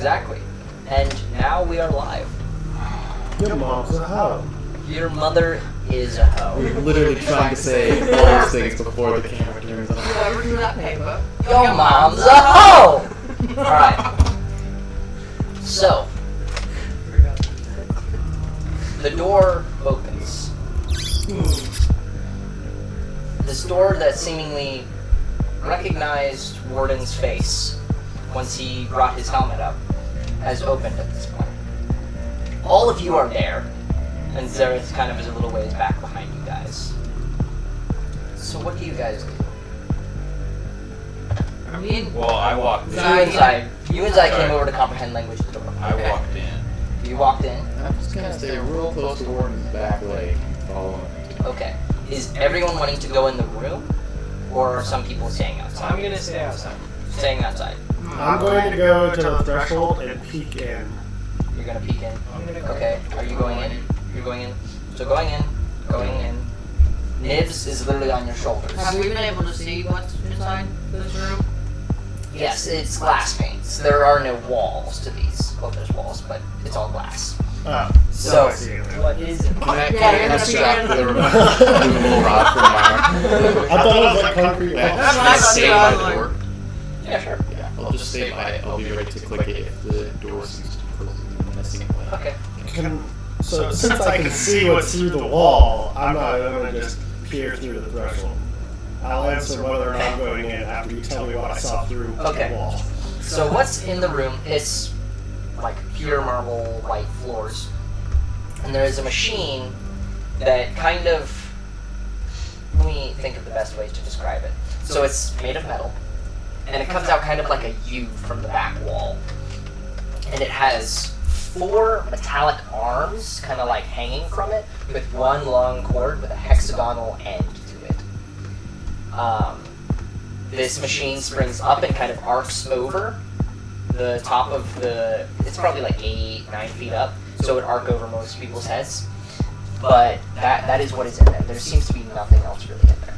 Exactly. And now we are live. Your mom's a hoe. Your mother is a hoe. We're literally trying to say all those things before the camera turns on. Whoever drew that paper. Your mom's a hoe! Alright. So, the door opens. This door that seemingly recognized Warden's face once he brought his helmet up has opened at this point. All of you are there, and Zareth kind of is a little ways back behind you guys. So what do you guys do? Well, I walked in. You and Zai came over to comprehend language at the door. I walked in. You walked in? I'm just gonna stay real close to Warden's back leg and follow him. Okay. Is everyone wanting to go in the room? Or are some people staying outside? I'm gonna stay outside. Staying outside. I'm going to go to the threshold and peek in. You're gonna peek in. I'm gonna go. Okay. Are you going in? You're going in. So going in. Nibs is literally on your shoulders. Have we been able to see what's inside this room? Yes, it's glass panes. There are no walls to these. Well, there's walls, but it's all glass. Oh, So- I see it. What is it? Can I Yeah, you're strap gonna the removable rod from my arm? I thought it was like concrete Can walls. That's what I I thought stay too, by I the was door? Yeah, sure. Yeah, I'll just stay by it. I'll be ready to click it if the door seems to be closing in a menacing way. Okay. So since I can see what's through the wall, I'm not going to just peer through the threshold. I'll answer whether or not I'm going in after you tell me what I saw through Okay. the wall. So what's in the room is like pure marble white floors. And there is a machine that kind of, let me think of the best ways to describe it. So it's made of metal, and it comes out kind of like a U from the back wall. And it has 4 metallic arms kind of like hanging from it with one long cord with a hexagonal end to it. This machine springs up and kind of arcs over the top of the, it's probably like 8-9 feet up, so it would arc over most people's heads. But that is what is in there. There seems to be nothing else really in there.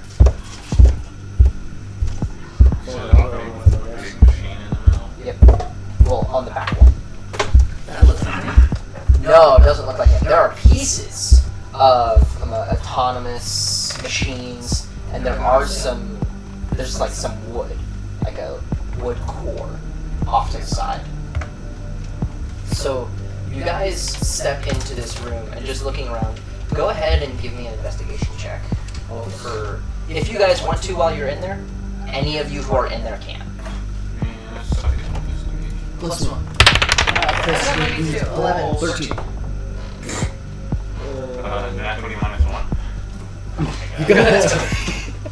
So there's a big machine in the middle. Yep. Well, on the back wall. That looks like No, it doesn't look like it. There are pieces of autonomous machines, and there are there's like some wood, like a wood core off to the side. So you guys step into this room and just looking around, go ahead and give me an investigation check. For if you guys want to while you're in there, any of you who are in there can. Yeah, suck it, investigation. +1. I got 92, 11. 13. Nat 20 minus 1. You got it.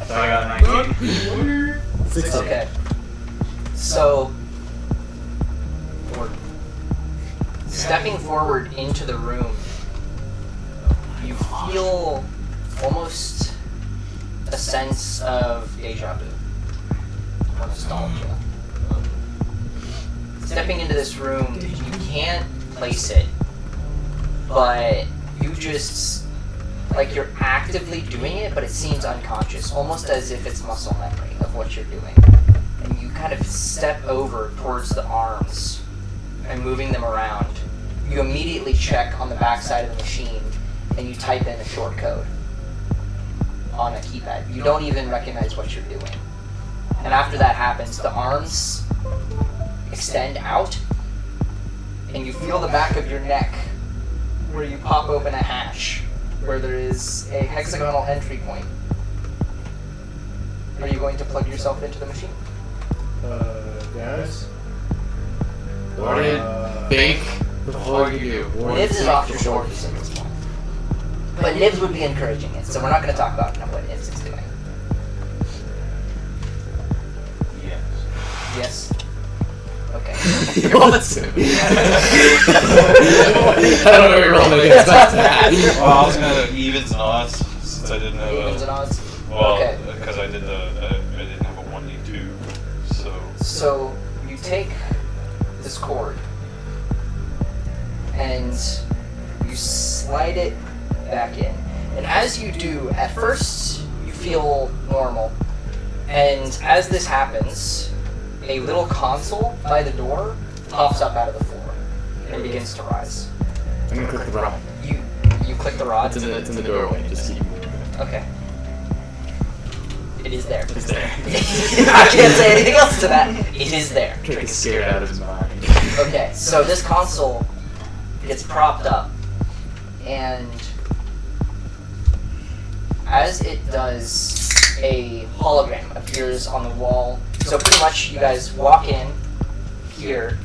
So I got 19. 16. Okay. So, stepping forward into the room, you feel almost a sense of deja vu, or nostalgia. Stepping into this room, you can't place it, but you just, like you're actively doing it, but it seems unconscious, almost as if it's muscle memory of what you're doing. And you kind of step over towards the arms and moving them around. You immediately check on the backside of the machine and you type in a short code on a keypad. You don't even recognize what you're doing. And after that happens, the arms extend out and you feel the back of your neck where you pop open a hatch where there is a hexagonal entry point. Are you going to plug yourself into the machine? Guys? Warden, think before you do. Warden, Nibs is think off your before shoulders at this point. But Nibs would be encouraging it, so we're not going to talk about what Nibs is doing. Yes. Yes? Okay. you rolled a 2. I don't know what you're rolling against. That's bad. Well, I was gonna evens and odds since I didn't have Evens and odds? Well, Okay. because I didn't have a 1d2, so. So you take this cord and you slide it back in. And as you do, at first you feel normal. And as this happens, a little console by the door pops up out of the floor and begins to rise. I'm gonna click the rod. You click the rod. It's in the doorway. Just keep moving. Okay. It is there. It's there. I can't say anything else to that. It is there. Trick is scared out of his mind. Okay, so this console gets propped up, and as it does, a hologram appears on the wall. So pretty much you guys walk in here,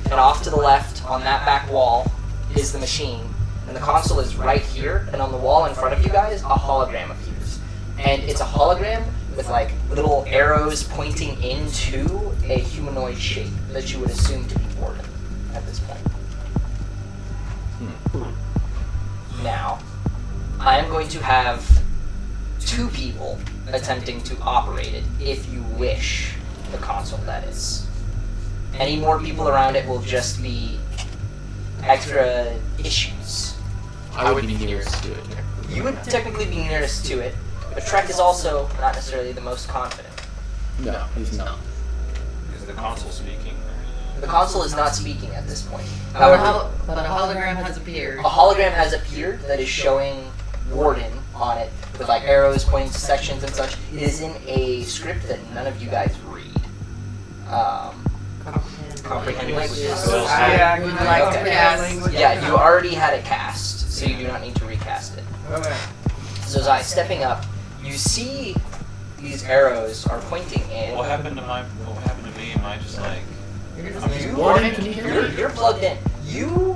and off to the left on that back wall is the machine, and the console is right here, and on the wall in front of you guys, a hologram appears. And it's a hologram with like little arrows pointing into a humanoid shape that you would assume to be Warden at this point. Now, I am going to have 2 people attempting to operate it, if you wish, the console, that is. Any more people around it will just be extra issues. I would be nearest to it. You would technically be nearest to it, but Trek is also not necessarily the most confident. No, he's not. Is the console speaking? The console is not speaking at this point. But However, a hologram has appeared. a hologram has appeared that is showing Warden on it with like arrows pointing to sections and such. It is in a script that none of you guys read. Comprehend languages. Yeah, would you like to Okay. cast? Yeah, you already had it cast, so you do not need to recast it. Okay. So Zai, stepping up, you see these arrows are pointing in. What happened to me? Am I just like... Warden, can you hear me? You're plugged in. You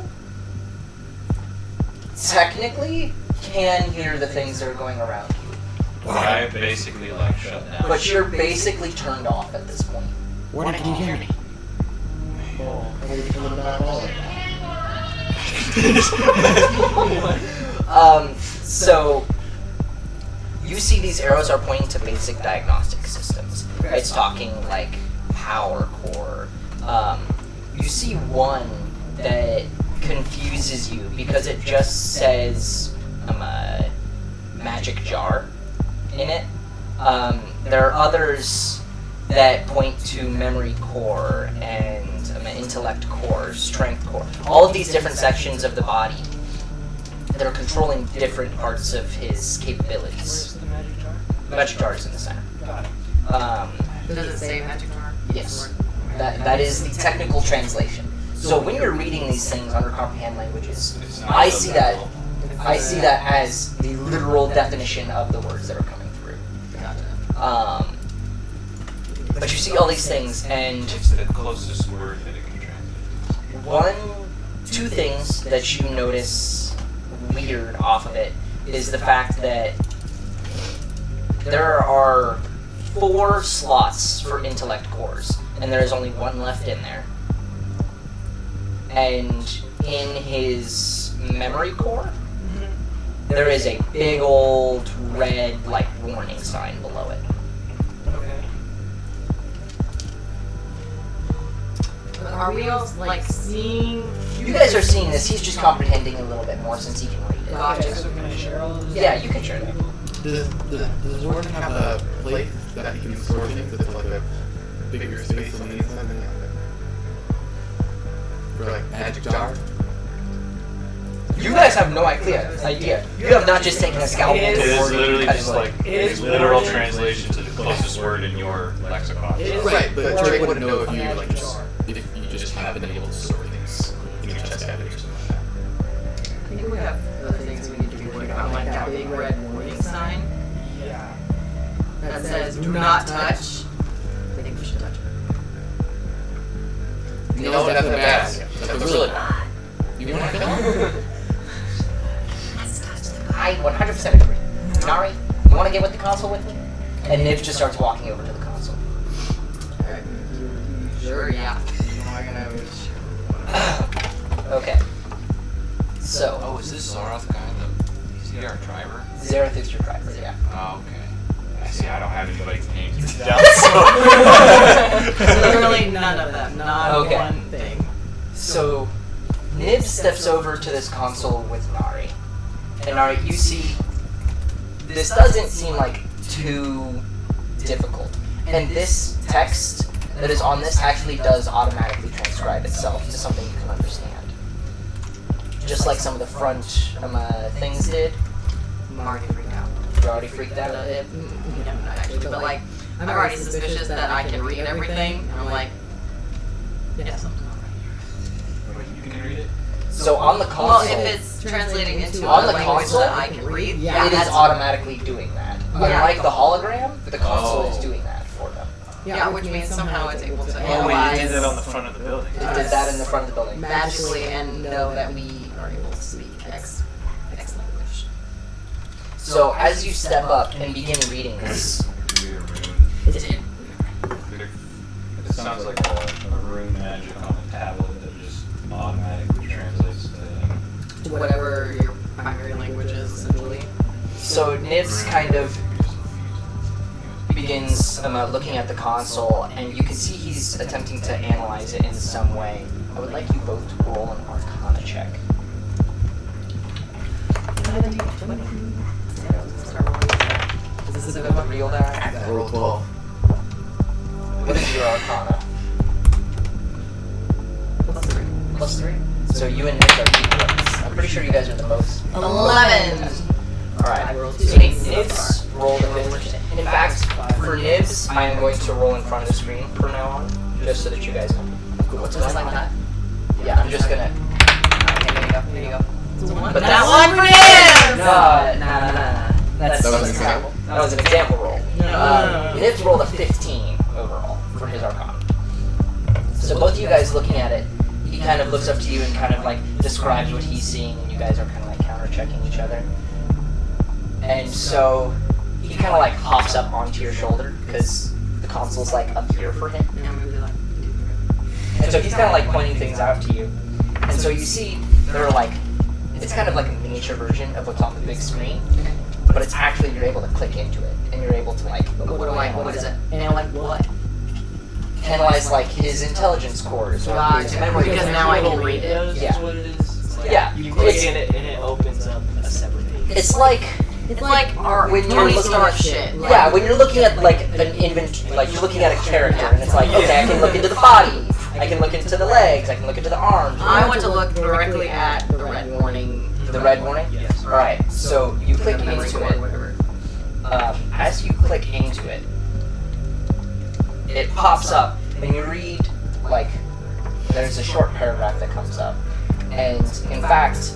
technically can hear the things that are going around you, I basically like shut down. but you're basically turned off at this point. Warden, can you hear me? Well, how do you turn it back on? So you see these arrows are pointing to basic diagnostic systems. It's talking like power core. You see one that confuses you because it just says magic jar in it. There are others that point to memory core and intellect core, strength core. All of these different sections of the body that are controlling different parts of his capabilities. the magic jar? The magic jar is in the center. Got it. Does it say magic jar? Yes. That is the technical translation. So when you're reading these things under comprehend languages, It's not I see that subtitle. as the literal definition of the words that are coming through. Gotcha. But you see all these things, and It's the closest word that it can translate. 2 things that you notice weird off of it is the fact that there are 4 slots for intellect cores, and there is only 1 left in there. And in his memory core, there is a big old red like warning sign below it. Okay. Are we all like seeing? You guys are seeing this. He's just comprehending a little bit more since he can read it. Gotcha. So can I share all of this? Yeah, you can share that. Does Warden have a plate that he can store things with like a bigger space on the inside than that? For like magic jar? You guys have no idea. You have not just taken a scalpel. It It is before you literally cut just his leg. like It is literal Warden. translation to the closest word in your lexicon. It is Right, but Warden Drake wouldn't know if with you a like magic just jar. if you just have been able to store things in your chest cavity or something like that. I think we have other things we need to be working on, like that big red warning sign Yeah. that says "Do not touch." I think we should touch it. No, that's bad. That's really bad. You want to kill him? I 100% agree. Nari, you want to get with the console with me? And Nib just starts walking over to the console. Sure, yeah. Okay. So, Oh, is this Zoroth guy? Is he our driver? Zareth is your driver, yeah. Oh, okay. I see. I don't have anybody's names down, Literally none of them. Not Okay. one thing. So, Nib steps over to this console with Nari. And Nari, you see, this doesn't seem like too difficult. And this text, that is on this actually does automatically transcribe itself to something you can understand. Just like some of the front things did. I'm already freaked out. You're already freaked out? No, not actually, but like, I'm already suspicious that I can read everything, and I'm like, yeah, something wrong right here. You can read it? So on the console, Well, if it's translating into On a the language console, that I can read, yeah, it is that's automatically doing that. Unlike the hologram, the console Oh. is doing that for them. yeah, which means somehow it's able to Oh, wait, analyze you did that on the front of the building. It did that in the front of the building. magically and know that we are able to speak X language. So as you step up and begin reading this, Is it? It sounds like a rune magic on a tablet that just automatically translates to Whatever your primary language is, essentially. so Nibs kind of begins looking at the console, and you can see he's attempting to analyze it in some way. I would like you both to roll an Arcana check. Is this a good one? Real die. I rolled 12. What is your Arcana? Plus 3? So you and Nibs are equals. I'm pretty sure you guys are the most. 11! Alright. So Nibs rolled a 15. In fact, for Nibs, I am going to roll in front of the screen from now on, just so that you guys know what's Just going like on. that. Yeah, I'm just gonna. Okay, there you go. There you go. But But that that one for Nibs! Nah. That's That was an an example. That was an example roll. No. Nibs rolled a 15 overall for his Arcana. So both of you guys looking at it, he kind of looks up to you and kind of like describes what he's seeing, and you guys are kind of like counter-checking each other. And so he kind of like hops up onto your shoulder because the console's like up here for him. Yeah, maybe like. And so he's kind of like pointing things out to you. And so you see there are like, it's kind of like a miniature version of what's on the big screen, but it's actually, you're able to click into it and you're able to like, What is it? And like what? analyze like his intelligence scores or his Gotcha. memory. Because now I can read it. Windows Yeah. is what it is. It's like Yeah. You click It's- in it and it opens up a separate page. It's like, It's like our When you're Tony looking Stark at- shit. yeah, when you're looking at like an like you're looking at a character and it's like, okay, I can look into the body, I can look into the legs, I can look into the arms. I want to look directly at the red warning. The red warning? Yes. Alright, so you click The memory into card, it. whatever. As you click into it, it pops up, and you read, like, there's a short paragraph that comes up. And, in fact,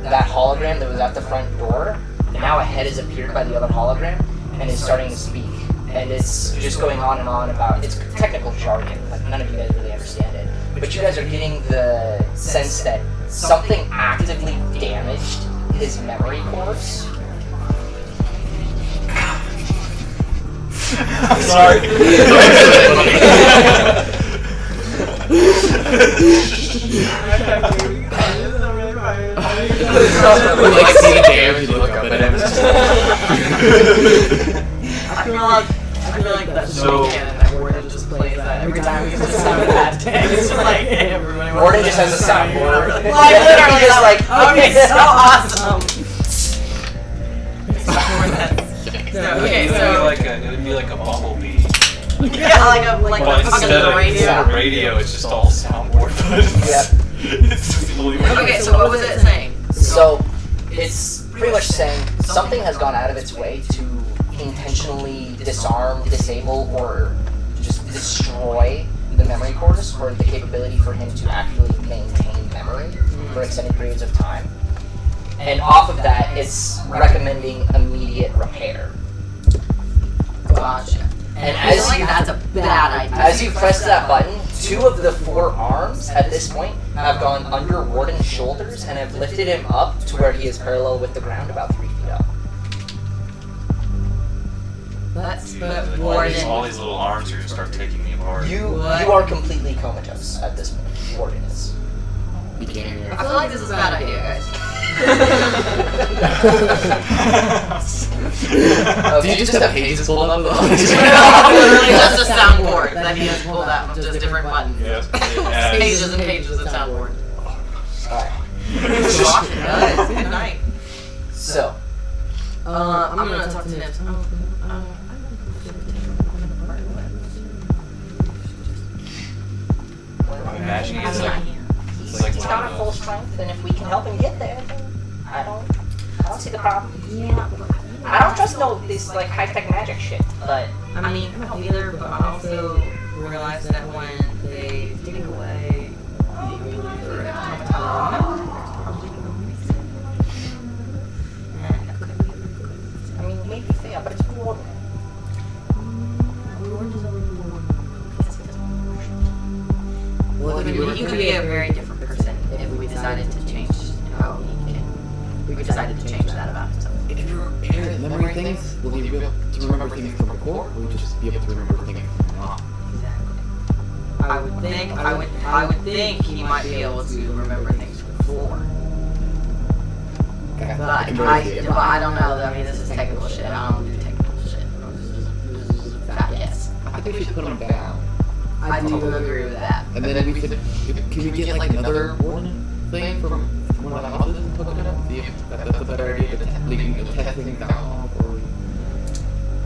that hologram that was at the front door, now a head has appeared by the other hologram, and is starting to speak. And it's just going on and on about, it's technical jargon, like, none of you guys really understand it. But you guys are getting the sense that something actively damaged his memory cores. Sorry. We like see the damage, you look up at him. I feel like that's So- canon that Warden just plays that every time we just have a bad text. Like everybody wants Warden to just has a soundboard. Like literally, Just like, okay, so awesome. Okay, so It'd be like a bumblebee. yeah, like a But fucking instead radio. of radio, it's just all soundboard. It's just fully Okay, so what was it saying? So, it's pretty much saying something has gone out of its way to intentionally disarm, disable, or just destroy the memory cores, or the capability for him to actually maintain memory for extended periods of time. And off of that, it's recommending immediate repair. Gotcha. And I feel as like you, that's a bad idea. as you press that button, 2 of the 4 arms at this point have gone under Warden's shoulders and have lifted him up to where he is parallel with the ground, about 3 feet up. Let's put all Warden. these little arms are gonna start taking me apart. You What? are completely comatose at this point. Warden is. Began here. I feel like this is a bad idea, guys. Do you just have pages pulled up? Literally just a soundboard that he has pulled out of just different buttons. Yes. Pages and pages of soundboard. Alright. Gosh, it does. Good night. So, I'm gonna talk to Nibs. I'm imagining I'm it's not like here. it's like He's one not of at full those. strength, and if we can help him get there, then I don't see the problem. Yeah. I don't trust this like high tech magic shit, but I mean, I don't either, but I also realized that when they take away the ability for it to probably I mean maybe fail, but it's reward. Well, he could be a very different person if we decided to change how he can. We decided to change that about himself. If you're remembering things, will you be able to remember things from before, or will you just be able to remember things from now? I would think he might be able to remember things before. Okay. But I can barely see it. I don't know. I mean, this is technical shit. I don't do technical shit. This is a fat guess. I think we should put him down. I do agree with that. And then we could, can we get like another warning thing from one of the houses and hook it up? See if that's a better idea to test things out, or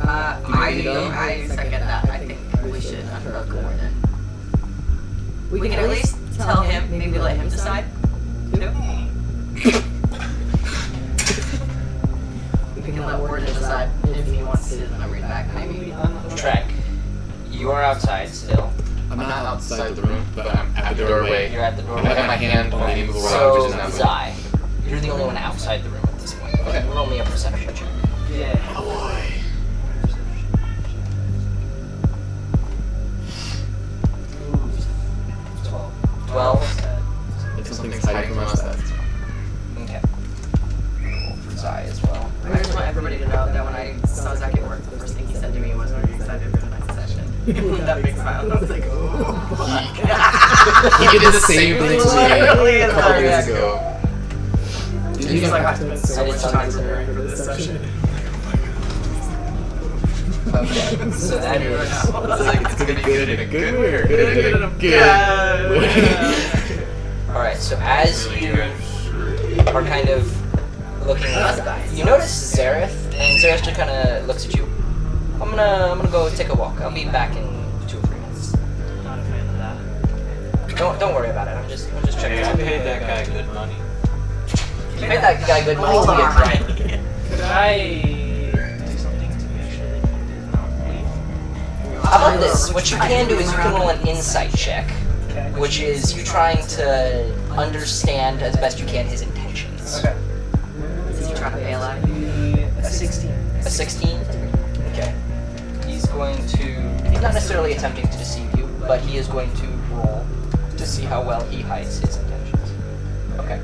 I second that. I think we should unhook Gordon. We can at least tell him, maybe let him decide. Too. We can let Gordon decide if he wants his memory back, maybe. Trek, you are outside still. I'm not outside the room, but I'm at the doorway. You're at the I doorway. have my hand on the invisible rod, So, which is now. Zai, you're the only one outside the room at this point. Okay. Roll me a perception check. Yeah. Oh boy. 12. If something's hiding from us, that's Okay. Roll for Zai as well. I just want everybody to know that when I saw Zach at work, the first thing he said to me was, "Are you excited for tonight's session?" That big smile. I was like, "Oh." he did the same thing to Literally me a is couple our years reaction. ago. He's like, "I spent so I did much something time similar. preparing for this session." Okay. So that is. I was like, it's gonna be good in a good way or good in a good way. Alright, so as you are kind of looking at you notice Zareth, and Zareth just kind of looks at you. I'm gonna go take a walk. I'll be back in 2 or 3 minutes. Not a fan of that. Don't worry about it. I'm just checking Hey, I out. paid that guy good money. You made that guy good money to Hold get on. right. Could I do something to make sure that he does not leave? How about this? What you can do is you can roll an insight check, Okay. which is you trying to understand as best you can his intentions. Okay. Is he trying to bail out? A 16. A 16? Okay. He's going to. He's not necessarily attempting to deceive you, but he is going to roll to see how well he hides his intentions. Okay.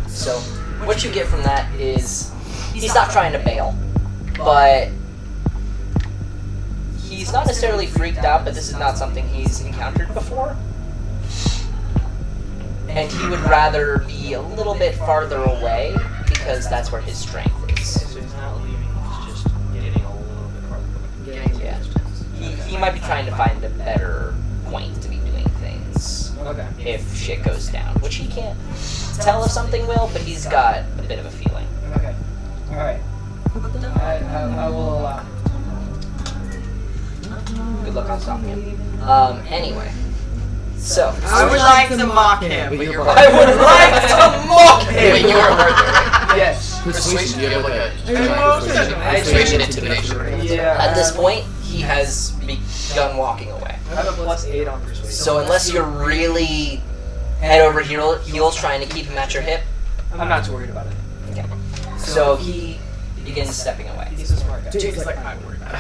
So, what you get from that is he's not trying to bail, but he's not necessarily freaked out, but this is not something he's encountered before. And he would rather be a little bit farther away because that's where his strength is. So he's not leaving, he's just getting a little bit farther. Yeah. He might be trying to find a better point to be doing things Okay. if shit goes down, which he can't tell if something will, but he's got a bit of a feeling. Okay. Alright. I will allow him. Good luck on stopping him. Anyway. So. I would like to mock him, but you're I would like to mock him! Wait, you are right there, right? Yes. Persuasion, do you have like a Persuasion, intimidation? Yeah. At this point, he has begun walking away. I have a +8 on persuasion. So unless you're really head over heels trying to keep him at your hip, I'm not too worried about it. okay. So he begins stepping away. He's a smart guy. Jake's like, I'm worried about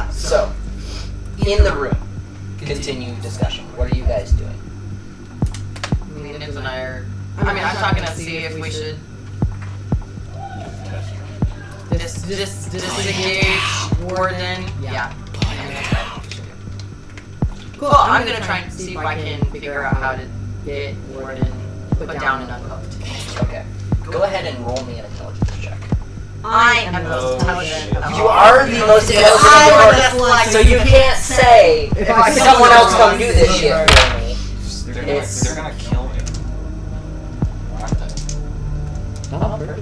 it. So, in the room, continue discussion. What are you guys doing? Nims and I are. I mean, I'm talking to see if we should disengage Warden. Yeah. Cool. I'm gonna try and see if I can figure out how to get Warden put down and unhooked. Okay. Go ahead and roll me an intelligence check. I am the most intelligent. of You all. are the most intelligent I of would the just party, like so to you get- can't say someone else come do this shit for me. They're gonna kill me. Aren't they? Not perfect.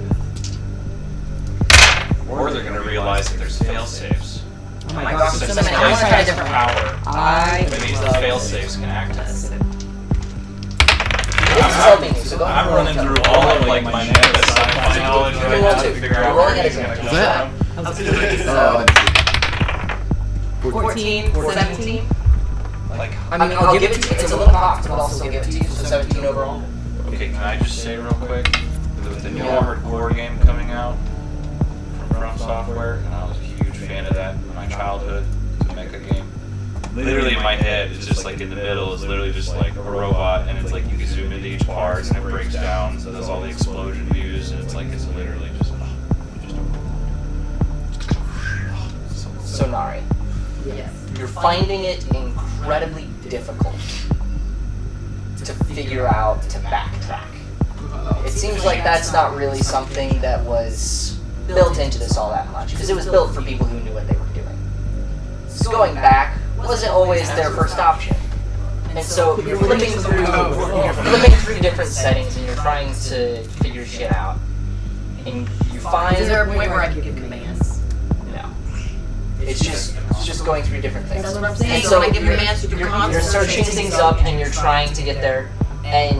Or they're gonna realize that there's fail safes. Oh my gosh, Since so many. I this want to try a has different power, I That means the fail safes can activate. This is helping you, so go ahead I'm and roll running intel. through all of like my manifest sci-fi knowledge right now to figure out Roll where at he's it. gonna come Is that- from. Oh, I didn't see. 14, 17. Like, I mean, I'll give it to you. It's a little cocked, but I'll still give it to you. So 17 overall. okay, can I just say real quick, with the new Armored Core game coming out from Software, and I was a huge fan of that in my childhood, the mecha game. Literally in my head, it's just like in the middle, it's literally just like a robot, and it's like you can zoom into each part, and it breaks down, so there's all the explosion views, and it's like it's literally just So Nari, Yes. you're finding it incredibly difficult to figure out to backtrack. It seems like that's not really something that was built into this all that much, because it was built for people who knew what they were doing. So going back wasn't always their first option. And so you're flipping through different settings and you're trying to figure shit out. And you find Is there a point where I can give commands? no. It's just going through different things. That's what I'm saying. And So so when I give you're, commands, you're you're constantly searching chasing things up and you're trying to get there, and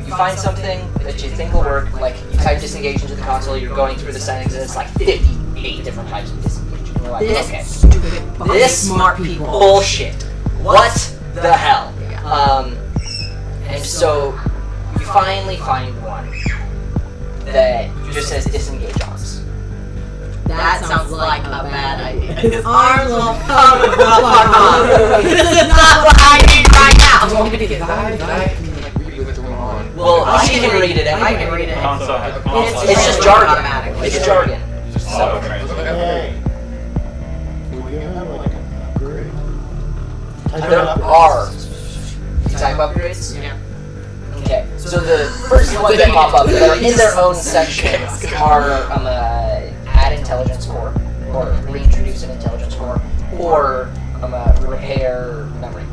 you find something that you think will work. Like you type disengage into the console, you're going through the settings, and it's like 58 different types of disengage. And you're like, This okay, stupid, fucking this smart people. bullshit. What the hell? And so you finally find one that just says disengage arms. That sounds like a bad idea. His arms will come the fuck off. This is not what I need right now. Want me to get died? I can like read what's going on. Well, she can read it I can anyway. read it. It's just jargon. Automatically. It's jargon. just So, auto translate. Hey. Do we have like an upgrade? there are type upgrades. Yeah. Okay, so the first ones that pop up that are in their own section are add intelligence core, or reintroduce an intelligence core, or repair memory.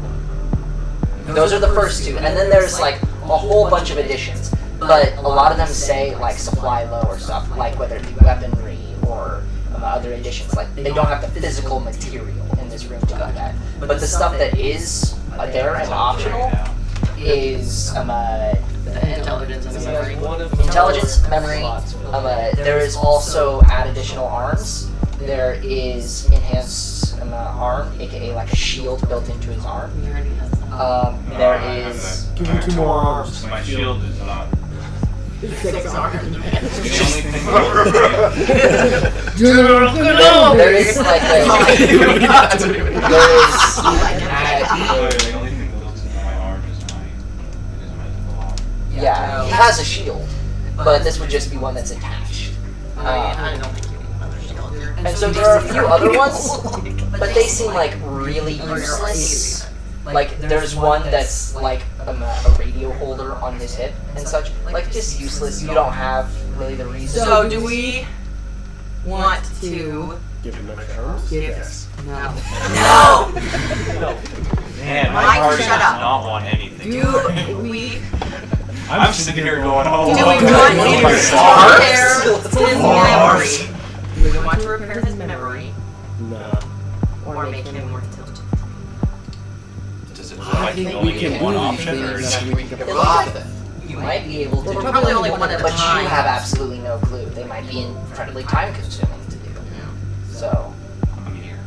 Those are the first two, and then there's like a whole bunch of additions, but a lot of them say like supply low or stuff, like whether it be weaponry or other additions. Like they don't have the physical material in this room to do that, but the stuff that is there and optional is The intelligence and the memory. intelligence, memory. There is also add additional arms. There is enhanced arm, aka like a shield built into his arm. He already has some. There is Give him 2 more arms. My shield is not. 6 arms. The only thing there is like a there is add, the only thing built into my arm is my mythical arm. yeah, he has a shield, but this would just be one that's attached. I don't think you need another shield here. And so there are a few other ones, but they seem like really useless. Like there's one that's like a radio holder on his hip and such. Like just useless. You don't have really the reason. So do we want to Give him extra arms? give No. No! Man, my Mike, party shut does up. not want anything. Do we I'm sitting here going, oh, do we my want God. to repair his memory? Do we want to repair his memory No. or make him more intelligent? Does it look I like think you we only can get do one these option, or things is and it we can It get looks off like it. you might be able to We're do probably it, only one at a but you time. have absolutely no clue. They might be incredibly time consuming to do. So I'm here?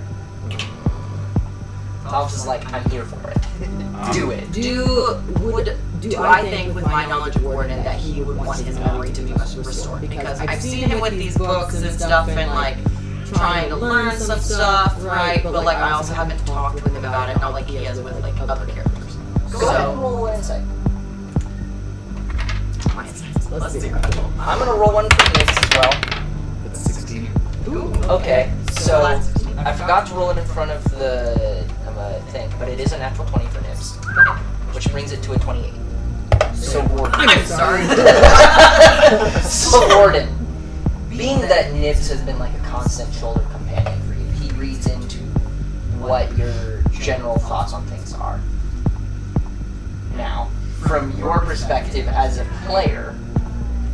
Tom's is like, I'm here for it. Do it. Do I think with my knowledge of Warden that he would want his memory to be restored? Because I've seen him with these books and stuff and like trying to learn some stuff, right? But like I also haven't talked with him about it, not like he has with like other characters. Go ahead and So roll an insight. my insights. Let's do it. I'm gonna roll one for Nix as well. It's 16. Ooh. Okay, so that's I forgot to roll it in front of the thing, but it is a natural 20 for Nibs, which brings it to a 28. So Warden. I'm sorry. So Warden, being that Nibs has been like a constant shoulder companion for you, he reads into what your general thoughts on things are. Now, from your perspective as a player,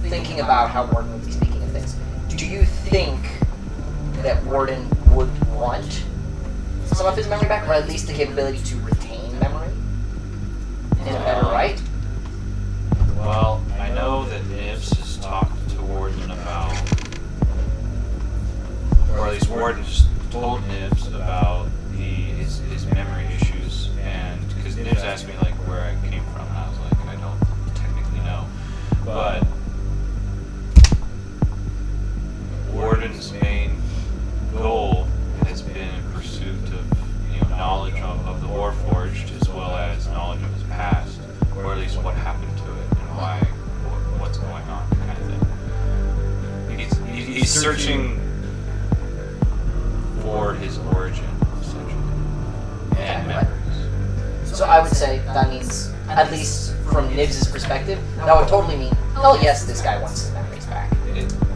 thinking about how Warden would be speaking of things, do you think that Warden would want some of his memory back, or at least the capability to retain memory in a better right. Well, I know that Nibs has talked to Warden about, or at least Warden just told Nibs about his memory issues, and because Nibs asked me like where I came from, and I was like, I don't technically know, but Warden's main goal has been in pursuit of knowledge of the Warforged, as well as knowledge of his past, or at least what happened to it and why, what's going on, kind of thing. He's searching for his origin, essentially, and memories. So I would say that means, at least from Nibs' perspective, that would totally mean, oh yes, this guy wants his memories back.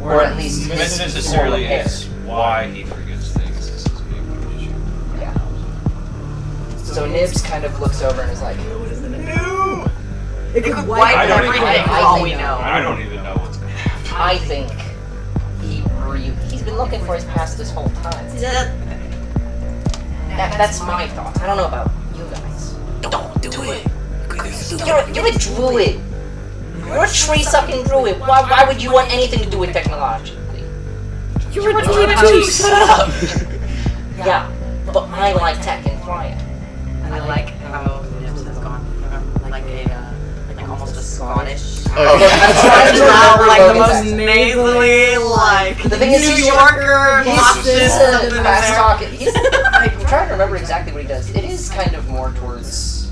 Or at least not necessarily is why he forgets things. This is being an issue. Yeah. So Nibs kind of looks over and is like, It could wipe I don't everything even- for all we know. I don't even know what's going to happen. I think he's been looking for his past this whole time. That's my thought. I don't know about you guys. Don't do it. You're a druid. You're a tree-sucking druid. Why would you want anything to do with technologically? You're a druid too. Shut up. Yeah, but I like tech and flying. I like how Nibs has gone from like almost a Scottish. Oh, I'm trying to Now, remember like the Logan's most nasally, like The thing is, New he's- Yorker, He's obnoxious a something in fast there. talking. I'm trying to remember exactly what he does. It is kind of more towards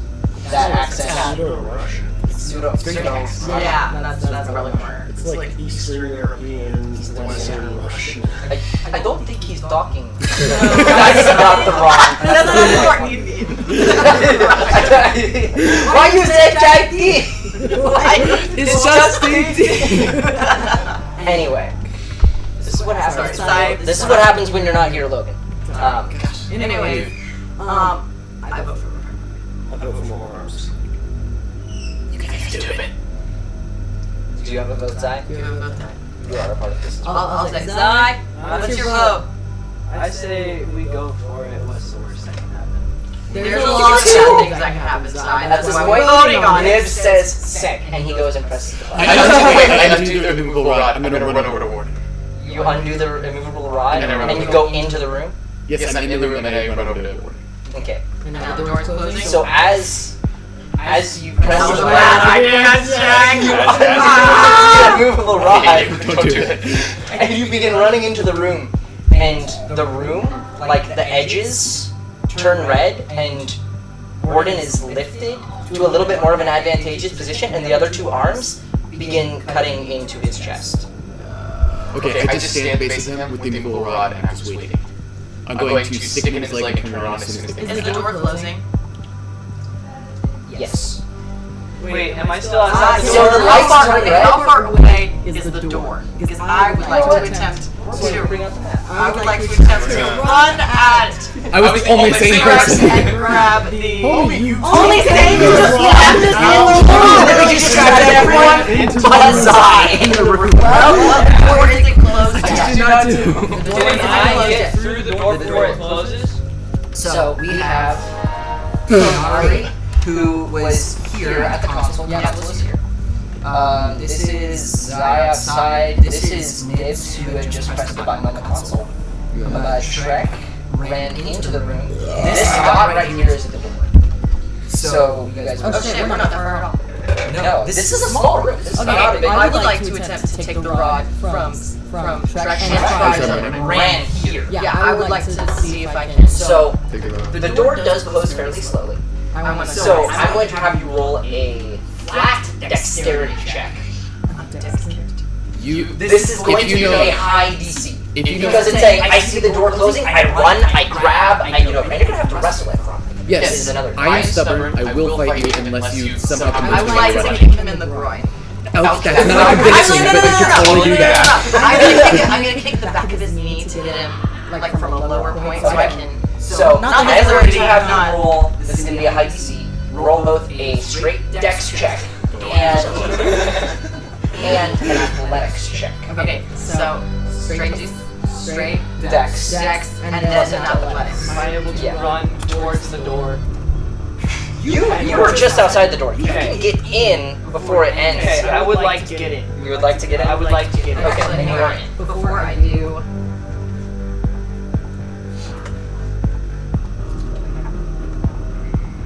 that accent. Pseudo-Russian. Pseudo. Yeah, that's probably more. It's like Eastern European, Western Russian. I don't think he's talking. That's not the wrong. That's not the part you need. Why you say JD? It's just Anyway, this is what happens. Sorry. This is what happens when you're not here, Logan. Anyways, I vote for I vote for more arms. Do you have a vote, Zai? you. You are a part of this. I'll say Zai. What's your vote? I say we go for it. What's the worst that can happen? There's a lot of bad things that can happen, Zai. At That's this why point, we're voting on it. Nibs says sick, and he goes and presses the button. I undo the immovable rod. I'm gonna run over to Warden. You undo the immovable rod, And I run and you over. go into the room. Yes, I'm in the room and I run over to Warden. Okay. And now the door's closing. So as you press That was the a button, bad idea, Jack. you undo the immovable rod, Don't do that. and you begin running into the room. And the room, like the edges, turn red, and Warden is lifted to a little bit more of an advantageous position, and the other two arms begin cutting into his chest. Okay, I just stand facing him with the immovable rod and I'm just waiting. I'm going to stick him in his leg and turn around as soon as they Is the door closing? Yes. Wait, am I still outside the So door? the lights turn red. How far away is the door? Because I would like to attempt to. Bring up the map. I would like to attempt to run at I was the only sane T-Rex person. and grab the Only thing is the left is in the room. Let me distract everyone but Zai in the room. Or is it closed? Do not do. The door is Can I closed. get through the door before it closes? So we have Ari, who was here at the console. Yeah, was here. This is Zai outside. This is Nibs, who had just pressed the button on the console. Shrek ran into the room. This dot right here is at the door. So you guys. Oh shit, we're not that far at all. No, this is a small room. This is Okay, not a big. I would like to attempt to take the rod from Shrek and ran here. Yeah, I would like to see if I can. So Take the rod. the door does close fairly slowly. I want to. So I'm going to have you roll a flat dexterity check. You. This is going If to be you know- a high DC. If you know. Because it's saying, I see the door closing, I run, I grab, and you're going to have to wrestle it from. This Yes, is another. I am stubborn. I will fight you unless you somehow I convince would me like to otherwise. kick him in the groin. Ouch, that's not convincing, but you can totally do that. I'm gonna kick the back of his knee to hit him like from a lower point so I can. So, not I'm going to have not- you roll, this is going to be a high DC, roll both a straight dex check and an athletics check. Okay, so straight, Dex. Dex, and then athletics. Am I able to Yeah. run towards the door? You were just outside the door. You can get in before it ends. Okay, I would like to get in. You would like to get in? I would like to get in. Okay, Actually, then you hang are on. in. Before I do,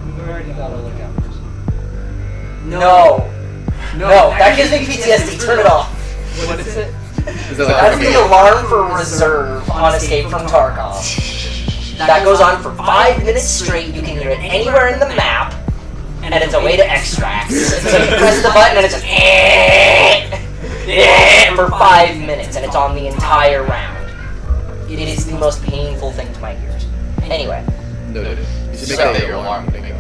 We've already got to look out for No. No, that gives me PTSD. Turn it off. What is it? Is that That's like the alarm for reserve on Escape from Tarkov. That goes on for 5 minutes straight. You can hear it anywhere in the map, and it's a way to extract. So you press the button and it's just for 5 minutes, and it's on the entire round. It is the most painful thing to my ears. Anyway, No, you should make So- that your alarm thing go.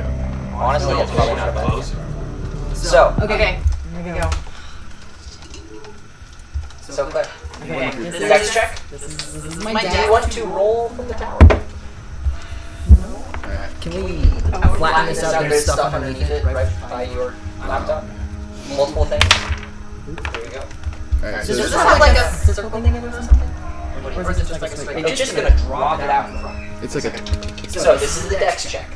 honestly, it's probably not a bad idea. So, okay, here we go. so Claire, Okay, this Dex is check. this is my Do deck. you want to roll from the tower? Can we Flatten this out. There's stuff underneath it, right by your laptop. Multiple things. There you go. Alright, so Does this this have like a circle thing in it or something? Or is it just like a straight? It's just gonna drop it out in front. it's like a. So this is the Dex check.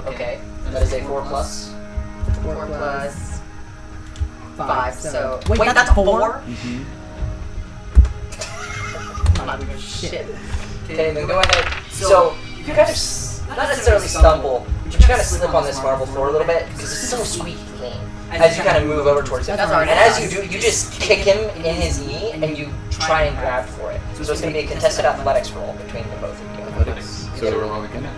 Okay, that is a 4+. 4 plus 5. So wait, that's a 4. Mhm. I'm not even shit. Okay, then go ahead. So you kind of not necessarily stumble, but you kind of slip on this marble floor a little bit because it's so squeaky clean. As you kind of move over towards him, That's and already as you nice. do, you just kick him in his knee and you try and grab for it. So it's going to be a contested athletics roll between the both of you. Athletics. So we're rolling again.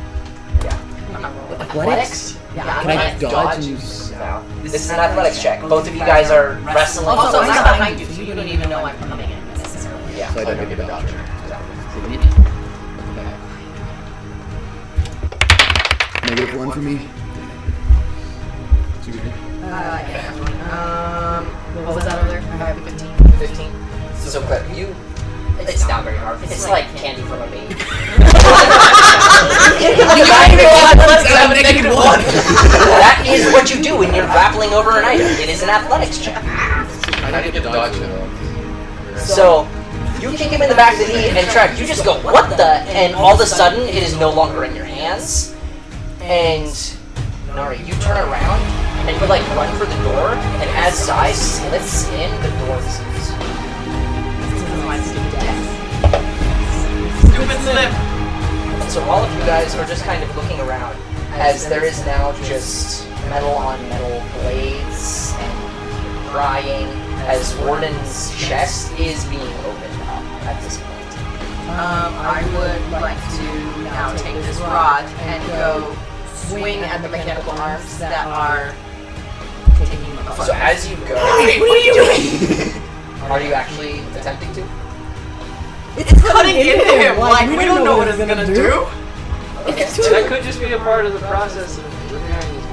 Athletics? Yeah, Can I I'm dodge you? and use? No. This is an athletics check. Both of you guys are wrestling. Also, I'm not behind you, so you don't even know I'm coming in necessarily. Yeah. So I don't get a dodge. -1 for me. Yeah. What was that over there? I have 15. 15. So, but you. It's not very hard. It's like candy from a baby. That is what you do when you're grappling over an item. It is an athletics check. I don't get a dodge though. So, you kick him in the back of the knee and track. You just go, what the? And all of a sudden, it is no longer in your hands. And, Nari, you turn around and you like run for the door. And as Zai slips in, the door closes. Stupid slip! And so all of you guys are just kind of looking around as there is now just metal on metal blades and crying as Warden's chest is being opened up at this point. I would like to now take this rod and go swing at the mechanical arms that are taking him apart. So as you go, what are you doing? Are you actually attempting to? It's cutting into him! Like, we don't know what it's gonna do! Okay. That could just be a part of the process of repairing his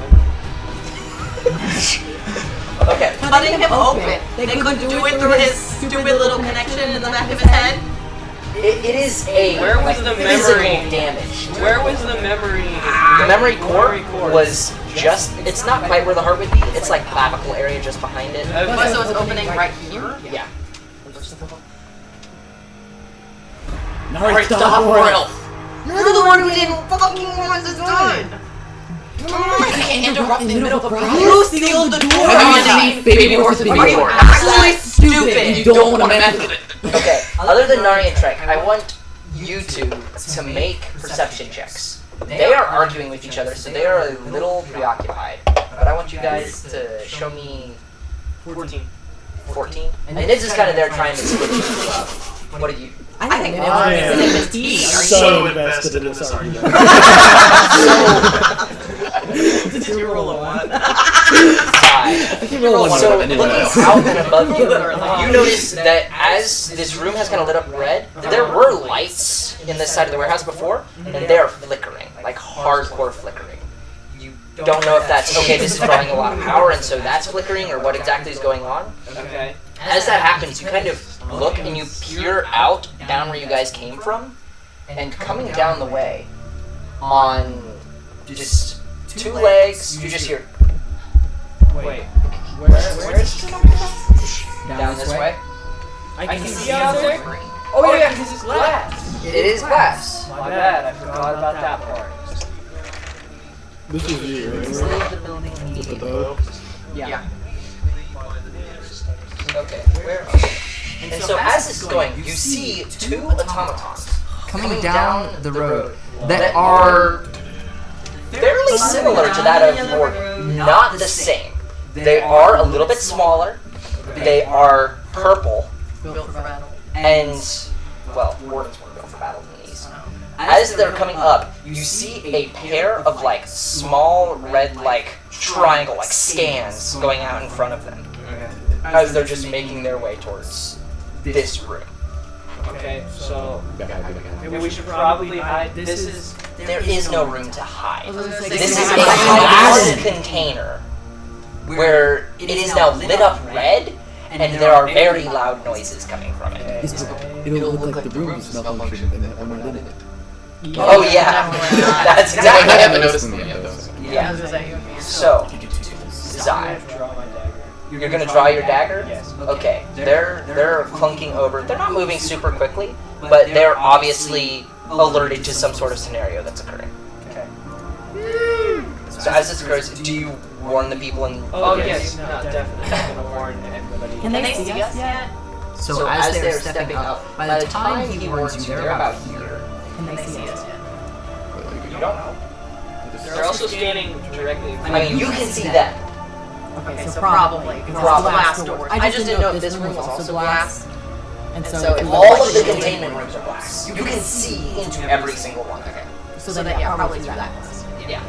memory. Okay. Cutting him open! They couldn't do it through his stupid little connection in the back of his head? It is a Where was like, the physical memory? damage. Where was the memory? The memory core was just, it's not quite where the heart would be, it's like clavicle area just behind it. Oh, so it's opening right here? Yeah. Nari, Stop, Royal! You're the one who didn't fucking want this done! You can't interrupt in the middle of a process. You sealed the door! Baby horse is Are you actually stupid? You don't want to mess with it. Okay, other than Nari and Trek, I want you two to make perception checks. They are arguing with each other, so they are a little preoccupied. But I want you guys to show me 14. 14. And Nibs is kind of there trying to split you up. What did you? I think I am so invested in this argument. Did you roll a 1? Five. You roll one So and then looking one. out and above you, you notice that as this room has kind of lit up red, there were lights in this side of the warehouse before, and they are flickering, like hardcore flickering. You don't know if that's, okay, this is drawing a lot of power, and so that's flickering, or what exactly is going on. Okay. As that happens, you kind of look and you peer out down where you guys came from, and coming down the way on just 2 legs, you just hear Wait. Where's down this way. I can see out there? Oh yeah, because it's glass. it is glass. My bad, I forgot about that part. This is you, right? Leave the building With the immediately. bow. Yeah. Okay, where are we? And so as this is going, you see two automatons coming down the road that are fairly similar to that of Warden, not the same. They are a little bit smaller, they are purple, Built for battle. and, well, Wardens were built for battle in the East. As they're coming up, you see a pair of, like, small red, like, triangle, like, scans going out in front of them as they're just making their way towards this room. Okay, so maybe we should probably hide. There is no room to hide. I was gonna say, This is this a is glass container where it is now lit up red, and there are very loud noises coming from it. It'll look like the room is malfunctioning when we're in it. Oh yeah, that's I exactly haven't what it noticed them yet, though. Yeah. So, Zai, Draw my dagger. you're gonna draw your dagger? Yes. Okay, they're clunking over. They're not moving super quickly, but they're obviously alerted to some sort of scenario that's occurring. Okay. So as this occurs, do you warn the people in? Oh yes, no, definitely. I'm gonna warn everybody. Can they see us yet? So as they're stepping up, by the time he warns you, they're about here. Can they see us yet? You don't know. They're also scanning directly. I mean, you can see them. Okay, so probably. Because it's Probably. glass doors. I just didn't know if this room was also glass. And so if all of the containment rooms are glass, you can see into every single one. Okay. So then, yeah, probably through that glass. Yeah.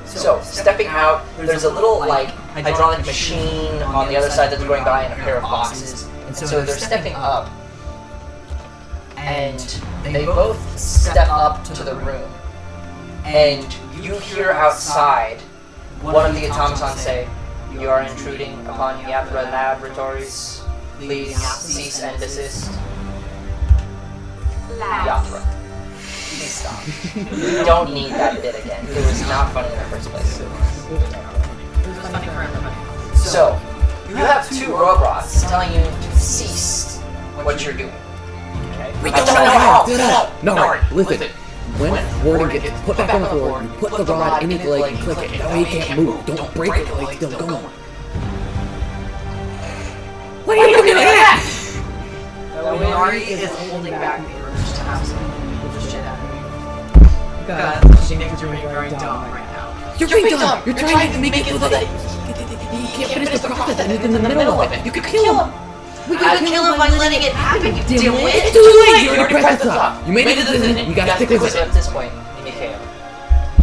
So, stepping out, there's a little, like, hydraulic machine on the other side that's going by and a pair of boxes. And so they're stepping up, and they both step up to the room. And you hear outside one of the automatons say, "You are intruding upon Yatra Laboratories. Please cease and desist." Yatra. Please stop. You don't need that bit again. It was not funny in the first place. It was funny for everybody. So, you have two robots telling you to cease what you're doing. No, listen. When Warden gets put back on the floor, you put the rod in his leg and click it. That way he can't move. Don't break it while he's still going. What are you doing that? Ari is holding back the urge to have some shit out of me. Because she thinks you're being very dumb right now. You're being dumb. You're trying to make it so that he can't finish the process and he's in the middle of it. You could kill him. We I'd kill him by letting it happen, you dimwit! It's too late. You already pressed the top. You made a decision. You gotta stick with So it. at this point, Mikhail,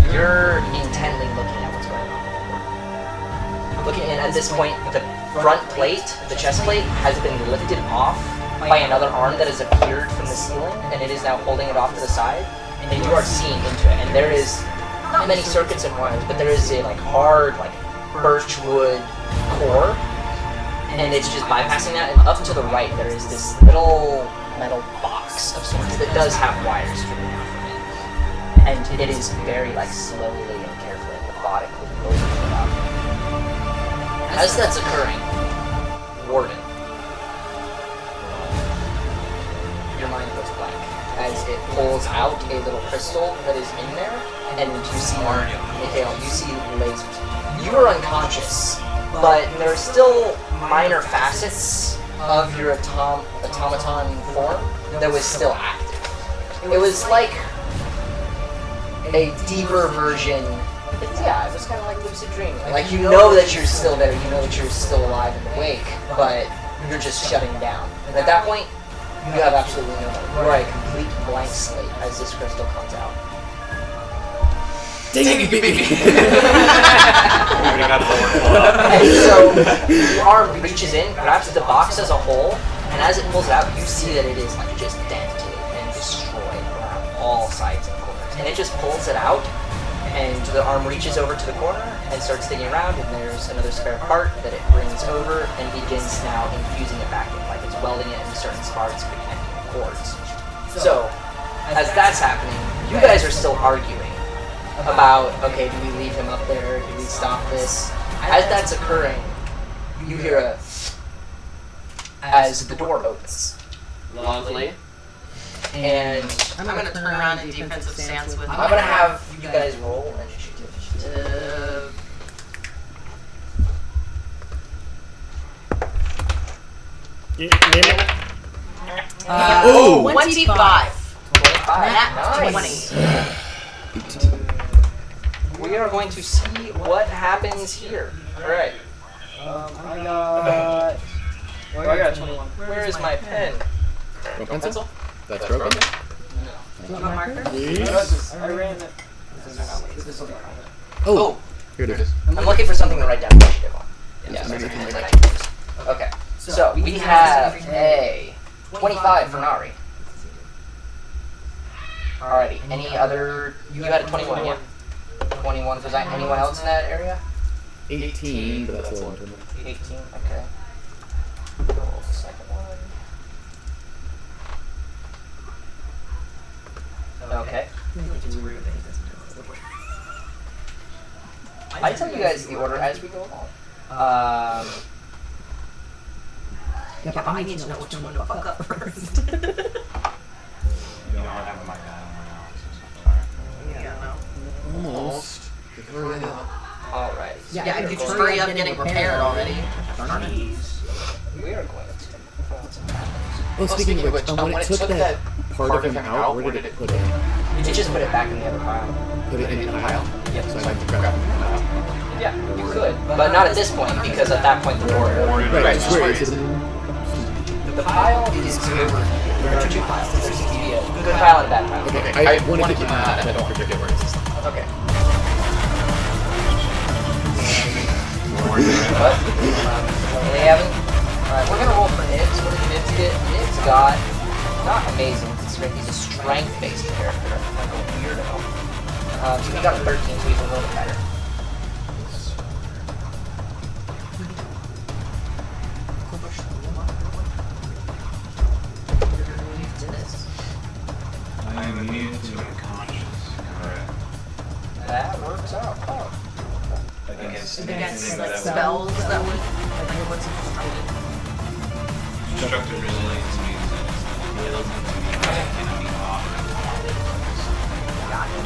you're intently looking at what's going on. Looking, and at this point, the front plate, the chest plate, has been lifted off by another arm that has appeared from the ceiling, and it is now holding it off to the side. And you are seeing into it, and there is not many circuits and wires, but there is a hard, birchwood core, and it's just bypassing that. And up to the right, there is this little metal box of sorts that does have wires driven out from it, and it is very slowly and carefully and methodically opening it up. As that's occurring, Warden, your mind goes blank as it pulls out a little crystal that is in there, and you see, Mikhail, you see lasers. You are unconscious, but there are still minor facets of your automaton form that was still active. It was like a deeper version. Yeah, it was kind of like lucid dreaming. Like, you know that you're still there, you know that you're still alive and awake, but you're just shutting down. And at that point, you have absolutely no memory. You are a complete blank slate as this crystal comes out. Dang it, you beat me. We got the And so the arm reaches in, grabs the box as a whole, and as it pulls it out, you see that it is just dented and destroyed around all sides and corners. And it just pulls it out, and the arm reaches over to the corner and starts digging around, and there's another spare part that it brings over and begins now infusing it back in, like it's welding it into certain spots, reconnecting cords. So, as that's happening, you guys are still arguing about, okay, do we leave him up there? Do we stop this? As that's occurring, you hear a as the door opens. Lovely. And I'm gonna turn around in defensive stance with. I'm gonna have you guys roll initiative. Oh! 25. 25. Nat Nice. We are going to see what happens here. Alright. I got. Well, I got 21. Where is my pen? No pencil? That's broken? You want my marker? Please? I ran it. Oh! Here it is. I'm looking for something to write down initiative on. Yes. Anything Okay. So we have a 25 for Nari. Alrighty. Any other? You had a 21, yeah? 21 for Zach. Anyone else in that area? 18, but that's a long term. 18. Okay. Roll the second one. Okay. I tell you guys the order as we go along. Yeah, but I need to know which one to fuck up first. You don't have my guy on my house. Sorry. Yeah, no. Almost. Alright. Yeah, I could just hurry up getting repaired already. We are going to. Well, speaking of which, when it took that part of him out, where did it put it? You just put it back in the other pile. Put it in the pile? Yep. So I can grab it. Yeah, you could, but not at this point because at that point the door. Right, just where is it? The pile is over. There are two piles. There seems to be a good pile and a bad pile. Okay, I want to keep my eye, I don't forget where it is. Okay. What? They haven't? Alright, we're gonna roll for Nibs. What did Nibs get? Nibs got not amazing considering he's a strength-based character, like a weirdo. So he got a 13, so he's a little bit better. I am immune to unconscious. Correct. That works out. Oh. Against Against anything like that spells that would what's Destructive resilience means that it's not able to be offered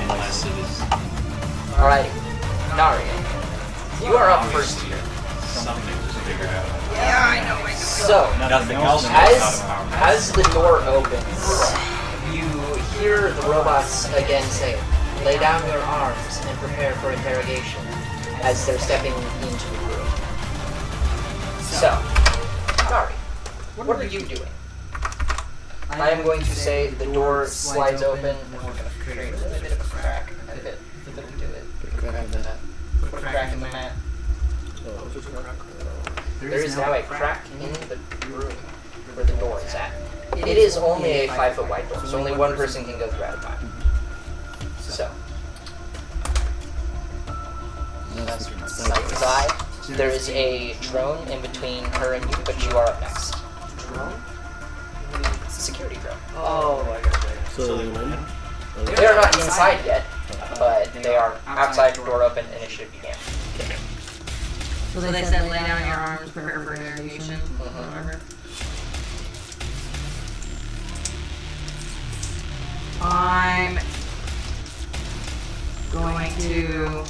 unless it is Alrighty. Naria. You are up first here. something to figure out. So, Nothing else. as the door opens, you hear the robots again say, "Lay down your arms and prepare for interrogation," as they're stepping into the room. So, Nari, what are you doing? I am going to say the door slides open, and we're going to create a little bit of a crack. A bit into it. Put a crack in the mat. There is now a crack in the room where the door is at. It is only a 5-foot wide door, so only one person can go through at a time. So, that's Sight's eye. There is a drone in between her and you, but you are up next. Drone? Security drone. Oh, I got it. So they win? They are not inside yet, but they are outside, door open, initiative began. So they said lay down your arms, prepare for interrogation. Whatever. I'm going to.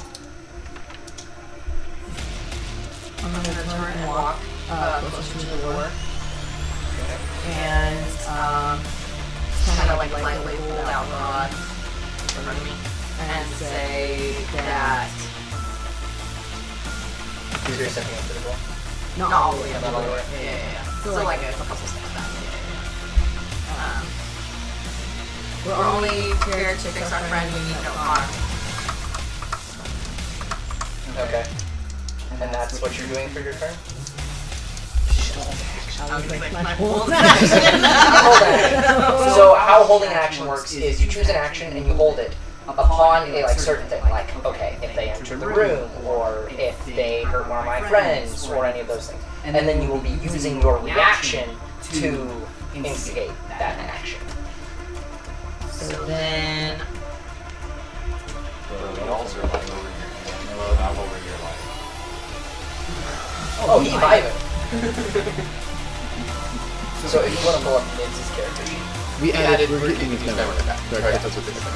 I'm going to turn and walk closer to the door. And kind of like lightly pull out rod in front of me and say that. So you're stepping up to the door? Not all the way up, all the way. Yeah. So like a couple steps back. Yeah. We're only here to fix our friend. We need no harm. Okay. And that's what you're doing for your turn? Hold So how holding an action works is you choose an action and you hold it upon a certain thing, like if they enter the room, or if they hurt one of my friends, or any of those things, and then you will be using your reaction to instigate that action. So then, The walls are like over here. No, not over here, like. Oh, he's vibing. So if you want to pull up Nibs' character sheet, We're getting these now. Right, that's what they said.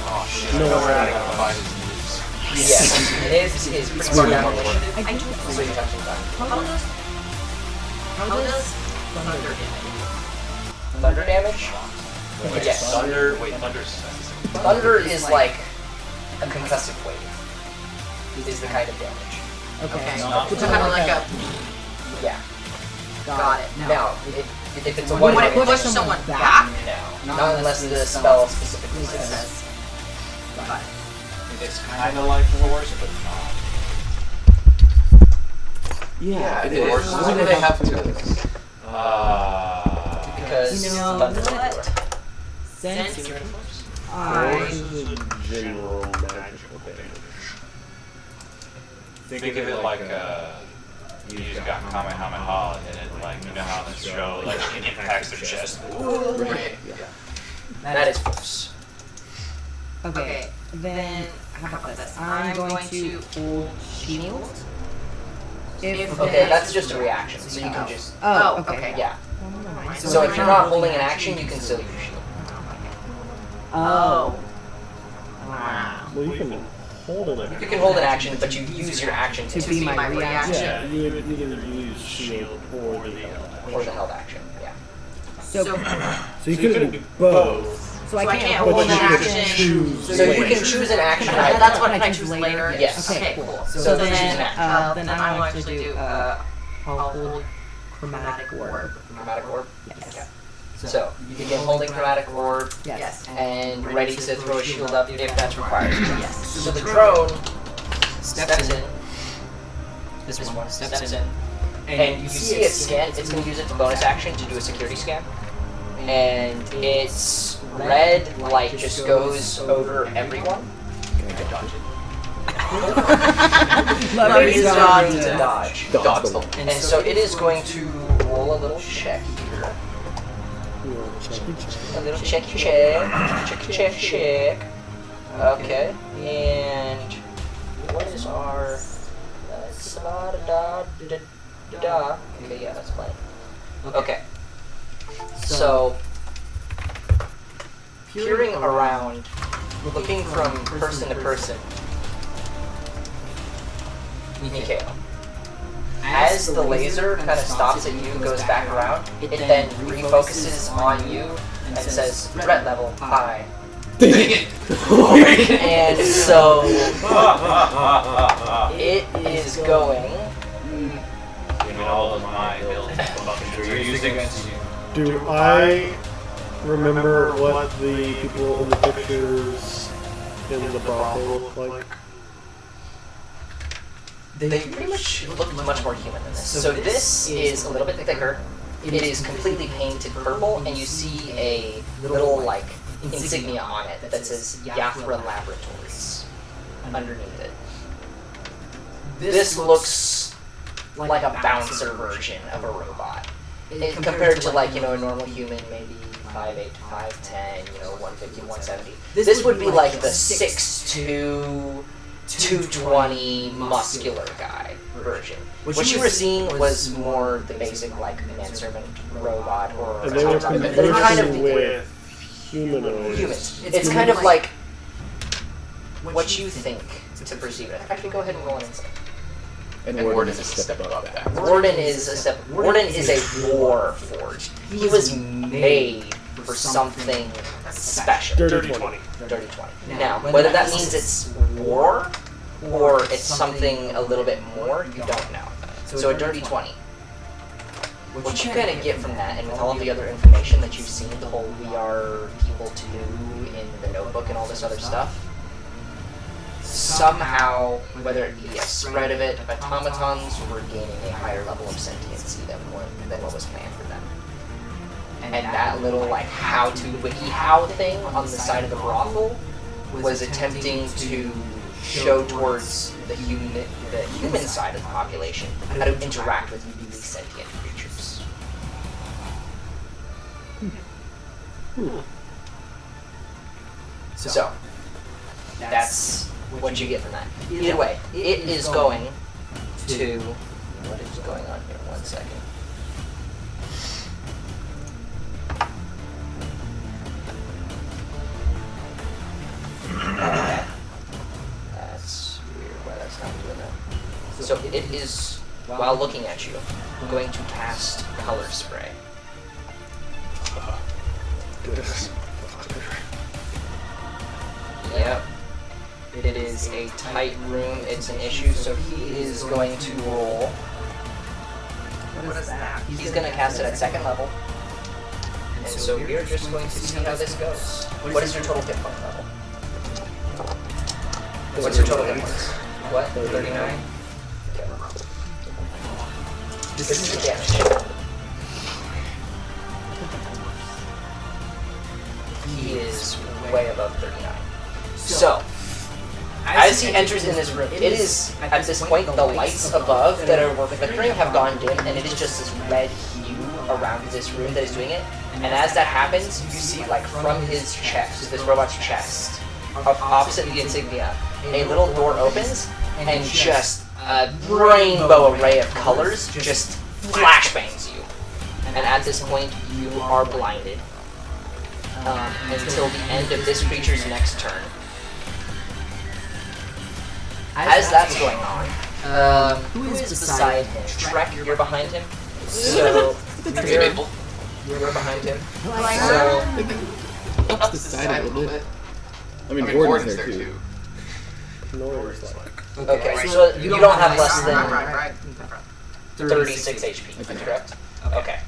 Oh shit. No, I we're gotta not. go find his news. yes, Nibs is pretty far down the list. I do. So you're touching that. How does thunder damage? Thunder damage? Wait, Yes. Thunder. Wait, Thunder's. Thunder is like a concussive wave. Is the kind of damage. Okay. Not So kind of like a. Yeah. Got it. Now, if it's a Would one it push someone back? no, not unless the spell specifically It says. says. Got it. It's kind of like Force, but not. Yeah, it Force. is. Why do they have two? Because You know thunder what? everywhere. Since Force I. is a general magical damage. Think of it like you just got Kamehameha, and it like you know how in the show like it impacts their chest. Right. That is force. Okay, then how about this? I'm going to hold shield. Okay, that's just a reaction, so you can just Oh, okay. yeah. So if you're not holding an action, you can still use shield. Oh. Wow. Well, you can hold it. You can hold an action, but you use your action To be my reaction. Yeah, you would either use shield or the or the held action. Yeah. So So you couldn't do both, I can't but hold you an could action. choose. So you can choose an action item. That's what I choose later. Yes. Okay, cool. So So choose an then, action. then I will actually do I'll hold chromatic orb. Chromatic orb. Yes. Okay. So you begin holding chromatic orb Yes. and ready to throw a shield up if that's required. Yes. So the crone steps in. This one steps in. And you see it scan. It's going to use its bonus action to do a security scan. And its red light just goes over everyone. Let me dodge to it. dodge. Dodge. And so it is going to roll a little check here. A little checky check. Okay. And what is our okay, yeah, that's playing. Okay. So peering around, looking from person to person. Mikhail. As the laser kind of stops at you, goes back around, it then refocuses on you and says, threat level high. And so it is going. You know all of my abilities you're using against you. Do I remember what the people in the pictures in the brothel look like? They pretty much look much more human than this. So this is a little bit thicker. It is completely painted purple, and you see a little like insignia on it that says Yathra Laboratories underneath it. This looks like a bouncer version of a robot. Compared to like, you know, a normal human, maybe 5'8" to 5'10", you know, 150, 170. This would be like the 6'2", 220 muscular guy version. What you were seeing was more the basic like manservant robot or And they were they're kind of conversing with humanoids. humans. It's kind of like what you think to perceive it. Actually, go ahead and roll an insight. And Warden is a step above that. Warden is a war forged. He was made for something special. Dirty 20. Dirty 20. Now, whether that means it's war or it's something a little bit more, you don't know. So a dirty 20. What you kind of get from that, and with all of the other information that you've seen, the whole we are people to in the notebook and all this other stuff, somehow, whether it be a spread of it, automatons were gaining a higher level of sentiency than what was planned for them. And that little like how-to wiki-how thing on the side of the brothel was attempting to show towards the human side of the population how to interact with newly sentient creatures. So, that's what you get from that. Either way, it is going to... What is going on here? 1 second. Okay. That's weird why that's not doing that. So it is, while looking at you, going to cast Color Spray. This. Yep. It is a tight room, it's an issue, so he is going to roll. What is that? He's going to cast it at second level. And so we're just going to see how this goes. What is your total hit point level? What's your total hit points? What? 39? Okay. This is the damage. He is way above 39. So, as he enters in this room, it is, at this point, the lights above that were flickering have gone dim, and it is just this red hue around this room that is doing it. And as that happens, you see, like, from his chest, this robot's chest, opposite the insignia, a little door opens, and just a rainbow array of colors just flashbangs you. And at this point, you are blinded. Until the end of this creature's next turn. As that's going on, who is beside him? Shrek, you're behind him. So you're behind him. So Off the side a little bit. I mean, Gordon's there too. Noise like. okay, so you don't have less than Right. 36 HP, correct? Okay.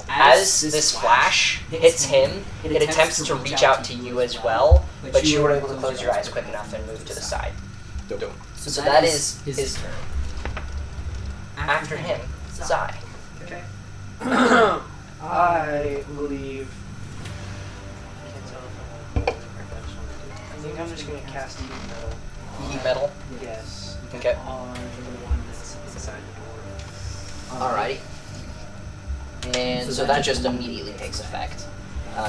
As this flash hits him, it attempts to reach out to you as well, but you were able to close your eyes quick enough and move to the side. So that is his turn. After him, Zai. Okay. I believe. I think I'm just gonna cast Heat Metal. Heat metal. Yes. Okay. On the one that's inside the door. Alrighty. And so that just immediately takes effect,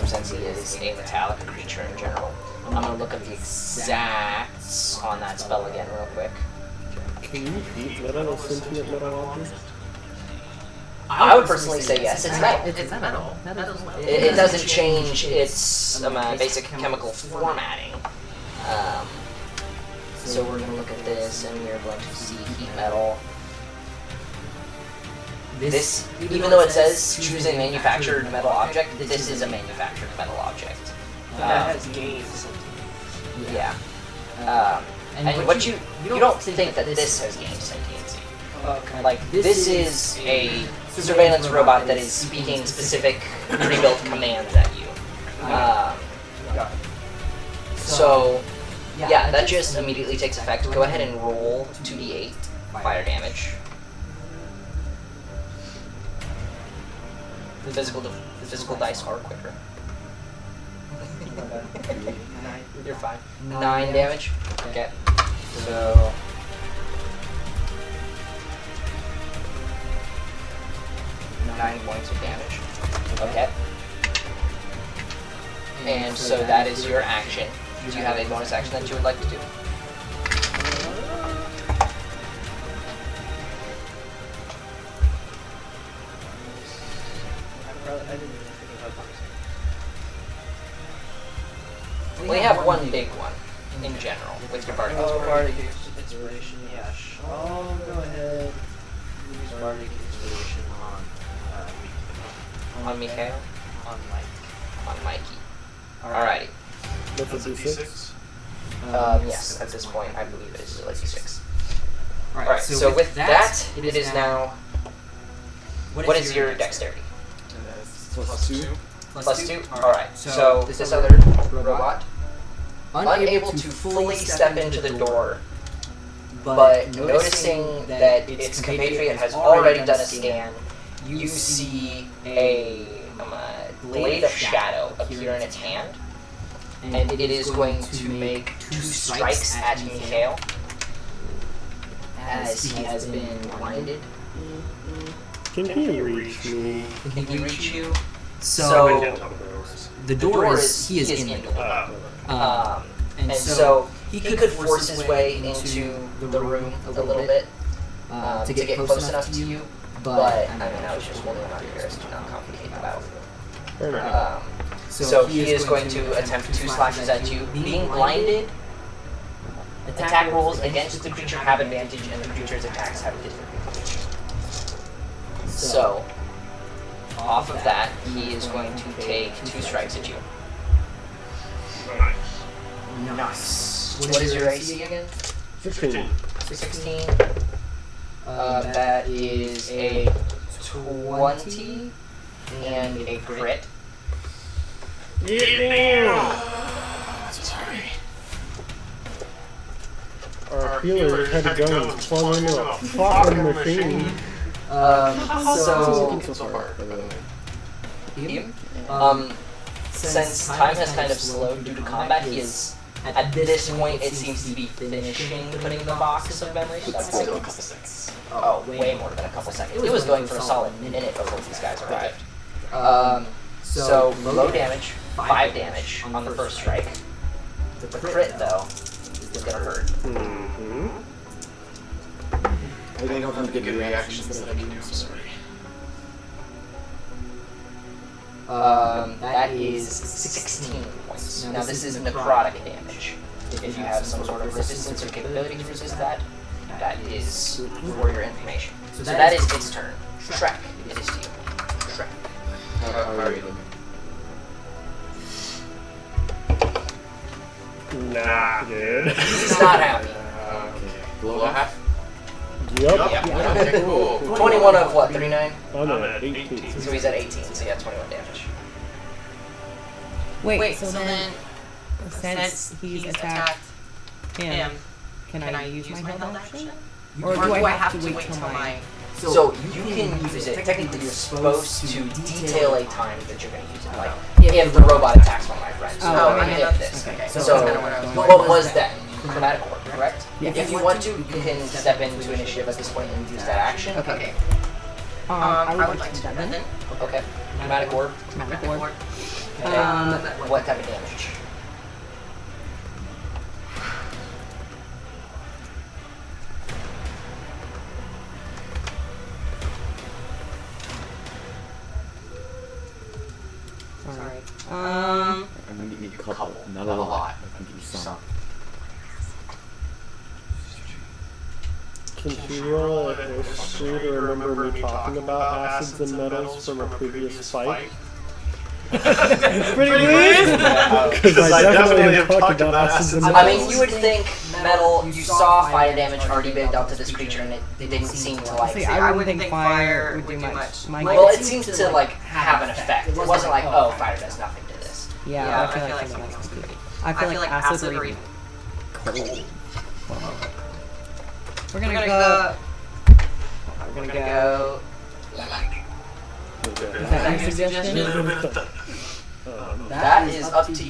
since he is a metallic creature in general. I'm gonna look up the exacts on that spell again real quick. Can you beat metal a sentient metal object? I would personally say yes, it's metal. It's metal. It doesn't change its basic chemical formatting. So we're gonna look at this, and we're going to see heat metal. This, even though it says choose a manufactured metal object, this is a manufactured metal object. That has gains. Yeah. And what you don't think that this has gained sentiency. Okay. Like, this is a surveillance robot that is speaking specific pre-built commands at you. So, yeah, that just immediately takes effect. Go ahead and roll 2d8 fire damage. The physical dice are quicker. You're fine. 9 damage. Okay. So 9 points of damage. Okay. And so that is your action. Do you have a bonus action that you would like to do? I didn't even think about bonus. We have one big one in general with your bardic Oh, inspiration. Bardic Inspiration, yeah. I'll go ahead and use Bardic Inspiration On Mikhail? on Mike. On Mikey. Alrighty. What's a d6? Yes, at this point I believe it is like 6. Alright, Alright, so with that, it is now. What is your dexterity? +2. +2? Alright, so this other robot, unable to fully step into the door, but noticing that its compatriot has already done a scan, you see a blade of shadow appear in its hand, and it is going to make 2 strikes at Mikhail as he has been blinded. Can he reach me? Can he reach you? So So the door is he is in the door. and so he could force his way into the room a little bit to get close enough to you. But I mean, I was just holding him out here as to not complicate the battlefield. Fair enough. So he is going to attempt 2 slashes at you. Being blinded attack rolls against the creature have advantage, and the creature's attacks have disadvantage. So, off of that, he is going to take 2 strikes at you. Nice. What is your AC again? 15. 16. That is a 20 and a crit. Our healer had to go and plug into a fucking machine. So, So far, by the way. since time has kind of slowed due to combat, he is, at this point, it seems to be finishing putting the box of memory. So that's Still a couple seconds. oh, way more than a couple seconds. It was going for a solid minute before these guys arrived. So, low damage, 5 damage on the first strike. The crit, though, is gonna hurt. Mm-hmm. I think I'll have good reactions that I can do. Sorry. That is 16 points. Now this is necrotic damage. If you have some sort of resistance or capability to resist that, that is for your information. So that is its turn. Shrek, it is to you. Shrek. How are you looking? Nah, good. He's not happy. Below half? Yep. Okay, cool. 21 of what, 39? I'm at 18. So he's at 18, so yeah, 21 damage. Wait, so then, since he's attacked him, can I use my held action? Or do I have to wait till my... So you can use it. Technically, you're supposed to detail a time that you're going to use it. Like, if the robot attacks one of my friends. Oh, or okay. if this. Okay. So, So that's kinda what I was what was that? Chromatic orb, correct? Yes. If you want to, you can step into initiative at this point and use that action. Okay. I would like to do that then. Okay. Chromatic orb. Chromatic orb. Okay. What type of damage? Sorry. I'm gonna give you a couple, not a lot. I'm gonna give you some. Can you roll a history to remember me talking about acids and metals from a previous fight? Pretty good! Because I definitely have talked about acids and metals. I mean, you would think metal, you saw fire damage already baked out to this creature and it didn't seem to like... See, I wouldn't think fire would do much. Well, it seems to like have an effect. It wasn't like, oh, fire does nothing to this. Yeah, I feel like something else could be. I feel like acid or even cold. We're gonna go. We're gonna go. Is that your suggestion? That is up to you.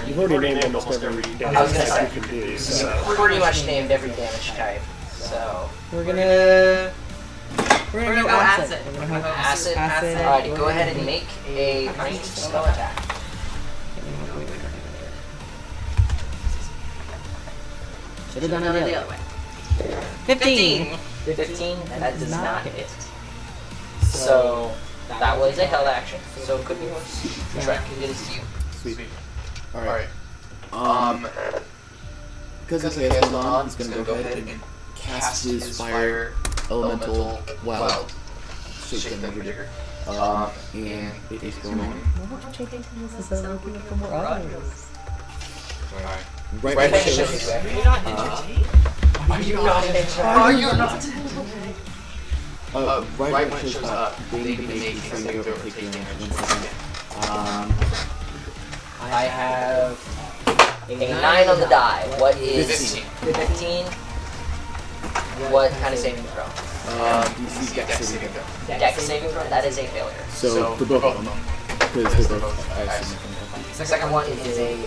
You've already named almost every I was damage gonna say. type you can do, so... Pretty much named every damage type. So We're gonna go acid. We're gonna have acid. Alright, go ahead and make a ranged spell attack. Should have done it the other way. 15. 15. That does not hit. So that was a held action. So it could be worse. Shrek, it is you. Sweet. Alright. Because this has going on, he's gonna go ahead and cast his fire elemental wild shape trigger. And it is going on. Right when it shows up. Are you not Right when it shows up, they can make a saving throw to take damage. 1 second. I have a 9 on the die. What is 15? What kind of saving throw? DC Dex saving throw. Dex saving throw? That is a failure. So, for both of them. Because they're both, I assume. The second one is a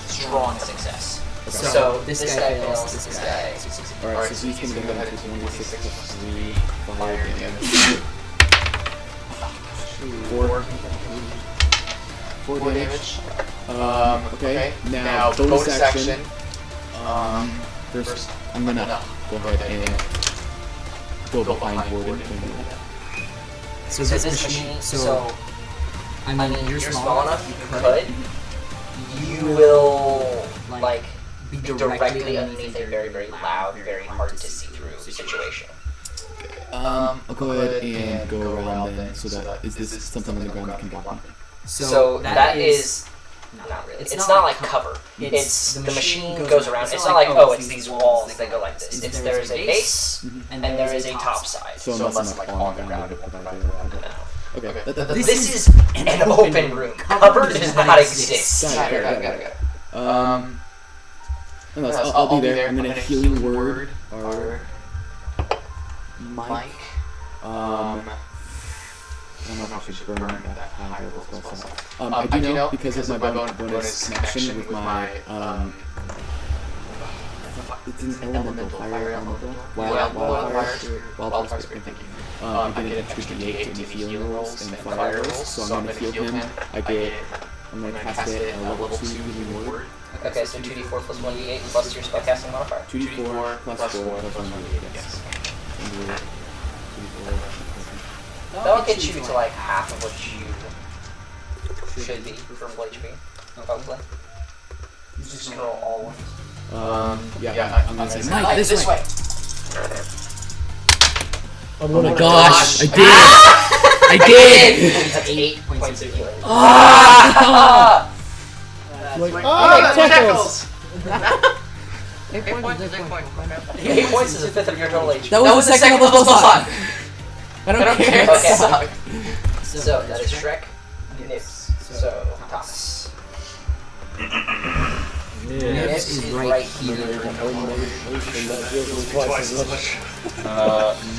strong success. Okay. So this guy fails, this guy succeeds. Alright, so he's gonna go ahead and take 1d6 plus 3 fire damage. 4 damage. Okay, now bonus action. First, I'm gonna go ahead and go behind Warden. So So this this machine. machine, So I mean, you're small enough, you could. You will, like, be directly underneath a very, very loud, very hard to see through situation. I'll go ahead and go around then. So that is this something on the ground that can block me? So that is not really. It's not like cover. It's the machine goes around. It's not like, oh, it's these walls that go like this. It's there is a base and there is a top side. So unless I'm like on the ground, okay. This is an open room. Cover does not exist. Got it. I'll be there. And then a healing word or Mike. I don't know if I should burn that high level spell slot. I do know because of my bonus connection with my it's an elemental fire elemental wildfire spirit. Thank you. I get an extra D8 to any healing rolls and fire rolls, so I'm gonna heal him. I'm gonna cast it at a level 2 healing word. Okay, so 2d4 plus 1d8 plus your spellcasting modifier. 2d4 plus 4 plus 1d8. Yes. That'll get you to like half of what you should be for full HP, probably. You just roll all ones. Yeah, I'm gonna say Mike, this way. Oh my gosh, I did it! I did! That's 8 points of healing. Tackles! 8 points. 8 points is a fifth of your total HP. That was the second level slot! I don't care. Okay. So that is Shrek, Nips. So Thomas. Nips is right here.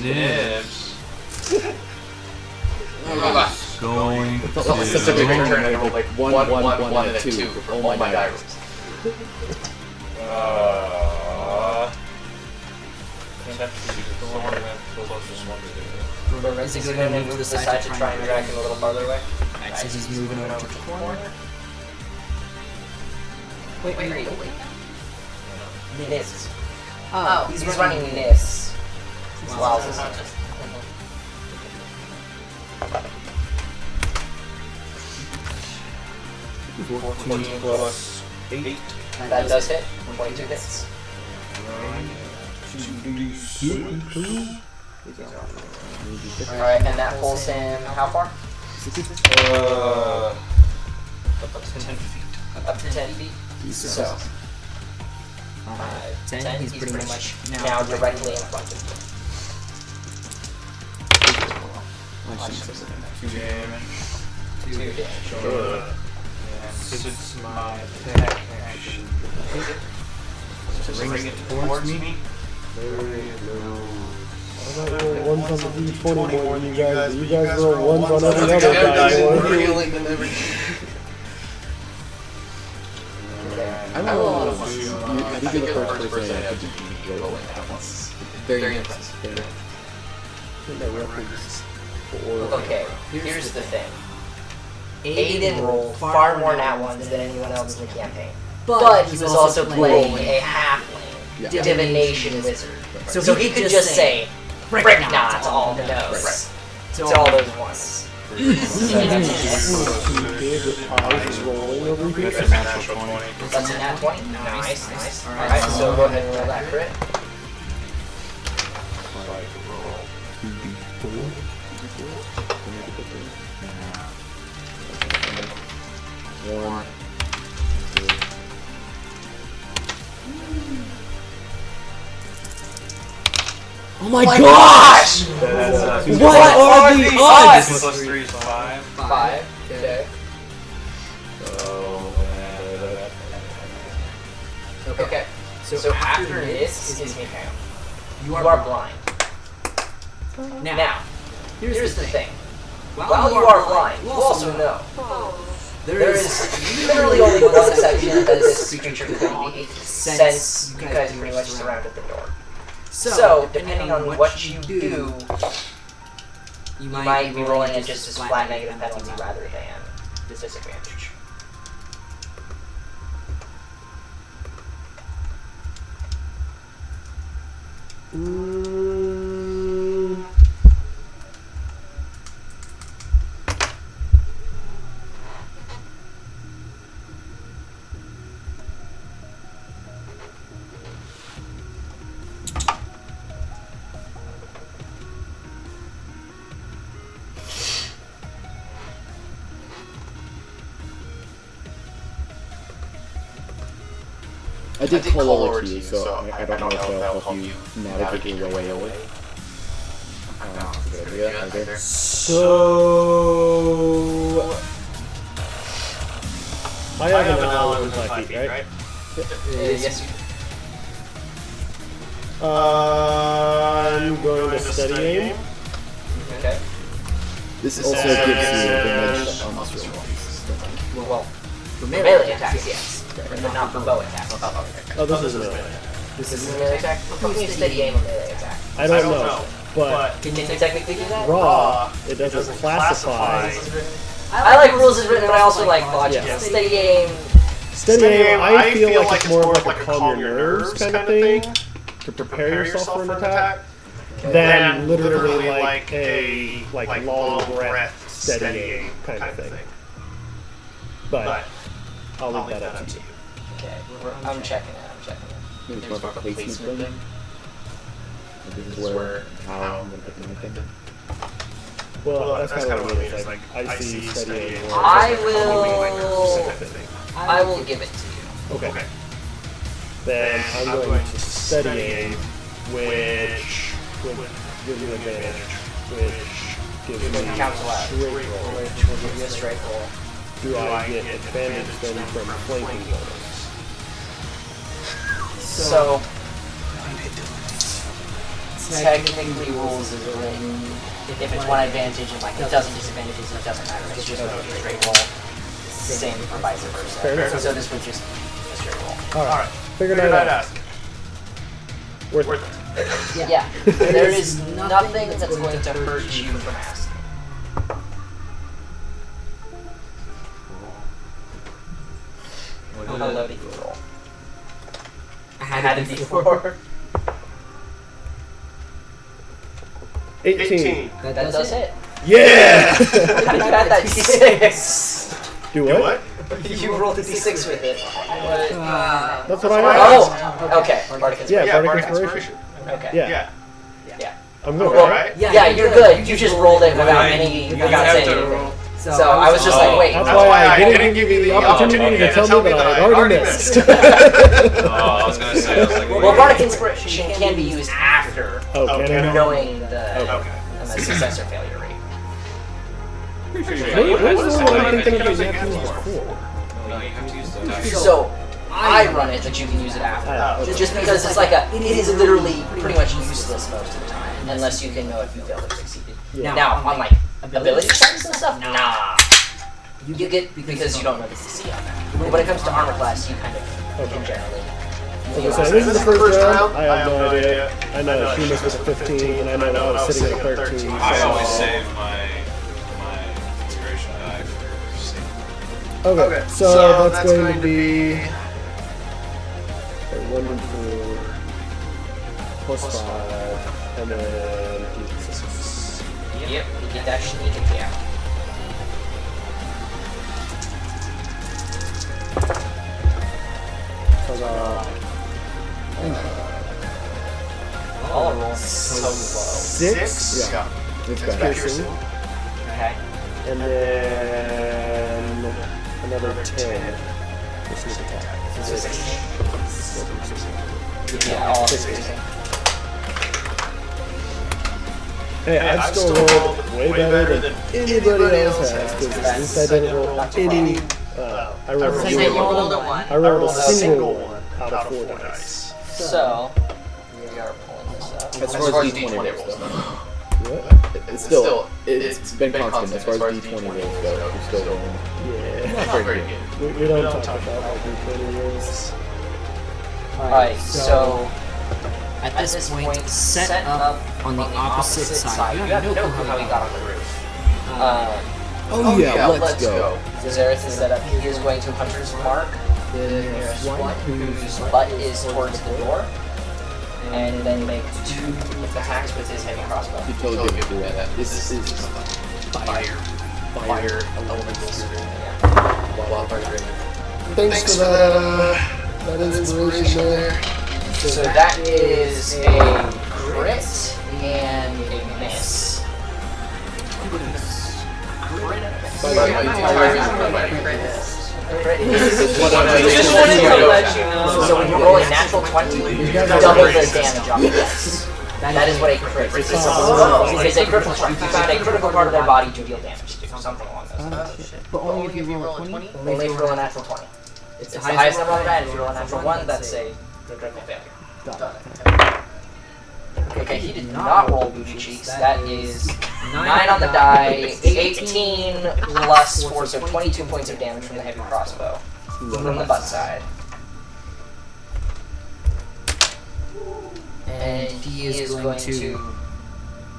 Nibs. Going to such a big turn. I rolled like 1, and a 2 for all my die rolls. Is he going to move to the side to try and drag him a little farther away? Alright, so he's moving over to the corner. Wait, are you awake now? Nips. Oh, he's running Nips. Wowzers. 14 plus 8. That does hit. 22 hits. Alright, and that pulls him how far? Up to 10 feet. Up to 10 feet. So, 10, he's pretty much now directly in front of you. 2 damage. 2 damage. And since my attack action to bring it towards me. I roll ones on the D20 more than you guys. You guys roll ones on every other die more. I roll a lot of ones. I think you're the first person I could be rolling at once. Very impressive. Okay, here's the thing. Aiden rolled far more nat ones than anyone else in the campaign. But he was also playing a halfling divination wizard. So he could just say, frick not to all no's. To all those ones. That's a natural 20. That's a nat 20? Nice. Alright, so go ahead and roll that crit. Oh my gosh! What are the odds? Plus 3 is 5. 5. Okay. Okay. So after this is Mikhail. You are blind. Now, here's the thing. While you are blind, you also know there is literally only one section that this creature can be since you guys pretty much surrounded the door. So, depending on what you do, you might be rolling at just as flat negative penalty rather than disadvantage. I did call over to you, so I don't know if that'll help you navigate your way away. That's a good idea, right there. So I have an ally within 5 feet, right? Yes. I'm going to steady aim. Okay. This also gives you advantage on this roll. Well, for melee attacks, yes. But not for bow attacks. Oh, this is melee. This is a melee attack? How can you steady aim a melee attack? I don't know, but Can you technically do that? raw, it doesn't classify. I like rules as written, but I also like logic. Yeah. Steady aim. Steady aim, I feel like it's more of like a calm your nerves kind of thing to prepare yourself for an attack than literally like a long breath steady aim kind of thing. But I'll leave that up to you. Okay, I'm checking it. Maybe it's more of a placement thing. This is where how I'm going to pick anything. Well, that's kind of what I mean. It's like I see steady aim. I will give it to you. Okay. Then I'm going to steady aim, which will give you advantage, which gives me Cancel out. straight roll. Which will give you a straight roll. Do I get advantage then from flanking bonus? So, technically rules is written. If it's one advantage and like it doesn't disadvantages, it doesn't matter. It's just going to be a straight roll. Same for vice Fair enough. versa. So this was just a straight roll. Alright. Figured I'd ask. Worth it. Yeah. There is nothing that's going to hurt you from asking. How low did you roll? I had it before. 18. That does hit. Yeah! How did you add that d6? Do what? You rolled a d6 with it. That's what I had. Oh! Okay. Bardic Yeah, Inspiration. Bardic Inspiration. Okay. Yeah. Yeah. I'm good, Well, right? yeah, you're good. You just rolled it without saying anything. So I was just like, wait. That's why I didn't give you the opportunity to tell me that I had already missed. Oh, I was gonna say. I was like, Well, Bardic Inspiration can be used after Oh, can I? knowing the Okay. success or failure rate. Wait, what was the one I'm thinking of that you have to use before? No, you have to use the attack. So I run it, but you can use it after. Just because it's like it is literally pretty much useless most of the time, unless you can know if you failed or succeeded. Yeah. Now, on like ability checks and stuff, nah. You get because you don't know the CC on that. But when it comes to armor class, you kind of can generally. Like I said, this is the first round. I have no idea. I know she missed with a 15, and I know that I was sitting at a 13. I always save my inspiration die for safety. Okay, so that's going to be 1d4 plus 5, and then d6. Yep, you get that sneak attack. So All rolls so low. 6 Yeah, it's bad. piercing, Okay. and then another 10 for sneak attack. So 16. Yeah, all 16. Hey, I've still rolled way better than anybody else has, because at least I didn't roll any. I rolled So a you single rolled a one. one. I rolled a single one out of 4 dice. So we are pulling this up. As far as D20 rolls go. What? It's still, it's been constant. As far as D20 rolls go, you're still rolling. Yeah. Not very good. We don't talk about like D20 rolls. Alright, so At this point, set up on the opposite side. You have no clue how he got on the roof. Oh yeah, let's go. Zereth is set up. He is going to Hunter's Mark, the nearest one, whose butt is towards the door, and then make 2 attacks with his heavy crossbow. You totally didn't do that. This is fire elemental spirit. Wildfire. Thanks for that inspiration there. So that is a crit and a miss. Crit is. Just wanted to let you know. So when you roll a natural 20, you double the damage on the dice. That is what a crit is. It's a critical strike. You found a critical part of their body to deal damage to, something along those lines. But only if you roll a 20? Only if you roll a natural 20. It's the highest number on that. If you roll a natural 1, that's a critical failure. Okay, he did not roll booty cheeks. That is 9 on the die, 18 plus 4, so 22 points of damage from the heavy crossbow. From the butt side. And he is going to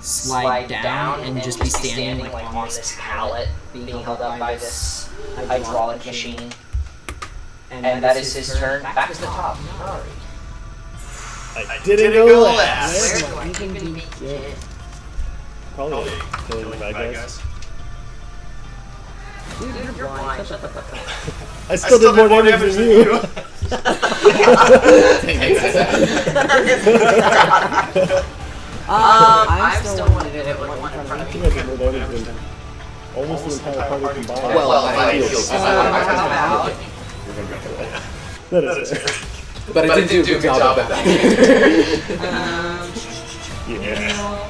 slide down and just be standing like on this pallet being held up by this hydraulic machine. And that is his turn. Back to the top. Alright. I didn't go last. Where do I even begin? Probably killing the bad guys. Dude, you're blind. Shut the fuck up. I still did more damage than you. I'm still wanted it with one in front of You me. guys did more damage than almost the entire party combined. Well, I feel That is fair. But I did do a good job at that. Yeah.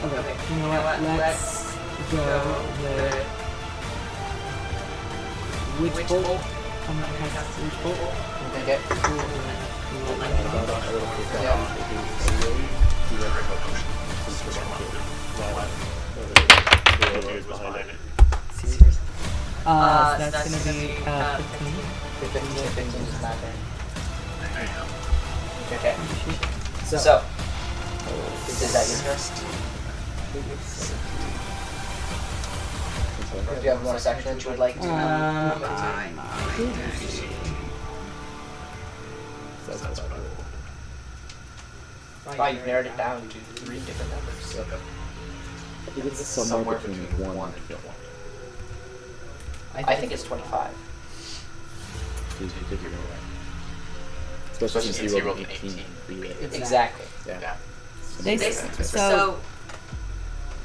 Okay, you know what? Let's go with Witch Bolt. I'm gonna cast Witch Bolt. Okay. So that's gonna be 15. 15 is not there. Okay. So, is that your turn? Or do you have more section that you would like to? Wow, you've narrowed it down to 3 different numbers. I think it's somewhere between 1 and 4. I think it's 25. Especially since he rolled an 18. Exactly. Yeah. So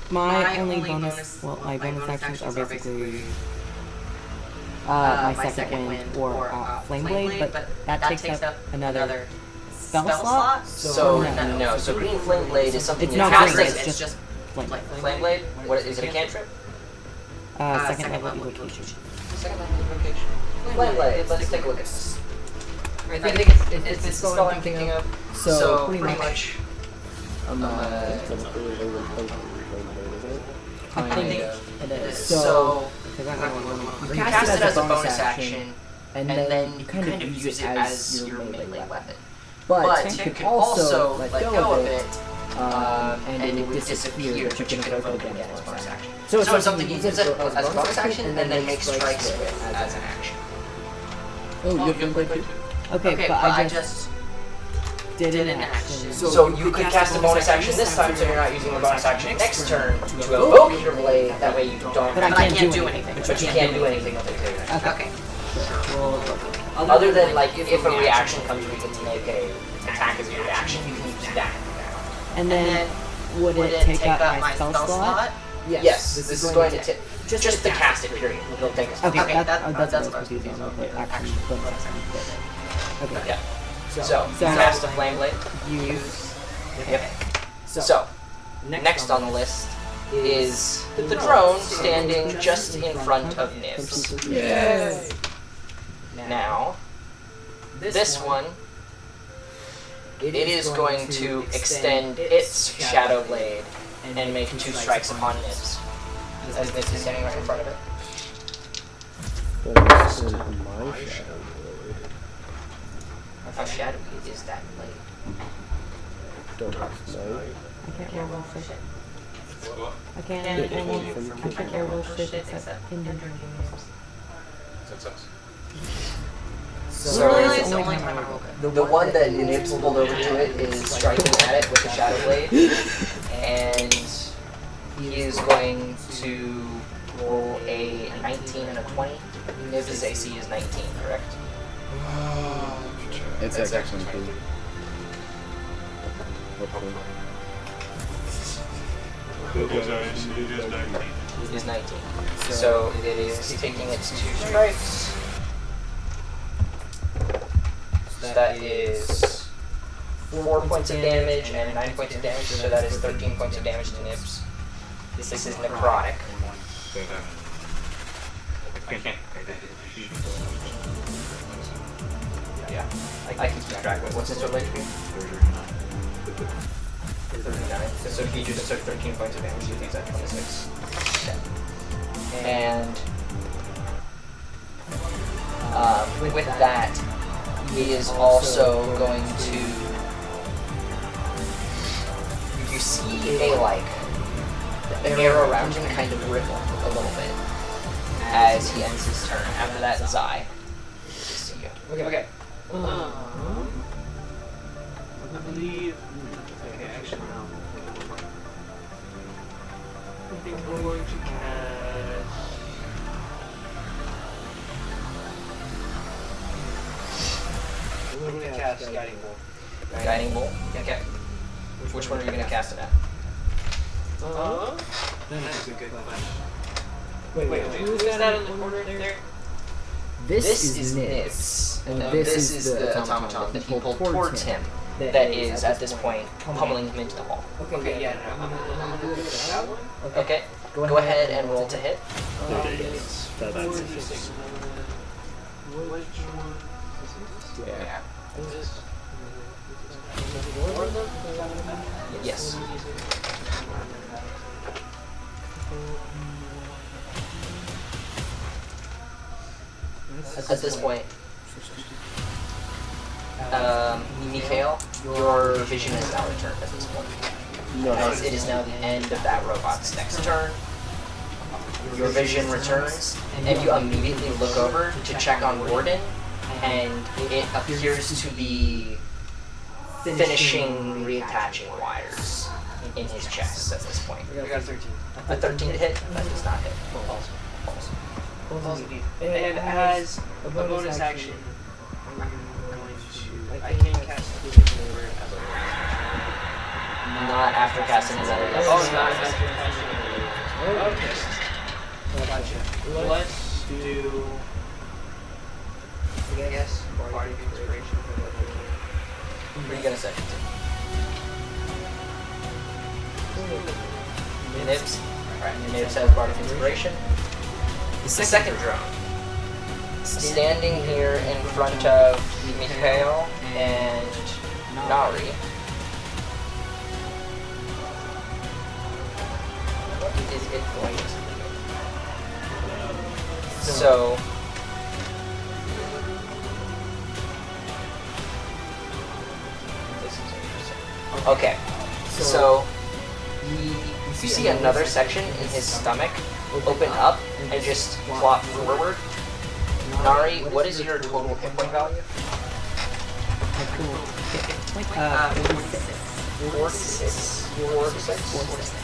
my only bonus, well, my bonus actions are basically my second wind or flame blade, but that takes up another spell slot. So, no, so green flame blade is something It's you not cast green, as it's just flame. flame blade. What is it? A cantrip? Second level evocation. Second level invocation. Flame blade. Let's take a look at this. I think it's the spell I'm thinking of. So pretty much. I think it is. So Because I don't know. you cast it as a bonus action, and then you kind of use it as your melee weapon. But you can also let go of it, and it would disappear, but you can evoke it again as bonus action. So it's something you use it as a bonus action, and then make strikes with as an action. Oh, you have Flame too? Okay, but I just did an action. So you could cast a bonus action this time, so you're not using the bonus action next turn to evoke your blade. That way you don't. But I can't do anything. But you can't do anything with it. Okay. Other than like if a reaction comes, we get to make a attack as a reaction. You can use that. And then would it take up my spell slot? Yes, this is going to take just the cast it period. It'll take us. Okay, that's what I was confused on. But action, bonus action. Okay. Yeah. So cast a flame blade. Use. Yep. So next on the list is the drone standing just in front of Nibs. Yes. Now, this one, it is going to extend its shadow blade and make 2 strikes upon Nibs. As Nibs is standing right in front of it. How shadowy is that blade? I can't roll shit. I can't roll shit except in So Literally it's the only time I roll good. the one that Nibs pulled over to it is striking at it with the shadow blade, and he is going to roll a 19 and a 20. Nibs' AC is 19, correct? It's actually cool. Is 19. So it is taking its 2 strikes. So that is 4 points of damage and 9 points of damage, so that is 13 points of damage to Nibs. This is necrotic. Yeah, I can keep track of it. What's his total HP? 39. So he just took 13 points of damage if he's at 26. Okay. And with that, he is also going to. You see the air around him kind of ripple a little bit as he ends his turn. After that, Zai. Okay. I believe. Okay, actually, no. I think we're going to cast. We're going to cast Guiding Bolt. Guiding Bolt? Okay. Which one are you going to cast it at? That's a good question. Wait, who's that in the corner there? This is Nibs. And this is the automaton that he pulled towards him. That is, at this point, pummeling him into the wall. Okay, yeah, no, I'm gonna do that one. Okay. Go ahead and roll to hit. That's 4d6. Which one? Yeah. Is this? Yes. At this point, Mikhail, your vision is now returned at this point. As it is now the end of that robot's next turn. Your vision returns, and you immediately look over to check on Warden, and it appears to be finishing reattaching wires in his chest at this point. I got 13. A 13 to hit? That does not hit. False. And as a bonus action, I'm going to. I can't cast Healing Word as a bonus action. Not after casting his other Oh, not after casting it. Okay. Gotcha. Let's do. I guess Bardic Inspiration for what we can. What are you gonna say? Nibs. Alright, Nibs has Bardic Inspiration. The second drone. Standing here in front of Mikhail and Nari. What is it going to do? So. This is interesting. Okay. So. You see another section in his stomach open up and just flop forward. Nari, what is your total hit point value? 46. 46.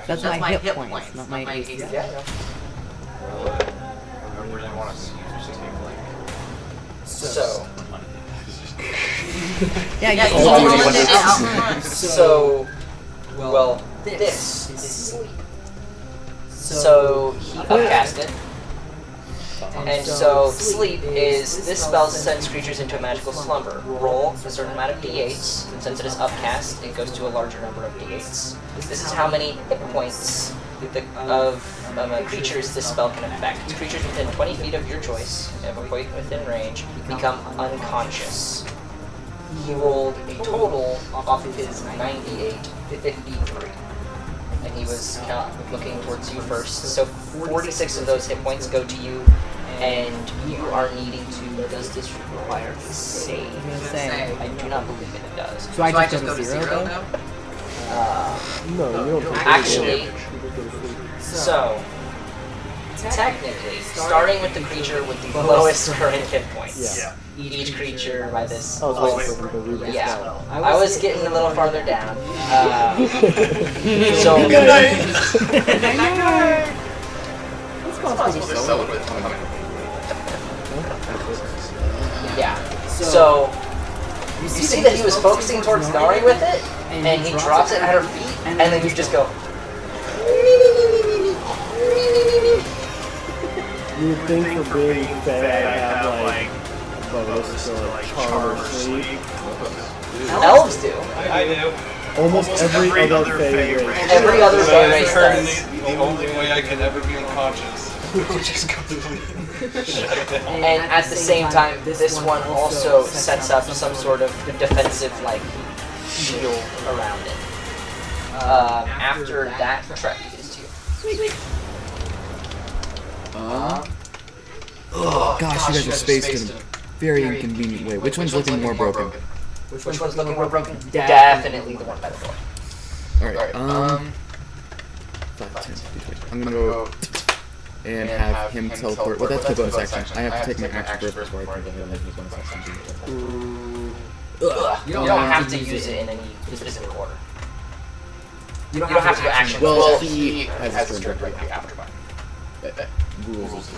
That's my hit points, not my AC. Yeah. I really want to see you just take So. Yeah, Yeah, you you all rolled do it it. out front. So. Well, this is sleep. So he upcasted. And so sleep is this spell sends creatures into a magical slumber. Roll a certain amount of d8s, and since it is upcast, it goes to a larger number of d8s. This is how many hit points of creatures this spell can affect. Creatures within 20 feet of your choice, if a point within range, become unconscious. He rolled a total off of his 98 to 53. And he was looking towards you first. So 46 of those hit points go to you, and you are needing to. Does this require a save? I'm gonna say. I do not believe it does. So I just go to zero though? No, you don't. Actually, so technically, starting with the creature with the lowest current hit points. Yeah. Each creature by this. I was waiting for him to read this Yeah, down. I was getting a little farther down. So. Good night. responsible for selling it. Yeah. So you see that he was focusing towards Nari with it, and he drops it at her feet, and then you just go. You would think for being fed, I'd have like a bonus to like charm or sleep. Elves do. I do. Almost every other Fey race. Every other Fey race Currently, does. the only way I can ever be unconscious. Just completely shut it down. And at the same time, this one also sets up some sort of defensive like shield around it. After that, Trek is to you. Oh gosh, you guys are spaced in a very inconvenient way. Which one's looking more broken? Which one's looking more broken? Definitely the one by the door. Alright, 5, 10, 15. I'm gonna go and have him teleport. Well, that's the bonus action. I have to take my action first before I can go ahead and make the bonus action. You don't have to use it in any specific order. You don't have to go action. Well, he has his turn directly after mine. Rules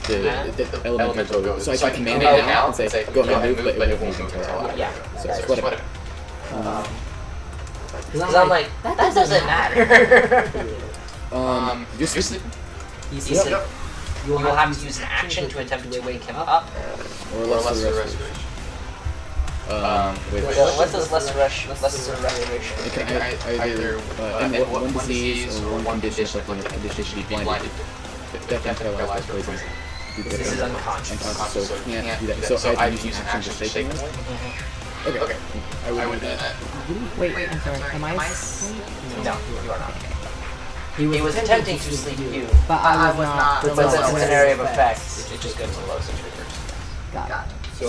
the elemental go. So I can command it now and say, go ahead and move, but it won't move until I allow it. Yeah. So it's whatever. Because I'm like, that doesn't matter. Just He said, you will have to use an action to attempt to wake him up. or lesser restoration. Wait. What does lesser restoration? It can either end one disease or one condition, something like condition should be blinded. Definitely paralyzed by poison. This is unconscious. So can't do that. So I have to use an action to shake him. Okay. I would do that. Wait, I'm sorry. Am I asleep? No, you are not. He was attempting to sleep you, But I was not. but since it's an area of effect, it just goes below 6 triggers. Got it. So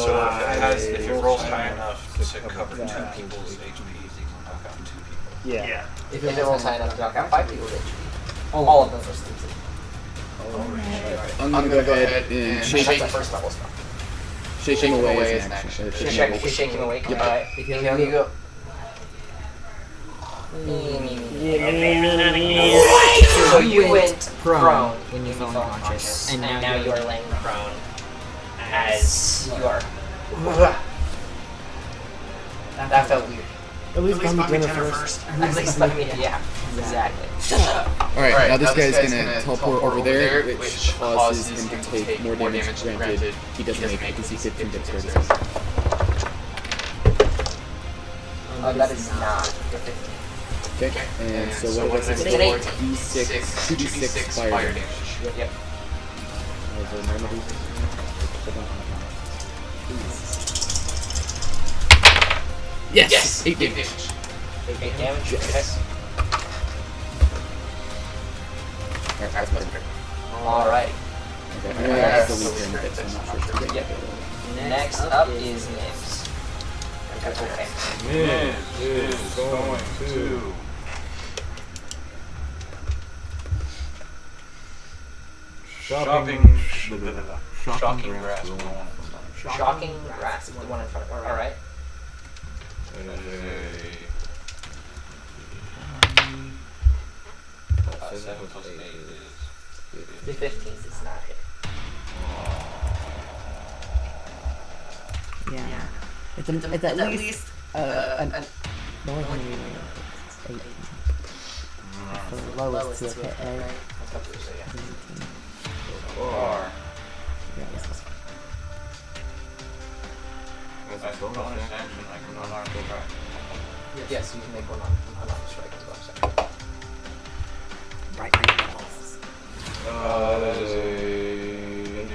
if it rolls high enough to cover 2 people's HP, you can knock out 2 people. Yeah. If it rolls high enough to knock out 5 people's HP, all of them are sleeping. I'm gonna go ahead and shake That's a first level spell. him away as an action. Shake him awake. Alright, here you go. So you went prone when you fell unconscious, and now you are laying prone as you are. That felt weird. At least buy me dinner first. At least let me, yeah, exactly. Alright, now this guy's gonna teleport over there, which causes him to take more damage. Granted, he doesn't make it because he 15 dexterity. That is not. Okay, and so what is It's it? an 18. D6, 2d6 fire damage. Yep. Yes! 8 damage. 8 damage? Yes. Alright, that's my turn. Alright. Okay, I'm gonna have to leave him a bit, so I'm not sure if he's Yep. gonna Next up is Nibs. That's okay. Miz is going to shocking grasp. Shocking Grasp, the one in front of her. Alright. A 7 plus 8 is 15 does not hit. Yeah. It's at least more than you. 18. It's the lowest to hit, right? Or Yeah, this is- as a bonus action, I can unarm go back. Yes, you can make one on strike as well. So. Right. That is a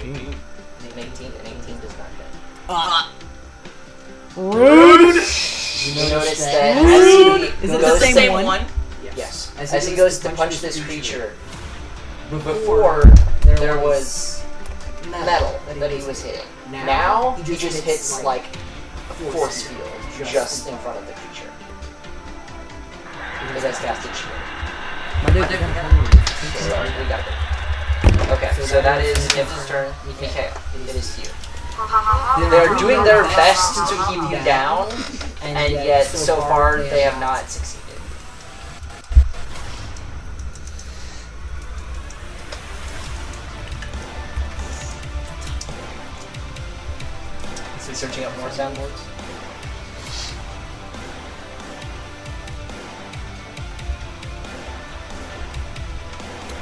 18. An 18 does not hit. Rude! You notice that as he Is it goes the same one? Yes. As he goes to punch this creature, before there was metal that he was hitting. Now he just hits like a force field just in front of the creature. Because that's casted shield. My dude, So we got it. Okay, so that is Nibs' turn. Mikhail, it is you. They're doing their best to keep you down, and yet so far they have not succeeded. Searching up more soundboards.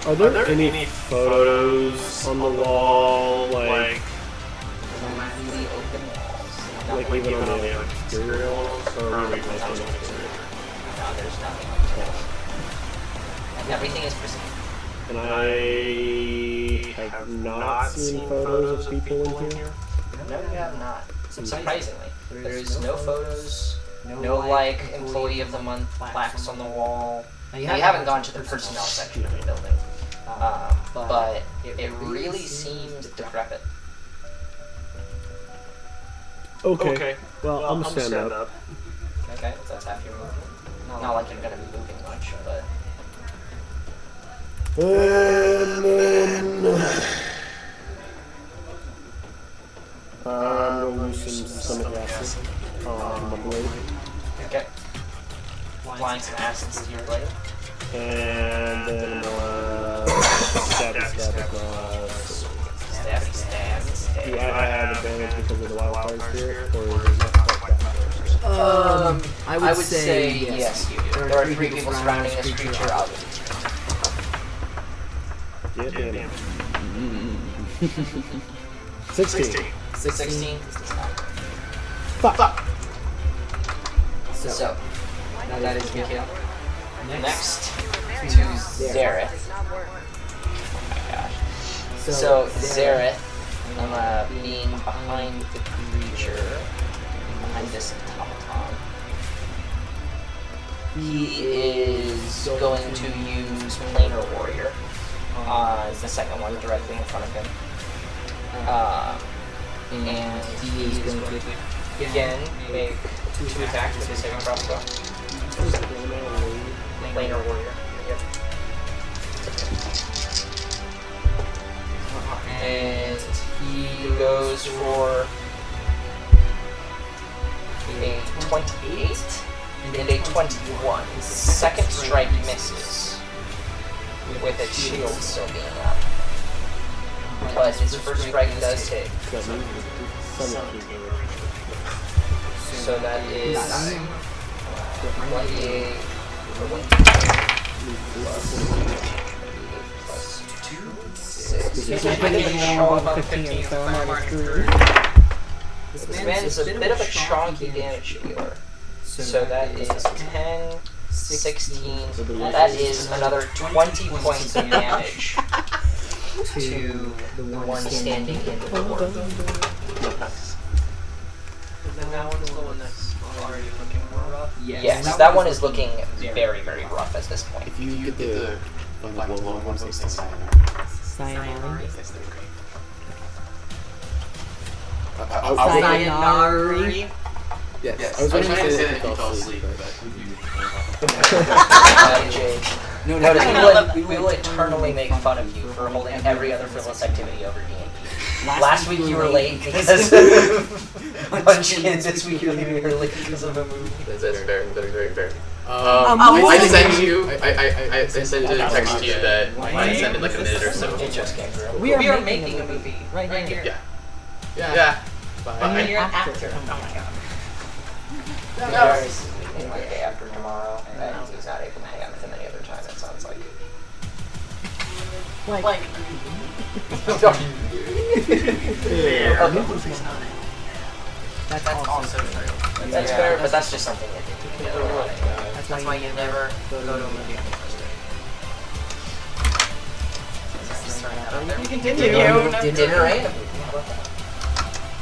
Are there any photos on the wall, like Completely open walls. like even on the exterior walls, or are we like on the exterior? No, there's nothing on the wall. And everything is pristine. And I have not seen photos of people in here. No, you have not. Surprisingly, there's no photos, no like employee of the month plaques on the wall. Now, you haven't gone to the personnel section of the building, but it really seemed decrepit. Okay. Well, I'm gonna stand up. Okay, so that's half your movement. Not like you're gonna be moving much, but And then I'm gonna use some stomach acid on my blade, okay. Applying some acids to your blade. and then I'm gonna stab across. Stab. Do I have advantage because of the wildfire spirit, or is it not quite that? I would say yes. you do. There are 3 people surrounding this creature. Get in. 16. 16. Fuck. So, that is Mikhail. Next to Zareth. Oh my gosh. So, Zareth, being behind the creature, behind this automaton, he is going to use Planar Warrior on the second one directly in front of him. And he is going to again make 2 attacks with his saving crossbow. Planar Warrior. Yep. And he goes for a 28 and a 21. His second strike misses, with its shield still being up. But his first strike does hit. So that is 28 plus 2, 6. I can show above 15, so I'm already screwed. This man is a bit of a chonky damage dealer. So that is 10, 16. That is another 20 points of damage to the one standing in the door. And that one's the one that's already looking more rough? Yes, that one is looking very, very rough at this point. If you get the final blow, I want to say Sayonara. Sayonara. Yes. I was going to say that if you fell asleep, Jake. No, Notice, we will eternally make fun of you for holding every other frivolous activity over D&D. Last week you were late because of Munchkins. This week you're leaving early because of a movie. That's very fair. I sent you. I sent a text to you that I sent in like a minute or so. It just came through. We are making a movie right here. Yeah. And you're an actor. Oh my god. Darris is leaving like day after tomorrow, and he's not able to hang out with him any other time, it sounds like. Like. That's That's also true. That's fair, but that's just something that they do together. That's why you never go to a movie on the first date. Just throwing that out there. You continue. Dinner and a movie, how about that?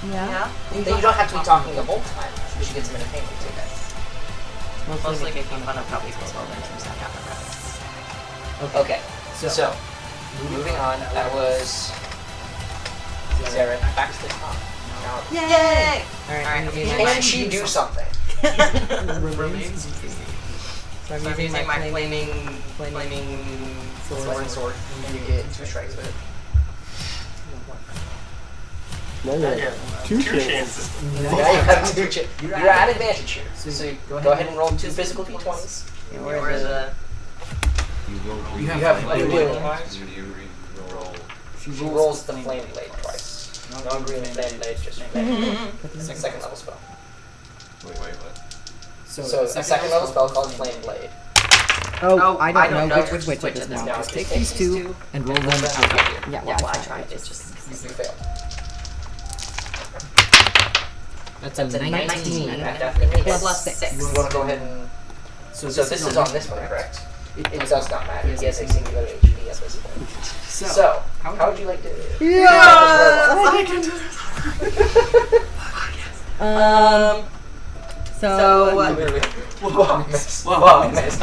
Yeah. Then you don't have to be talking the whole time. You should get some entertainment too, guys. Mostly making fun of how people spell their names like that. Okay, so moving on, that was Zareth. Back to the top. Now, Yay! Alright, can she do something? So So I'm using my flaming Sword. You get 2 strikes with it. No. 2 chances. Now you have 2 You're at advantage here. So you go ahead and roll 2 physical d20s. Where the You have Like, you do. twice, or do you re-roll? She rolls the flame blade twice. No green flame blade, just flame. Second level spell. Wait, what? So a second level spell called Flame Blade. Oh, I I don't don't know know which it is now. Just Take these two and roll them out. Yeah, Yeah, well, I tried. It's just you failed. That's a 19. That definitely hits. Plus 6. You want to go ahead and... So this is on this one, correct? It does not matter. He has a singular HP at this point. So, how would you like to... So. Whoa, miss. Whoa. Miss.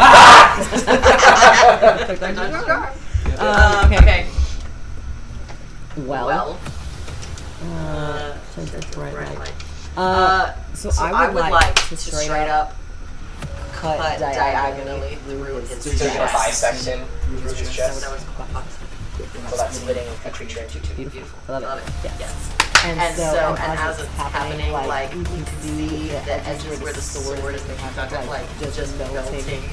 Okay. Well. So I would like to straight up cut diagonally through his So you're going to bisect him through his chest. That was So that's splitting a creature into two. beautiful. I love it. Yes. Yes. And as it's happening, like you can see the edges where the sword is making contact, like just melting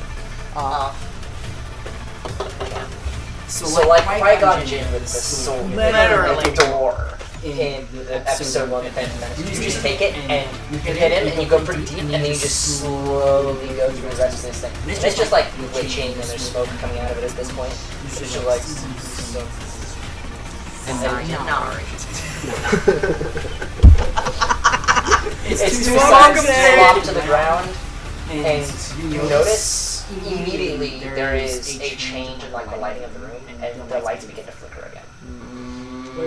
off. So like Qui-Gon Jinn with the sword, Literally. like the door in the episode 1 of Phantom Menace. You just take it and you hit him and you go pretty deep and then you just slowly go through the rest of this thing. And it's just like glitching and there's smoke coming out of it at this point. It's just like so. Nari. It's two sides slop to the ground, and you notice immediately there is a change in like the lighting of the room, and the lights begin to flicker again.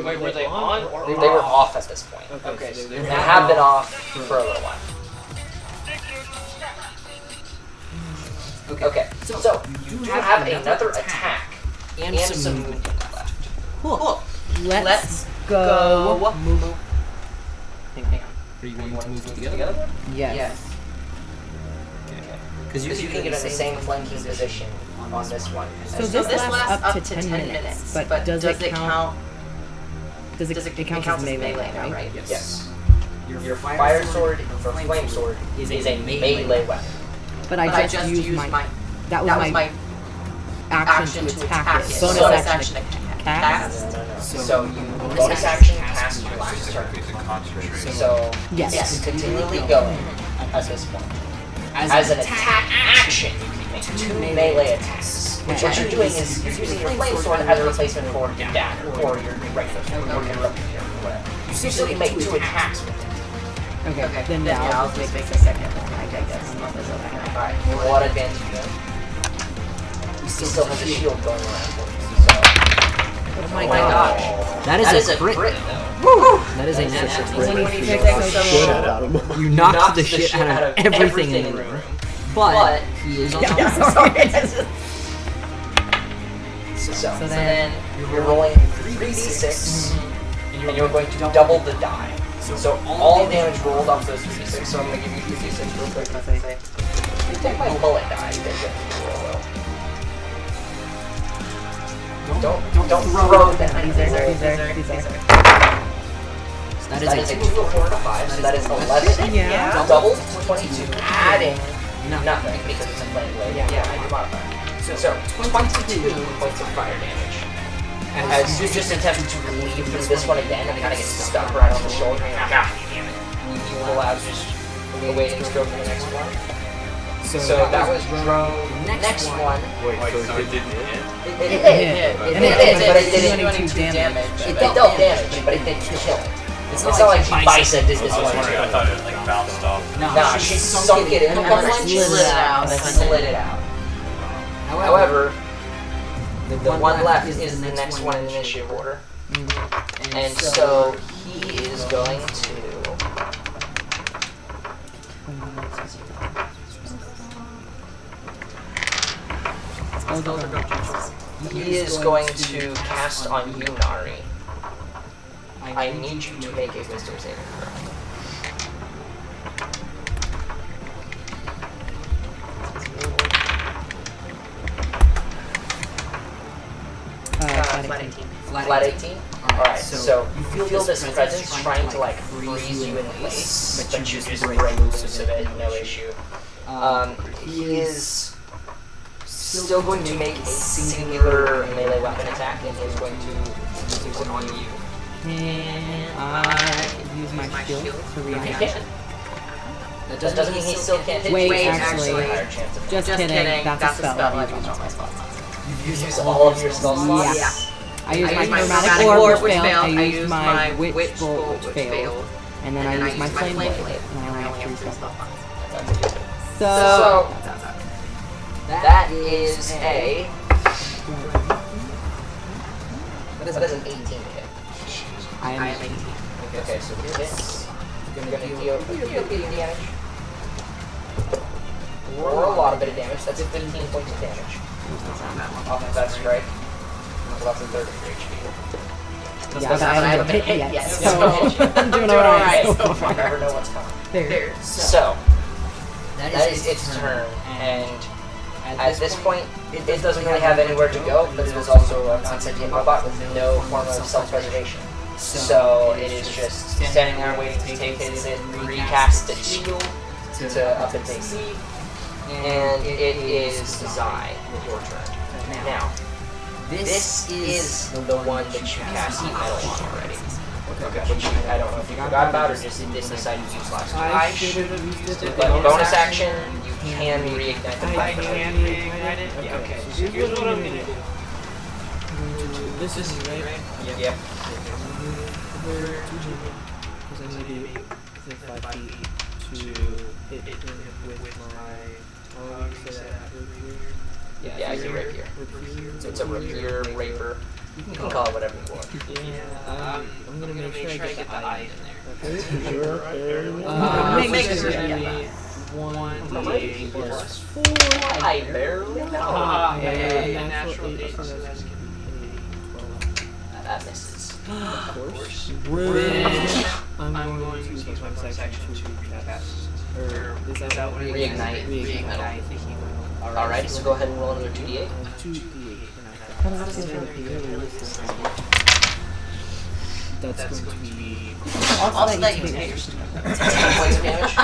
Wait, were they on or They were off at this point. Okay, so They have been off for a little while. Okay, so you do have another attack and some movement left. Cool. Let's go. Move. Hang on. Are you going to move Together? together? Yes. Because You can get in the same flanking position on this one. So this lasts up to 10 minutes, but does it count? Does it count as melee, right? Yes. Your fire sword or flame sword is a melee weapon. But I just used my. That was my action to attack it. Bonus action to Cast. cast. So you bonus action cast your last turn. It's a concentration. So Yes. continually going at this point. As an attack action, you can make 2 melee attacks. What you're doing is you're using your flame sword as a replacement for your dagger or your regular sword or your rapier or whatever. You still can make 2 attacks with it. Okay, then Yeah, now I'll just make a second one, I guess. Alright, what advantage do you have? He still has a shield going around for you, so... Oh my gosh. That is a crit. though. That is a natural crit. Shit out of him. You knocked the shit out of everything in the room. But he is on top of it. So then you're rolling 3d6 and you're going to double the die. So all damage rolled off those 3d6. So I'm going to give you 3d6 real quick. You take my bullet die. You guys get roll well. Don't throw them. He's there. That That is a 2, a 4, and a 5. So that is 11. Yeah. Double 22, adding nothing because it's a flame blade. Yeah, your modifier. So 22 points of fire damage. As you just attempt to leave through this one again and kind of get stuck right on the shoulder. You will have just a waiting stroke for the next one. So that was Drone. Next one. Wait, so it didn't hit? It did, but it didn't do any damage. It dealt damage, but it didn't kill it. It's not like Bicep did this I was one. wondering, I thought it like bounced off. Nah, she sunk it in the one and slid it out. However, the one left is the next one in initiative order. And so he is going to... He is going to cast on you, Nari. I need you to make a wisdom saving throw. Flat 18. Flat 18? Alright, so you feel this presence trying to like freeze you in place, but you just break loose of it, no issue. He is still going to make a singular melee weapon attack, and he's going to use it on you. Can my shield to He react? can. That doesn't mean he still can't hit Wait, you. actually, Higher chance of just kidding. That's a spell I've used on my spell. You use all of your spell slots? Yeah. I used my chromatic orb, which failed. I used my witch bolt, which failed. And then I used my flame blade. And I only have 3 spell slots. So that is a... That is an 18 to hit. I am 18. Okay, so this is gonna deal a bit of damage. Or a lot of bit of damage. That's 15 points of damage. Off of that strike. So that's a third of your HP. Yeah, but I haven't hit yet, so I'm doing Doing alright alright. so far. You never know what's coming. There. So, that is its turn, and at this point, it doesn't really have anywhere to go, but it is also a non-sentient robot with no form of self-preservation. So it is just standing there waiting to take his recast its shield to up its AC. And it is Zai, your turn. Now, this is the one that you cast Heat Metal on already. Which I don't know if you forgot about or just didn't decide to use last time. I should have used it. But bonus action, you can reignite the I fire. can reignite it? Yeah, okay. So here's what I'm gonna do. This is right? Yep. Because I need to 5 feet to hit it with my... Yeah, you're rapier. It's a rapier, raper. You can call it whatever you want. Yeah, I'm gonna make sure I get the eye in Make sure there. you get 1d8 plus 4. I barely know. Yeah, natural 8, so that's gonna be That misses. of course. I'm going to use my section to cast. Or is that what it is? Reignite. Reignite. Alright, so go ahead and roll another 2d8. 2d8. That's going to be... Also that you take. 10 points of damage.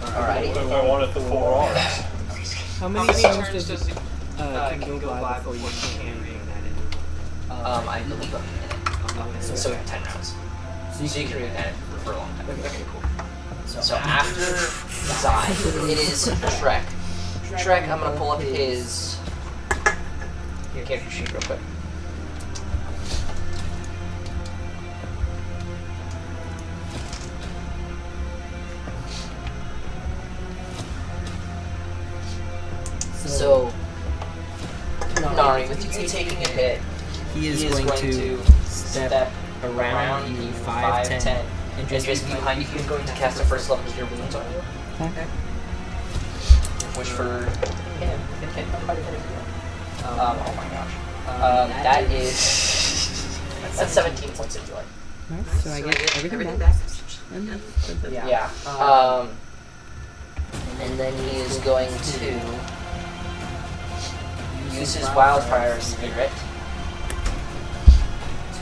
Alright. What if I wanted the 4 arms? How many turns does it can go by before you can reignite it? I believe a minute. So 10 rounds. So you can reignite it for a long time. Okay, cool. So after Zai, it is Shrek. Shrek, I'm gonna pull up his character sheet real quick. So, Nari, with you taking a hit, He is going to step around you 5, 10, and just behind you, he's going to cast a first level Cure Wounds on you. Okay. Which for him, it can quite a bit of heal. Oh my gosh. That is... That's 17 points of joy. Nice. So I get everything back. Yeah. And then he is going to use his Wildfire Spirit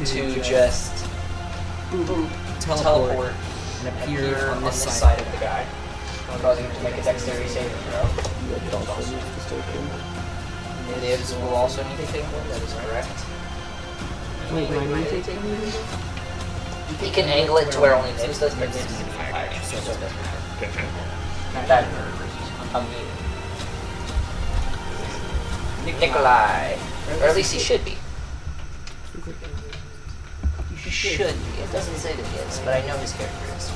to just teleport and appear on this side of the guy, causing him to make a dexterity saving throw. Natives will also need to take one, that is correct. Wait, do I need to take He can angle it to where only Natives does, but Natives can fire damage, so it doesn't matter. That Nikolai. Or at least he should be. He should be. It doesn't say that he is, but I know his character is.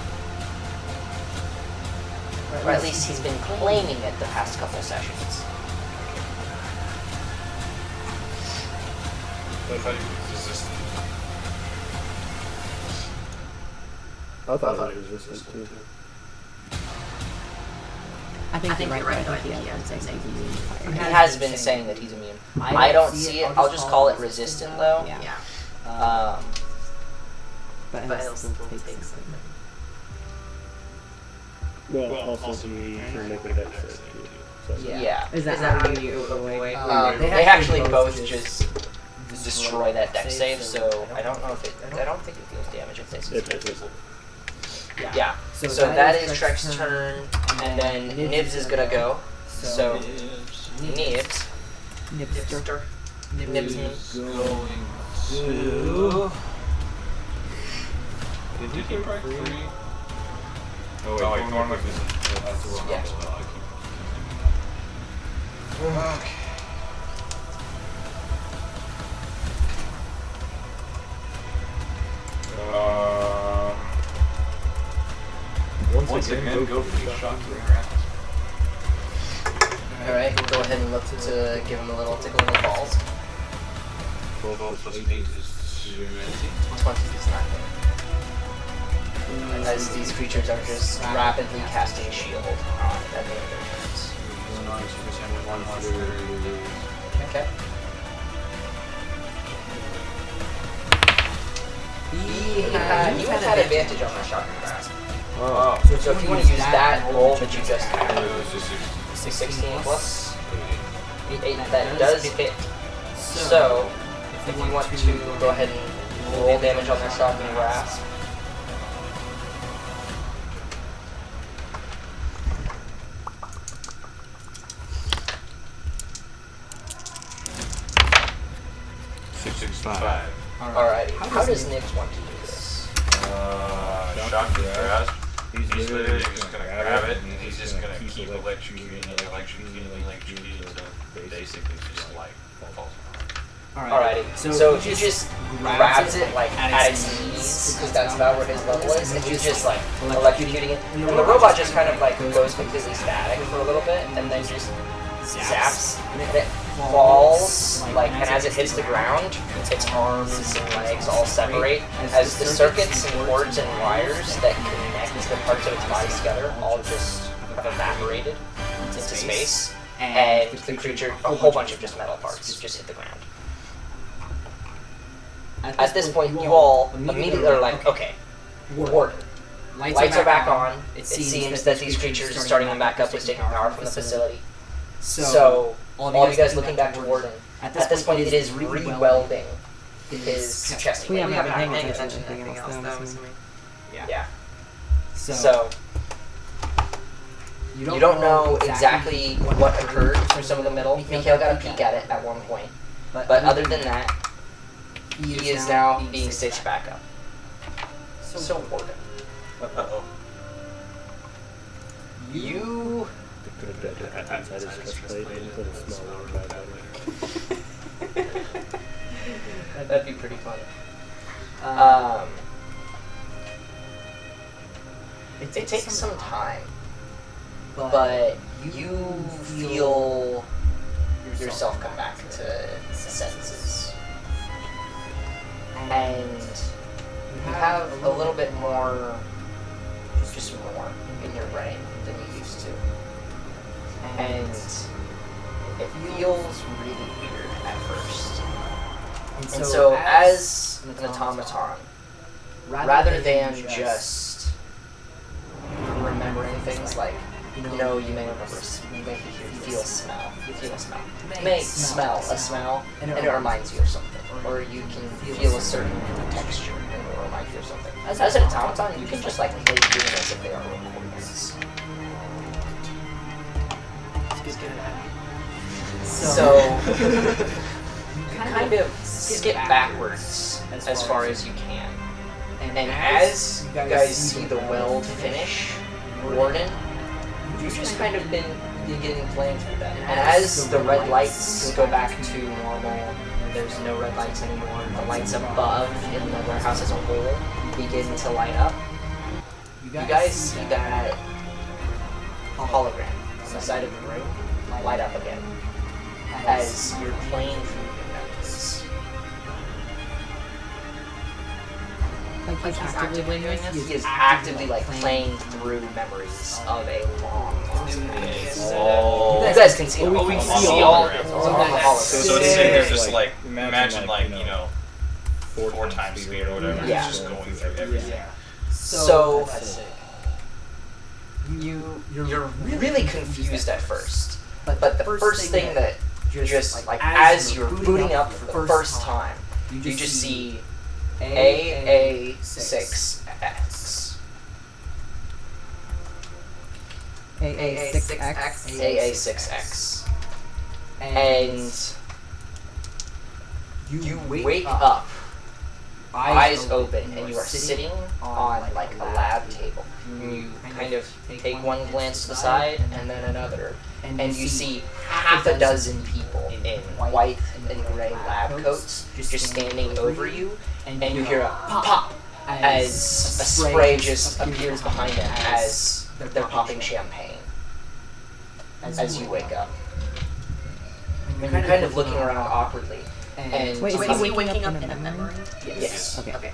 Or at least he's been claiming it the past couple sessions. I thought he was resistant. I thought he was resistant too. I think you're right. I think he has been saying he's immune to fire. He has been saying that he's immune. I don't see it. I'll just call it resistant though. Yeah. But he'll still take something. Well, also he can make a dex save too. So. Yeah. Is that how you avoid? They actually both just destroy that dex save, so I don't know if it. I don't think it deals damage if they succeed. Yeah. So that is Shrek's turn, and then Nibs is gonna go. So Nibs. Nibster. Nibs. Going to Did he break free? Oh wait, Thornwick is that's the one. Yeah. Okay. Once again, go for the shot to the ground. Alright, we'll go ahead and look to give him a little tickle in the balls. 12 plus 8 is 20. 20 is not good. As these creatures are just rapidly casting shield on at the end of their turns. Okay. You had advantage on my shotgun grasp. Oh. So if you want to use that roll that you just had, It was just 16 plus 8, that does hit. So if you want to go ahead and roll damage on their shotgun grasp. $665. Alright, how does Nibs want to do this? Shotgun grasp. He's literally just gonna grab it and he's just gonna keep electrocuting until basically just like falls apart. Alrighty, so he just grabs it like at its knees, because that's about where his level is, and he's just like electrocuting it. And the robot just kind of like goes completely static for a little bit, and then just zaps, and it falls, like, and as it hits the ground, its arms and legs all separate, as the circuits and cords and wires that connect the parts of its body together all just have evaporated into space, and the creature, a whole bunch of just metal parts, just hit the ground. At this point, you all immediately are like, okay, Warden. Lights are back on. It seems that these creatures starting them back up was taking power from the facility. So, all of you guys looking back to Warden, at this point it is re-welding his chest plate. We haven't been paying paying attention attention to to anything else, I'm though, assuming. Yeah. So, You don't know exactly what occurred through some of the middle. Mikhail got a peek at it at one point. But other than that, he is now being stitched back up. So, Warden. Uh-oh. You... Could have done that outside his chest plate and put a small one by that. That'd be pretty funny. It takes some time, but you feel yourself come back to senses. And you have a little bit more, just more in your brain than you used to. And it feels really weird at first. And so as an automaton, rather than just remembering things like, you may remember, you may feel a smell. You feel a smell. You may smell a smell, and it reminds you of something. Or you can feel a certain texture, and it will remind you of something. As an automaton, you can just like play through it as if they are recordings. So, you kind of skip backwards as far as you can. And as you guys see the weld finish, Warden, you've just kind of begin playing through that. And as the red lights go back to normal, there's no red lights anymore, the lights above in the warehouse as a whole begin to light up. You guys see that hologram on the side of the room light up again as you're playing through your memories. like he's actively doing this? He is actively like playing through memories of a long Oh. You guys can see it. Oh, we can see all all of it. of it. It's on the hologram. So it's saying there's just like, Imagine, imagine like, like, 4 times speed or whatever, Yeah. it's just going through everything. Yeah. So you're really confused at first, but the first thing that just like as you're booting up for the first time, you just see AA6X. AA6X. AA6X. And you wake up eyes open, and you are sitting on like a lab table. You kind of take one glance to the side and then another, and you see half a dozen people in white and gray lab coats just standing over you, and you hear a pop as a spray just appears behind them as they're popping champagne as you wake up. And you're kind of looking around awkwardly. And Wait, Is he waking up in a memory? yes. Okay.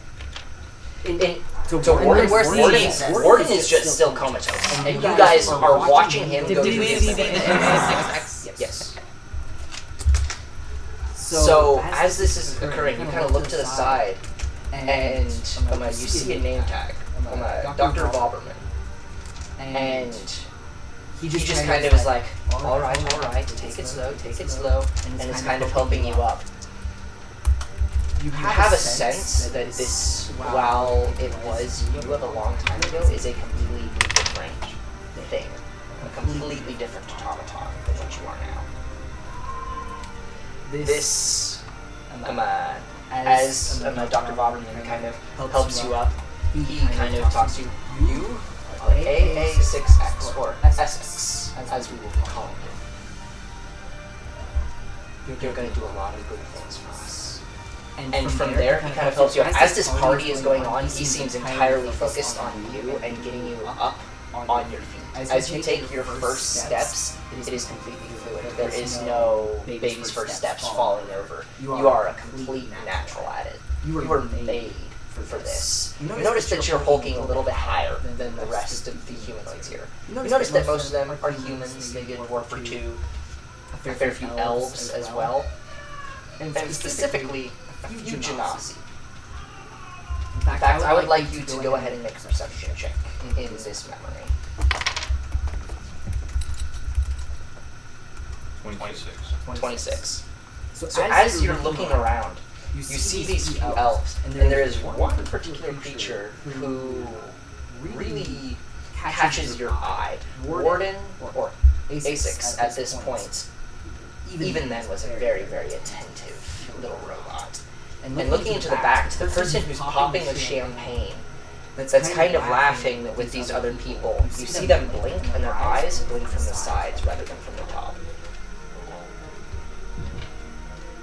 So Warden is just still comatose, and you guys are watching him go Did through we this see the thing. N6X? Yes. So as this is occurring, you kind of look to the side, and you see a name tag, Dr. Voberman, and he just kind of is like, all right, take it slow, and is kind of helping you up. You have a sense that this, while it was you of a long time ago, is a completely different thing, a completely different automaton than what you are now. This, as Dr. Voberman kind of helps you up, he kind of talks to you, AA6X, or SX, as we will be calling you. You're going to do a lot of good things for us. And from there, he kind of helps you up. As this party is going on, he seems entirely focused on you and getting you up on your feet. As you take your first steps, it is completely fluid. There is no baby's first steps falling over. You are a complete natural at it. You were made for this. You notice that you're hulking a little bit higher than the rest of the humanoids here. You notice that most of them are humans, maybe a dwarf or two, a fair few elves as well, and specifically a few genasi. In fact, I would like you to go ahead and make a perception check in this memory. 26. So as you're looking around, you see these few elves, and there is one particular creature who really catches your eye. Warden, or A6 at this point, even then was a very, very attentive little robot. And looking into the back, to the person who's popping the champagne, that's kind of laughing with these other people, you see them blink, and their eyes blink from the sides rather than from the top.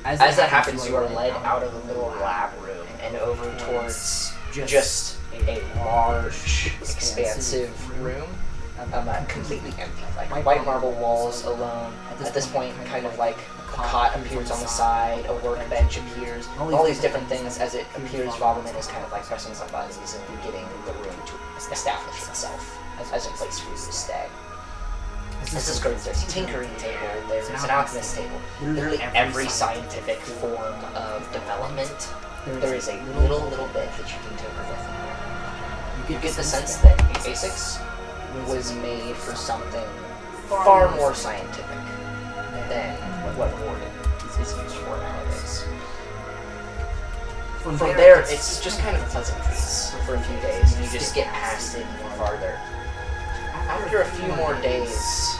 As that happens, you are led out of the little lab room and over towards just a large, expansive room, completely empty, like white marble walls alone. At this point, kind of like a cot appears on the side, a workbench appears, all these different things. As it appears, Voberman is kind of like pressing some buttons and getting the room to establish itself as a place for you to stay. This is great. There's a tinkering table, there's an alchemist table, literally every scientific form of development, there is a little bit that you can tinker with. You get the sense that A6 was made for something far more scientific than what Warden is used for nowadays. From there, it's just kind of pleasantries for a few days, and you just get past it even farther. After a few more days,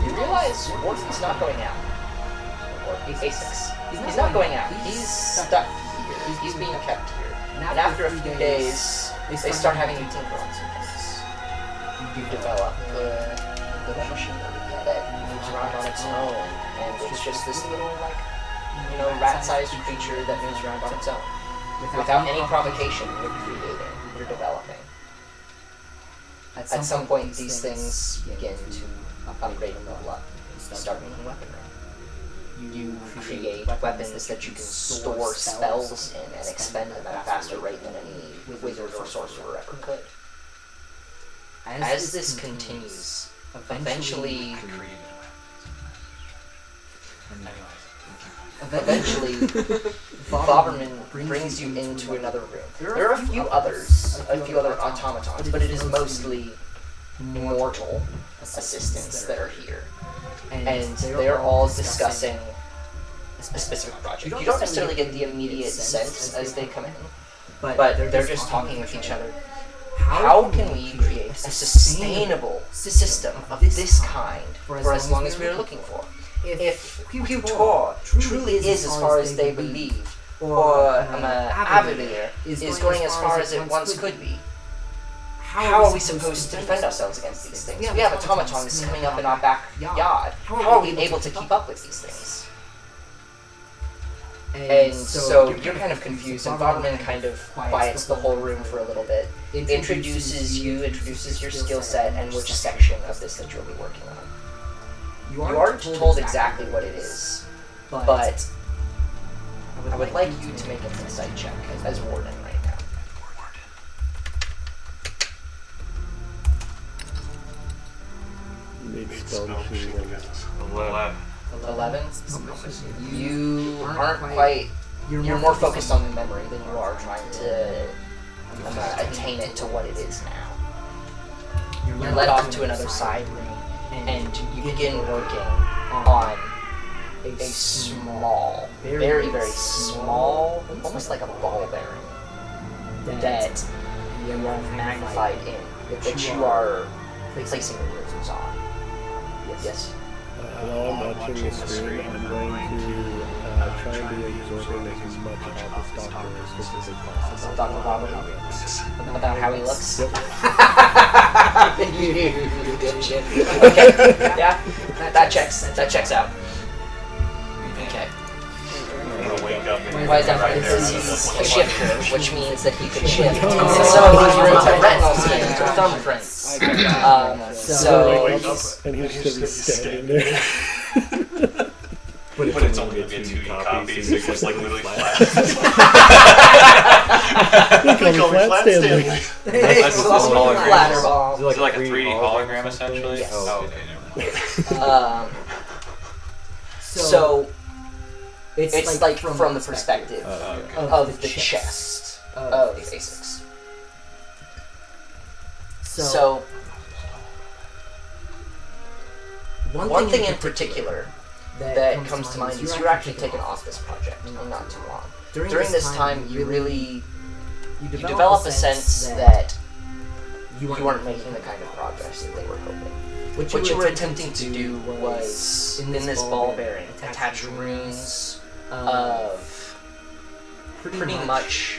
you realize Warden's not going out. Or A6. He's not going out. He's stuck here. He's being kept here. And after a few days, they start having you tinker on some things. You develop a little machinery that moves around on its own, and it's just this little, rat-sized creature that moves around on its own. Without any provocation, you're creating, you're developing. At some point, these things begin to upgrade and level up. You start making weaponry. You create weapons that you can store spells in and expend them at a faster rate than any wizard or sorcerer ever could. As this continues, eventually, Voberman brings you into another room. There are a few other automatons, but it is mostly mortal assistants that are here. And they're all discussing a specific project. You don't necessarily get the immediate sense as they come in, but they're just talking with each other. How can we create a sustainable system of this kind for as long as we are looking for? If Tor truly is as far as they believe, Avidir is going as far as it once could be. How are we supposed to defend ourselves against these things? We have automatons coming up in our backyard. How are we able to keep up with these things? And so you're kind of confused, and Varman kind of quiets the whole room for a little bit, introduces your skill set and which section of this that you'll be working on. You aren't told exactly what it is, but I would like you to make an insight check as Warden right now. Make spell machine guns. 11. 11? You aren't quite... You're more focused on the memory than you are trying to attain it to what it is now. You're led off to another side room, and you begin working on a small, very, very small, almost like a ball bearing, that you are magnified in, that you are placing the runes on. Yes? While I'm watching the screen, I'm going to try and be absorbing as much about this doctor as quickly as possible. Dr. Robert? About how he looks? Yep. Okay, yeah, that checks out. Okay. I'm gonna wake up and Why is that? Because he's a shifter, which means that he can shift. Some of these runes have retinal skins or thumbprints. So And he's just standing there. but it's only gonna be a 2D copy, so it's like literally flat. They call me Flat Stanley. That's a hologram. Ladderball. Is it like a 3D hologram essentially? Yes. Oh, okay, never mind. So it's like from the perspective of the chest of Asics. So one thing in particular that comes to mind is you're actually taken off this project in not too long. During this time, you develop a sense that you weren't making the kind of progress that they were hoping. What you were attempting to do was, in this ball bearing, attach runes of pretty much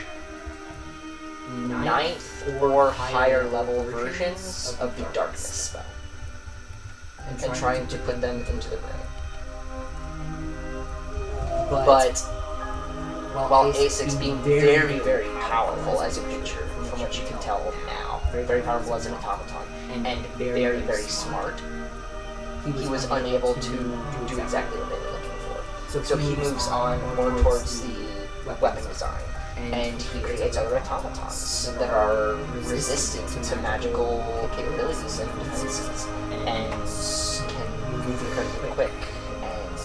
9th or higher level versions of the darkness spell, and trying to put them into the ring. But while Asics being very, very powerful as a creature, from what you can tell now, very powerful as an automaton, and very, very smart, he was unable to do exactly what they were looking for. So he moves on more towards the weapon design, and he creates other automatons that are resistant to magical capabilities and defenses, and can move incredibly quick, and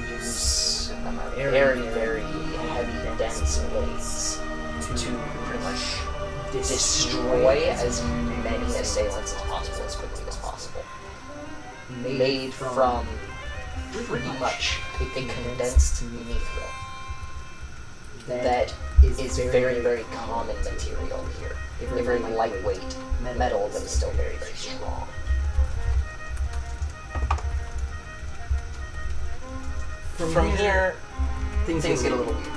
use very, very heavy, dense blades to pretty much destroy as many assailants as possible, as quickly as possible. Made from pretty much a condensed mithril that is very, very common material here. A very lightweight metal that is still very, very strong. From here, things get a little weird.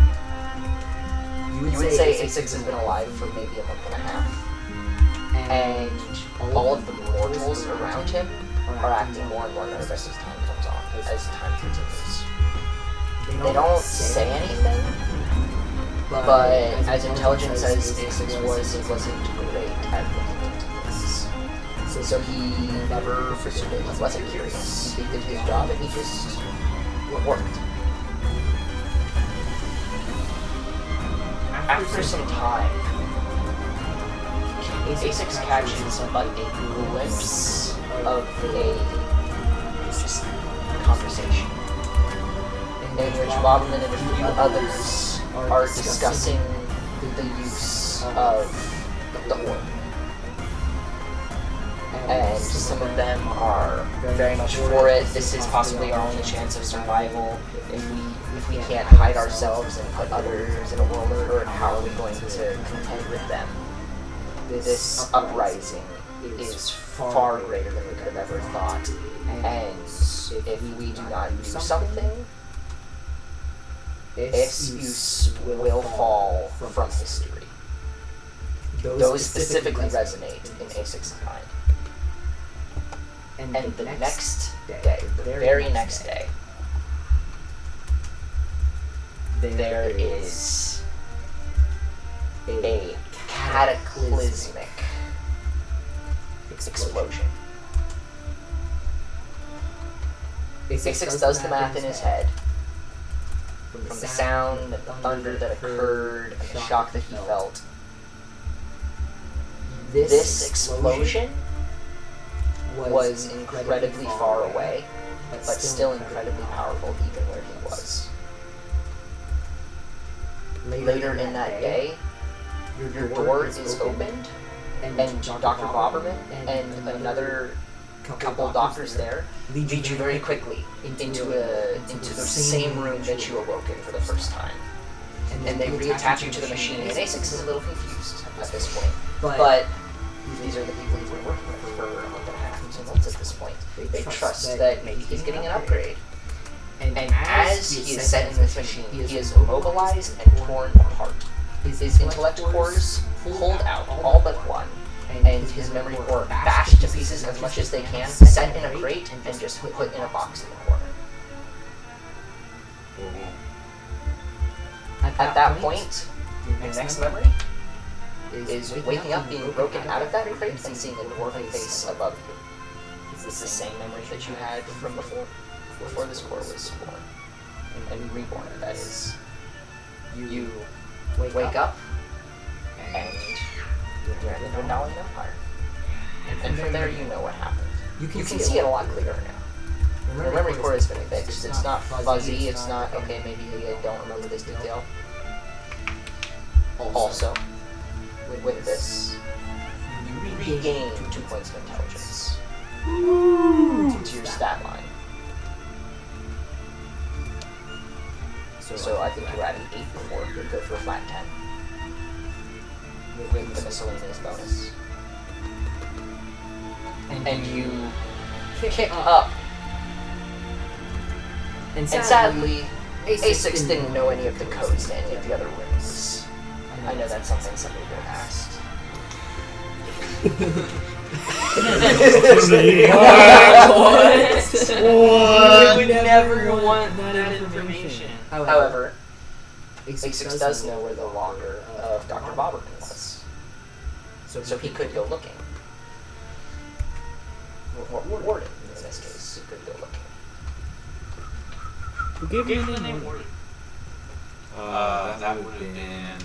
You would say Asics has been alive for maybe a month and a half, and all of the mortals around him are acting more and more nervous as time comes on, as time continues. They don't say anything, but as intelligent as Asics was, he wasn't great at looking into things. So he never pursued it. He wasn't curious. He did his job and he just worked. After some time, Asics catches but a glimpse of a just conversation in which Boblin and a few others are discussing the use of the orb. And some of them are very much for it. This is possibly our only chance of survival. If we can't hide ourselves and put others in a world of hurt, how are we going to contend with them? This uprising is far greater than we could have ever thought. And if we do not do something, Use will fall from history. Those specifically resonate in A6's mind. And the next day, the very next day, there is a cataclysmic explosion. A6 does the math in his head. From the sound and the thunder that occurred and the shock that he felt, this explosion was incredibly far away, but still incredibly powerful even where he was. Later in that day, your door is opened, and Dr. Boberman and another couple of doctors there lead you very quickly into the same room that you awoke in for the first time. And they reattach you to the machine, and A6 is a little confused at this point. But these are the people he's been working with for a month and a half, 2 months at this point. They trust that maybe he's getting an upgrade. And as he is set in this machine, he is immobilized and torn apart. His intellect cores pulled out, all but one, and his memory core bashed to pieces as much as they can, set in a crate, and just put in a box in the corner. At that point, your next memory is waking up, being broken out of that crate, and seeing a dwarven face above you. It's the same memory that you had from before this core was born and reborn. That is, you wake up and you're in the Dwendalian Empire. And from there, you know what happened. You can see it a lot clearer now. The memory core has been fixed. It's not fuzzy. It's not, okay, maybe I don't remember this detail. Also, with this, you regain 2 points of intelligence to your stat line. So I think you were at an 8 before. You're good for a flat 10. With the miscellaneous bonus. And you kick up. And sadly, A6 didn't know any of the codes to any of the other rooms. I know that's something some people asked. What? We would never want that information. However, A6 does know where the logger of Dr. Boberman was. So he could go looking. Or Warden, in this case, could go looking. Who gave you the name Warden? That would have been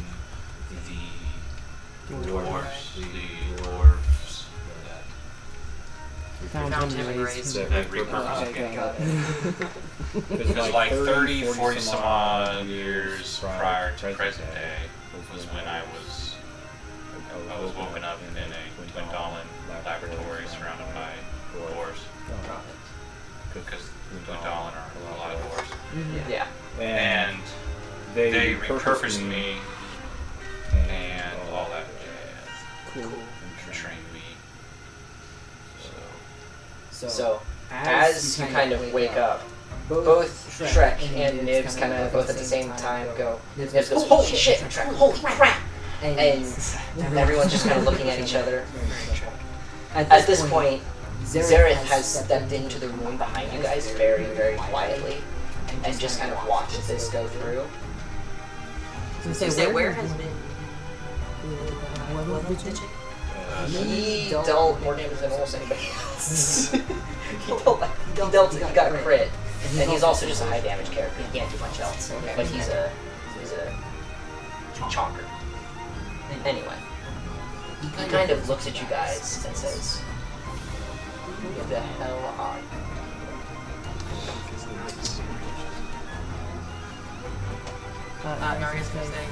the dwarves Found him and raised him. that repurposed him. Because like 30, 40 some odd years prior to present day was when I was woken up in a Dwendalian laboratory surrounded by dwarves. Because Dwendalian are a lot of dwarves. Yeah. And they repurposed me and all that jazz. Cool. And trained me. So, as you kind of wake up, both Shrek and Nibs kind of both at the same time go, Nibs goes, holy shit, Shrek, holy crap! And everyone's just kind of looking at each other. At this point, Zareth has stepped into the room behind you guys very, very quietly and just kind of watched this go through. So where has been? He dealt more damage than almost anybody else. he got a crit, and he's also just a high damage character. He can't do much else, but he's a chonker. Anyway, he kind of looks at you guys and says, "Who the hell are you?" Naria's gonna say.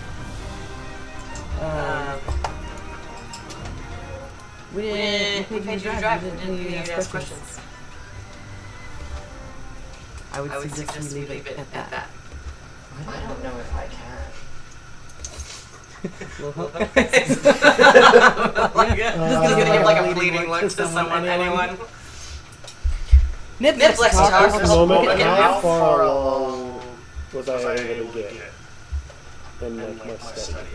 We paid you to drive. We didn't ask questions. I would suggest we leave it at that. I don't know if I can. Just gonna give like a fleeting look to someone, anyone. Nibs, let's talk. At the moment, how far along was I able to get? and like my study.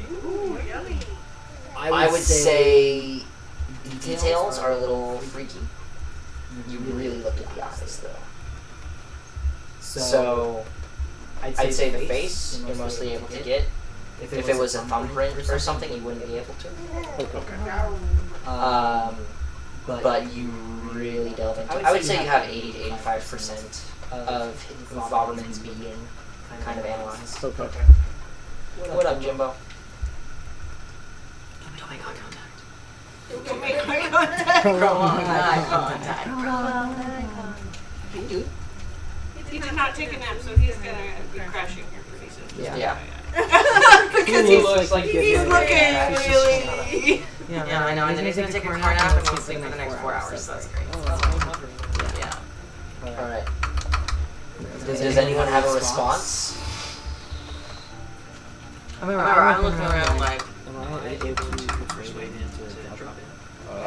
I would say details are a little freaky. You really look at the eyes, though. So I'd say the face you're mostly able to get. If it was a thumbprint or something, you wouldn't be able to. But you really delve into. I would say you have 80 to 85% of Voberman's being kind of analyzed. Okay. What up, Jimbo? Don't make eye contact. Don't make eye contact. He did not take a nap, so he's gonna be crashing here pretty soon. Yeah. Because he looks like he's looking really. Yeah, I know. And then he's gonna take a car nap and we'll sleep for the next 4 hours. So that's great. Yeah. All right. Does anyone have a response? I'm looking around like.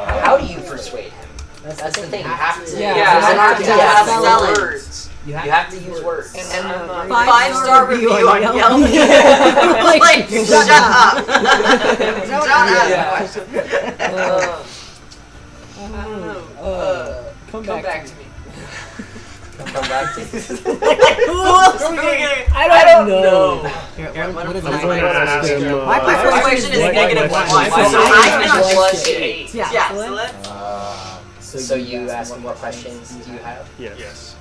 How do you persuade him? That's the thing. You have to. Yeah. As an artist, you Yeah. have to Sell use it. words. You have to use words. And 5-star review on Yelp. Like, shut up. Shut up. Come back to me. Come back to Who else are we getting? I don't know. What is I'm going to ask him. My persuasion is negative 1. So I can plus 8. Yeah. So you ask him what questions do you have? Yes.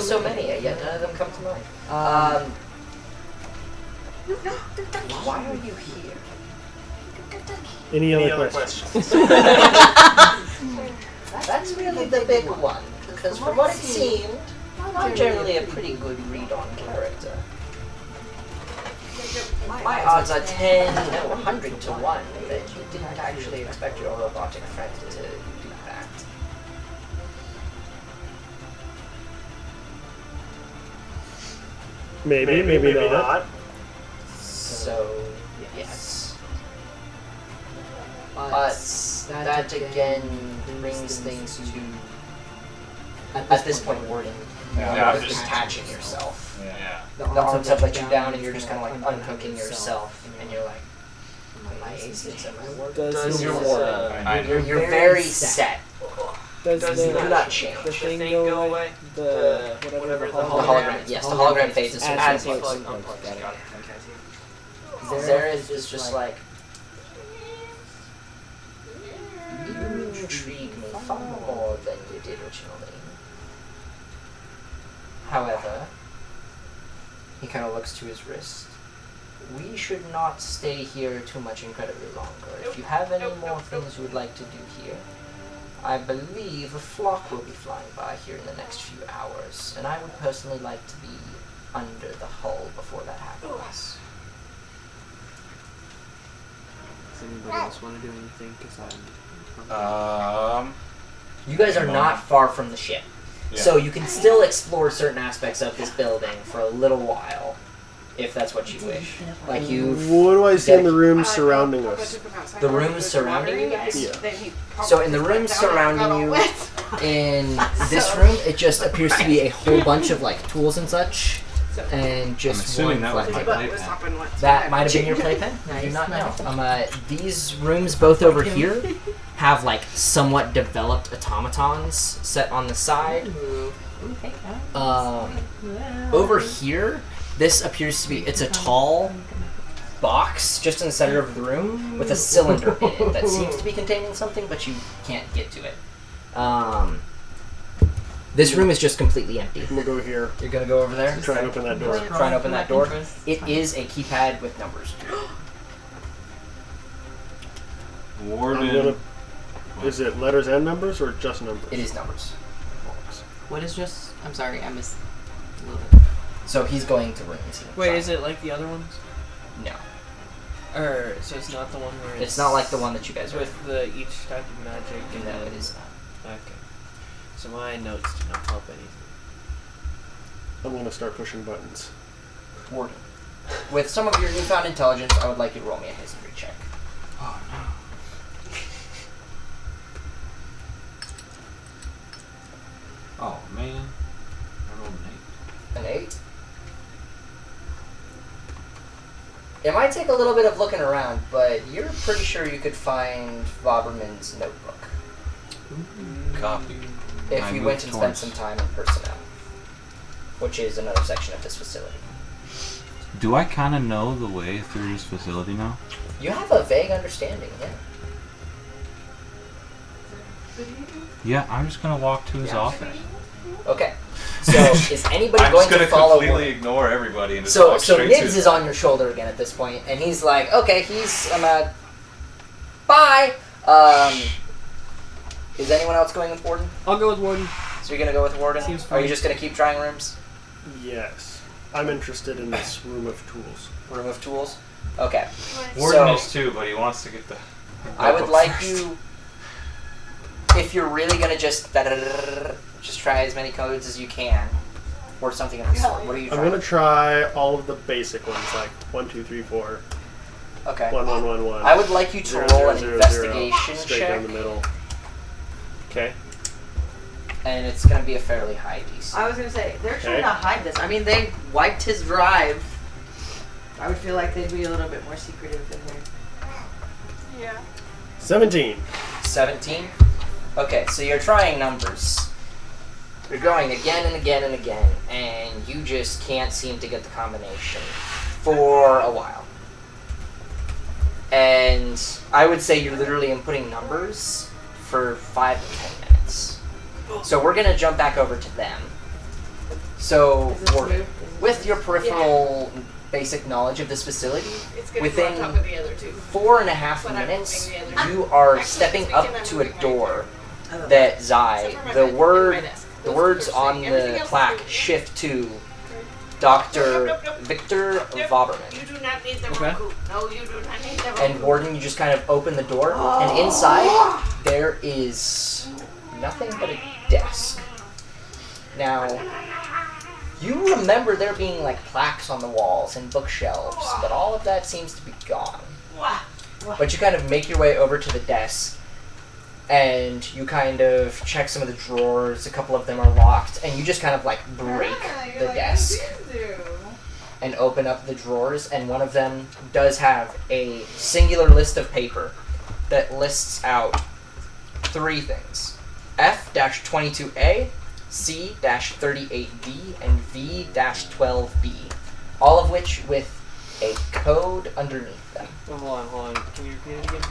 So many, yet none of them come to mind. Why are you here? Any other questions? That's really the big one, because from what it seemed, I'm generally a pretty good read on character. My odds are 10, no, 100 to 1 that you didn't actually expect your robotic friend to do that. Maybe not. So, yes. But that again brings things to, at this point, wording. Yeah, You're detaching yourself. Yeah. The arms have let you down, and you're just kind of like unhooking yourself, and you're like, my aces and my word. Does You're the- wording. You're very set. Does Do not change. the thing go away? The whatever the The hologram, yes, the hologram fades as soon as it unplugs. Zareth is just like, you intrigue me far more than you did originally. However, he kind of looks to his wrist. We should not stay here too much incredibly longer. If you have any more things you would like to do here, I believe a flock will be flying by here in the next few hours, and I would personally like to be under the hull before that happens. Does anybody else want to do anything? Because You guys are not far from the ship, so you can still explore certain aspects of this building for a little while, if that's what you wish. Like What do I see in the rooms surrounding us? the rooms surrounding you guys? Yeah. So in the rooms surrounding you, in this room, it just appears to be a whole bunch of like tools and such, and just one flat table. That might have been your playpen. I do not know. These rooms, both over here, have like somewhat developed automatons set on the side. Over here, this appears to be, it's a tall box just in the center of the room with a cylinder in it that seems to be containing something, but you can't get to it. This room is just completely empty. I'm gonna go here. You're gonna go over there? Try and open that door. Try and open that door. It is a keypad with numbers. Warden. Is it letters and numbers or just numbers? It is numbers. What is just? I'm sorry, I missed a little bit. So he's going to rooms. Wait, is it like the other ones? No. Or so it's not the one where It's not like the one that you guys are with the each type of magic. And No, then, it is not. Okay. So my notes do not help anything. I'm gonna start pushing buttons. Warden. With some of your newfound intelligence, I would like you to roll me a history check. Oh no. Oh man. I rolled an 8. An 8? It might take a little bit of looking around, but you're pretty sure you could find Voberman's notebook Copy. if I you moved went and spent towards- some time in personnel, which is another section of this facility. Do I kind of know the way through this facility now? You have a vague understanding, yeah. Yeah, I'm just gonna walk to his Yeah. office. Okay. So is anybody I'm going just gonna to follow? completely ignore everybody and just So walk so straight Nibs to is on your shoulder again at this point, and he's like, okay, bye. Is anyone else going with Warden? I'll go with Warden. So you're gonna go with Warden? Seems Are you fine. just gonna keep trying rooms? Yes. I'm interested in this room of tools. Room of tools? Okay. Warden So is too, but he wants to get the. I would notebook like first. you, if you're really gonna just try as many codes as you can, or something of the sort. What are you I'm trying? gonna try all of the basic ones, like 1, 2, 3, 4, Okay. 1, 1, 1, 1. I would like you to 0, roll 0, an 0, 0, investigation straight check, down the middle. Okay. and it's gonna be a fairly high DC. I was gonna say, they're trying Okay. to hide this. I mean, they wiped his drive. I would feel like they'd be a little bit more secretive in there. 17. 17? Okay, so you're trying numbers. You're going again and again and again, and you just can't seem to get the combination for a while. And I would say you're literally inputting numbers for 5 to 10 minutes. So we're gonna jump back over to them. So, Is this Warden, move? with your peripheral basic knowledge of this facility, within the other two. 4.5 But I'm minutes, moving the other two. you are Actually, stepping this up weekend I'm to a moving my door Oh. that Zai, Except for the my word, desk. the Those words are on saying everything the else is plaque moving. shift to Dr. Nope. Victor Nope. Voberman. You do not need the Okay. Roku. No, you do not need the Roku. And Warden, you just kind of open the door, and inside there is nothing but a desk. Now, you remember there being like plaques on the walls and bookshelves, but all of that seems to be gone. But you kind of make your way over to the desk, and you kind of check some of the drawers. A couple of them are locked, and you just kind of like break the desk and open up the drawers, and one of them does have a singular list of paper that lists out 3 things: F-22A, C-38D, and V-12B, all of which with a code underneath them. Oh, hold on. Can you repeat it again?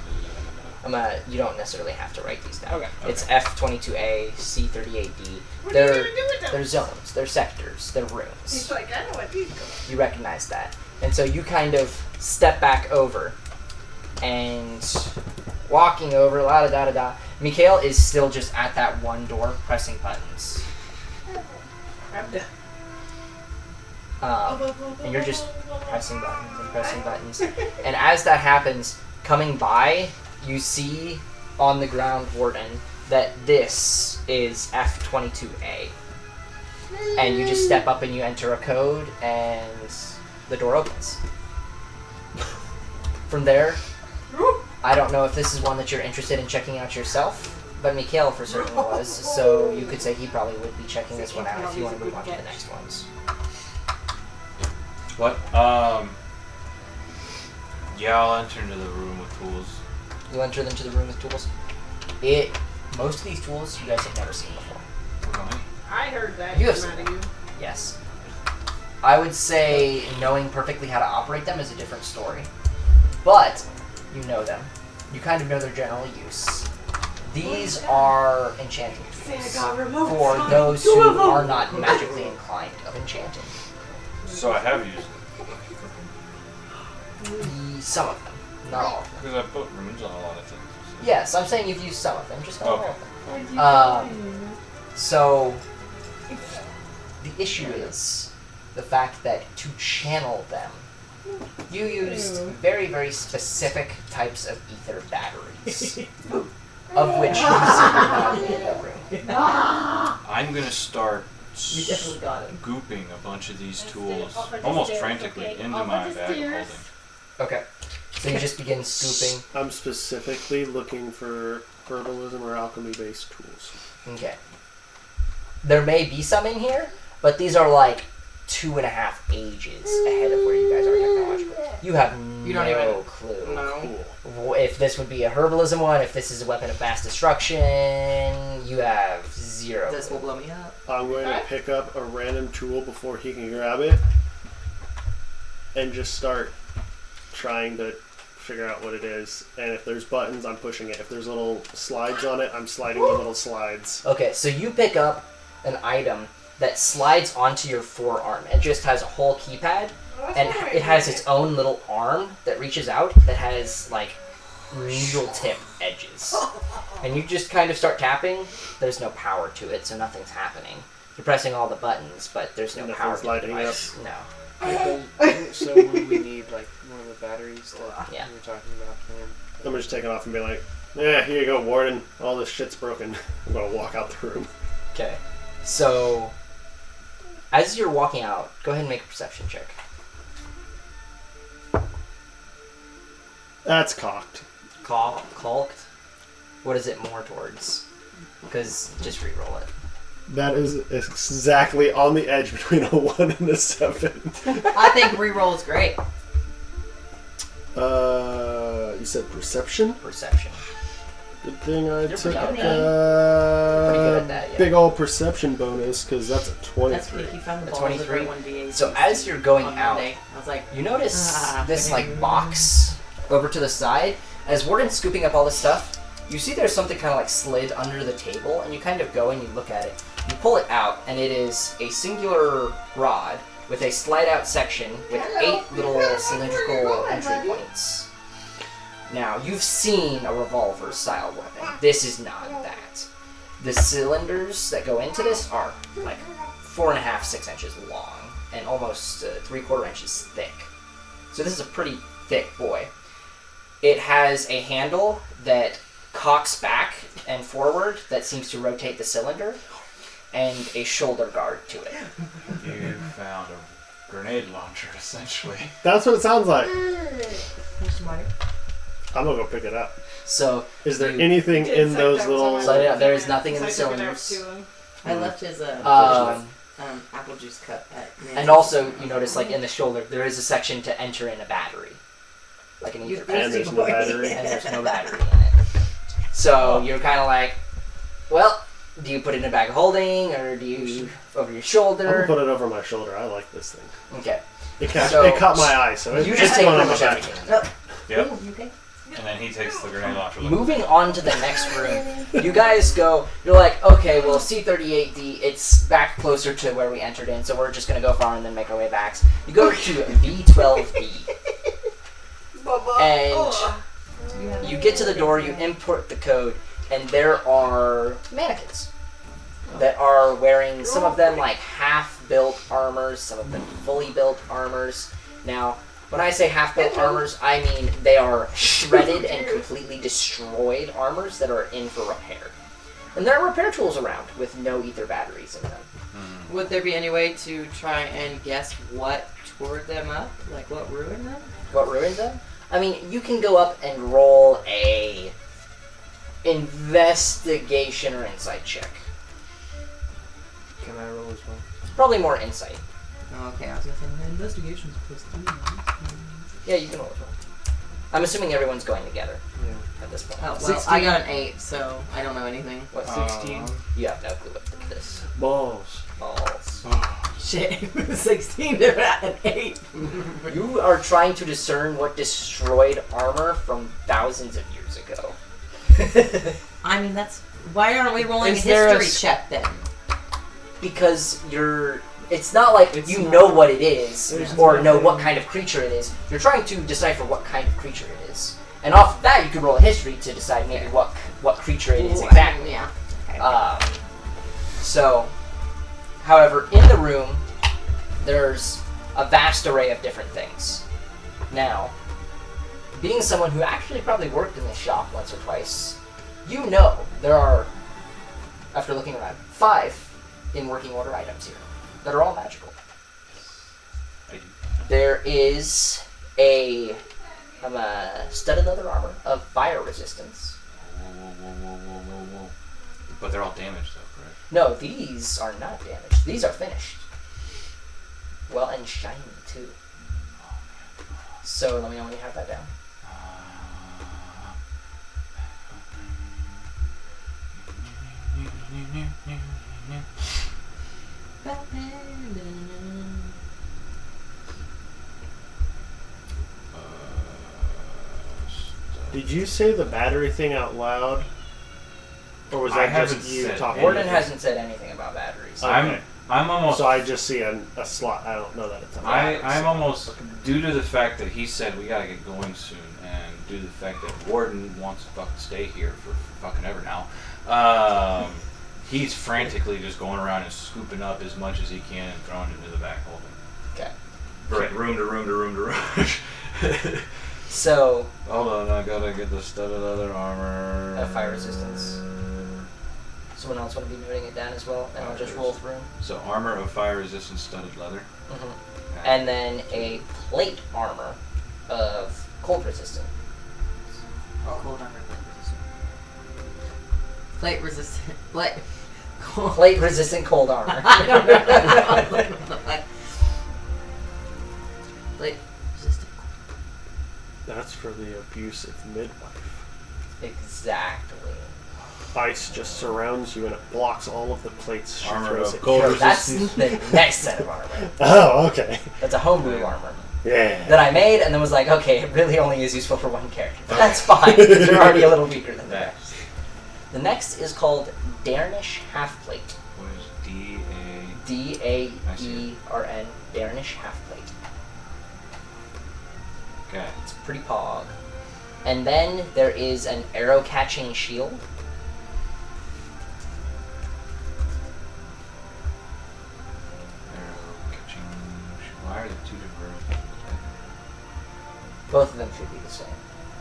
You don't necessarily have to write these down. Okay. It's F-22A, C-38D. What are you They're gonna do with them? they're zones, they're sectors, they're He's rooms. like, I know what these go. You recognize that. And so you kind of step back over and walking over, la-da-da-da-da. Mikhail is still just at that one door pressing buttons. And you're just pressing buttons and pressing buttons. And as that happens, coming by, you see on the ground, Warden, that this is F-22A. And you just step up and you enter a code, and the door opens. From there, I don't know if this is one that you're interested in checking out yourself, but Mikhail for certain was, so you could say he probably would be checking this one out if you want to move on to the next ones. What? Yeah, I'll enter into the room with tools. You enter into the room with tools. Most of these tools you guys have never seen before. Really? I heard that. You have came seen out of you. Yes. I would say knowing perfectly how to operate them is a different story. But you know them. You kind of know their general use. These are enchanting tools for those who are not magically inclined of enchanting. So I have used it. Some of them, not all of them. Because I put runes on a lot of things. Yes, I'm saying you've used some of them, just not all Okay. of them. So the issue is the fact that to channel them, you used very, very specific types of ether batteries, of which you see not in the room. I'm gonna start You definitely got him. scooping a bunch of these tools almost frantically into my bag of holding. Okay, so you just begin scooping. I'm specifically looking for herbalism or alchemy-based tools. Okay. There may be some in here, but these are like 2.5 ages ahead of where you guys are technologically. You have You don't no even- clue. No. If this would be a herbalism one, if this is a weapon of mass destruction, you have zero. This will blow me up. I'm going to pick up a random tool before he can grab it and just start trying to figure out what it is. And if there's buttons, I'm pushing it. If there's little slides on it, I'm sliding the little slides. Okay, so you pick up an item that slides onto your forearm. It just has a whole keypad, and it has its own little arm that reaches out that has like needle tip edges. And you just kind of start tapping. There's no power to it, so nothing's happening. You're pressing all the buttons, but there's no Nothing's power to the lighting up. device. No. So would we need like one of the batteries that Yeah. you were talking about for him? I'm just taking off and be like, yeah, here you go, Warden. All this shit's broken. I'm going to walk out the room. Okay. So, as you're walking out, go ahead and make a perception check. That's cocked. Caulked? What is it more towards? Because just re-roll it. That is exactly on the edge between a 1 and a 7. I think reroll is great. You said perception? Perception. Good thing I took pretty good at a Pretty good at that, yeah. big old perception bonus, because that's a That's 23. he found the A balls 23? of 1d8. So as you're going on out, Monday. I was like, you notice Ah, this okay. like box over to the side. As Warden's scooping up all this stuff, you see there's something kind of like slid under the table, and you kind of go and you look at it. You pull it out, and it is a singular rod with a slide-out section with 8 little cylindrical entry points. Now, you've seen a revolver-style weapon. This is not that. The cylinders that go into this are like 4.5, 6 inches long, and almost 3/4 inches thick. So this is a pretty thick boy. It has a handle that cocks back and forward that seems to rotate the cylinder, and a shoulder guard to it. You found a grenade launcher, essentially. That's what it sounds like. Who's smarter? I'm gonna go pick it up. So, Is there you- anything in those little... So yeah, there is nothing in the So I took it out cylinders. to him. I left his apple juice cup at Nancy's. And also, you notice, like, in the shoulder, there is a section to enter in a battery. Like an ether And there's no battery. and there's no battery in it. So, you're kind of like, well, do you put it in a bag of holding, or do you over your I'm shoulder? gonna put it over my shoulder. I like this thing. Okay. It So- caught my eye, so You it's just take going pretty on my much back. everything. Yep. Ooh, you okay? And then he takes the grenade launcher. Look, Moving on to the next room, you guys go, you're like, okay, well, C38D, it's back closer to where we entered in, so we're just going to go far and then make our way back. You go to V12B, and you get to the door, you input the code, and there are mannequins that are wearing, some of them like half-built armors, some of them fully built armors. Now, when I say half-built armors, I mean they are shredded and completely destroyed armors that are in for repair. And there are repair tools around with no ether batteries in them. Would there be any way to try and guess what tore them up? Like what ruined them? What ruined them? I mean, you can go up and roll a investigation or insight check. Can I roll as well? Probably more insight. Oh, okay, I was gonna say my investigation's +3. Yeah, you can roll as well. I'm assuming everyone's going together Yeah. at this point. Oh, well, 16. I got an 8, so I don't know anything. What, 16. You have no clue what this Balls. balls. Shit, 16 to an 8. You are trying to discern what destroyed armor from thousands of years ago. I mean, that's... Why aren't we rolling Is a there a history check then? Because you're... It's not like It's you not- know what it is, There's or know nothing- what kind of creature it is. You're trying to decipher what kind of creature it is. And off of that, you can roll a history to decide maybe what creature it is Ooh, exactly. Yeah. So, however, in the room, there's a vast array of different things. Now, being someone who actually probably worked in this shop once or twice, you know there are, after looking around, 5 in working order items here that are all magical. There is a studded leather armor of fire resistance. Whoa. But they're all damaged, though, correct? No, these are not damaged. These are finished. Well, and shiny too. So let me know when you have that down. Did you say the battery thing out loud? Or was I that just haven't you said talking? Warden hasn't said anything about batteries. Okay. I'm almost. So I just see a slot. I don't know that it's a battery. I'm almost, due to the fact that he said we gotta get going soon, and due to the fact that Warden wants to fucking stay here for fucking ever now, he's frantically just going around and scooping up as much as he can and throwing it into the back holding. Okay. Room to room to room to room. So, Hold on, I gotta get the studded leather armor. fire resistance. Someone else want to be noting it down as well, and I'll just roll through. So armor of fire resistant studded leather. Mm-hmm. And then a plate armor of cold resistant. Cold armor, plate resistant. Plate resistant. Plate. Plate resistant cold armor. I don't know. What the fuck? Plate resistant. That's for the abusive midwife. Exactly. Ice just surrounds you and it blocks all of the plates she Armor throws of at cold you. No, that's the next set of armor. Oh, okay. That's a homebrew armor Yeah. that I made, and then was like, okay, it really only is useful for one character. But that's fine, because they're already a little weaker than the rest. The next is called Darnish Half-Plate. What is D-A? D-A-E-R-N. Darnish Half-Plate. Okay. It's pretty pog. And then there is an arrow-catching shield. Arrow catching. Why are there two different? Both of them should be the same,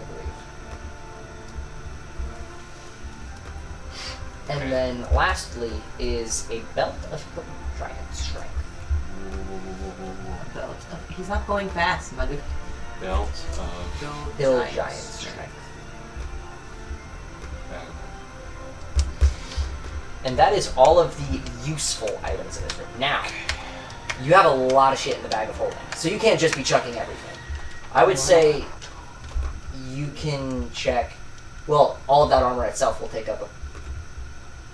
I believe. And then lastly is a belt of giant strength. He's not going fast, my dude. Belt of. Hill giant strength. And that is all of the useful items in this room. Now, you have a lot of shit in the bag of holding, so you can't just be chucking everything. I would say you can check. Well, all of that armor itself will take up a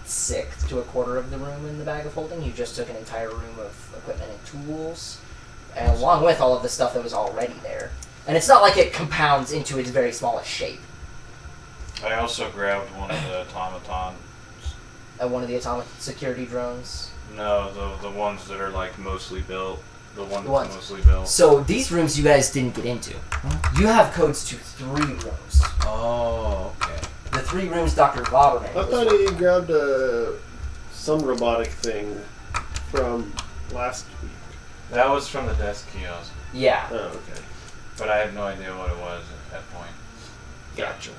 sixth to a quarter of the room in the bag of holding. You just took an entire room of equipment and tools, and along with all of the stuff that was already there. And it's not like it compounds into its very smallest shape. I also grabbed one of the automaton. One of the atomic security drones. No, the ones that are like mostly built. The one The that's ones. mostly built. So these rooms you guys didn't get into. You have codes to 3 rooms. Oh, okay. The 3 rooms Dr. Voberman I was thought he grabbed some robotic thing from last week. That was from the desk kiosk, Yeah. Oh, okay. but I have no idea what it was at that point. Gotcha.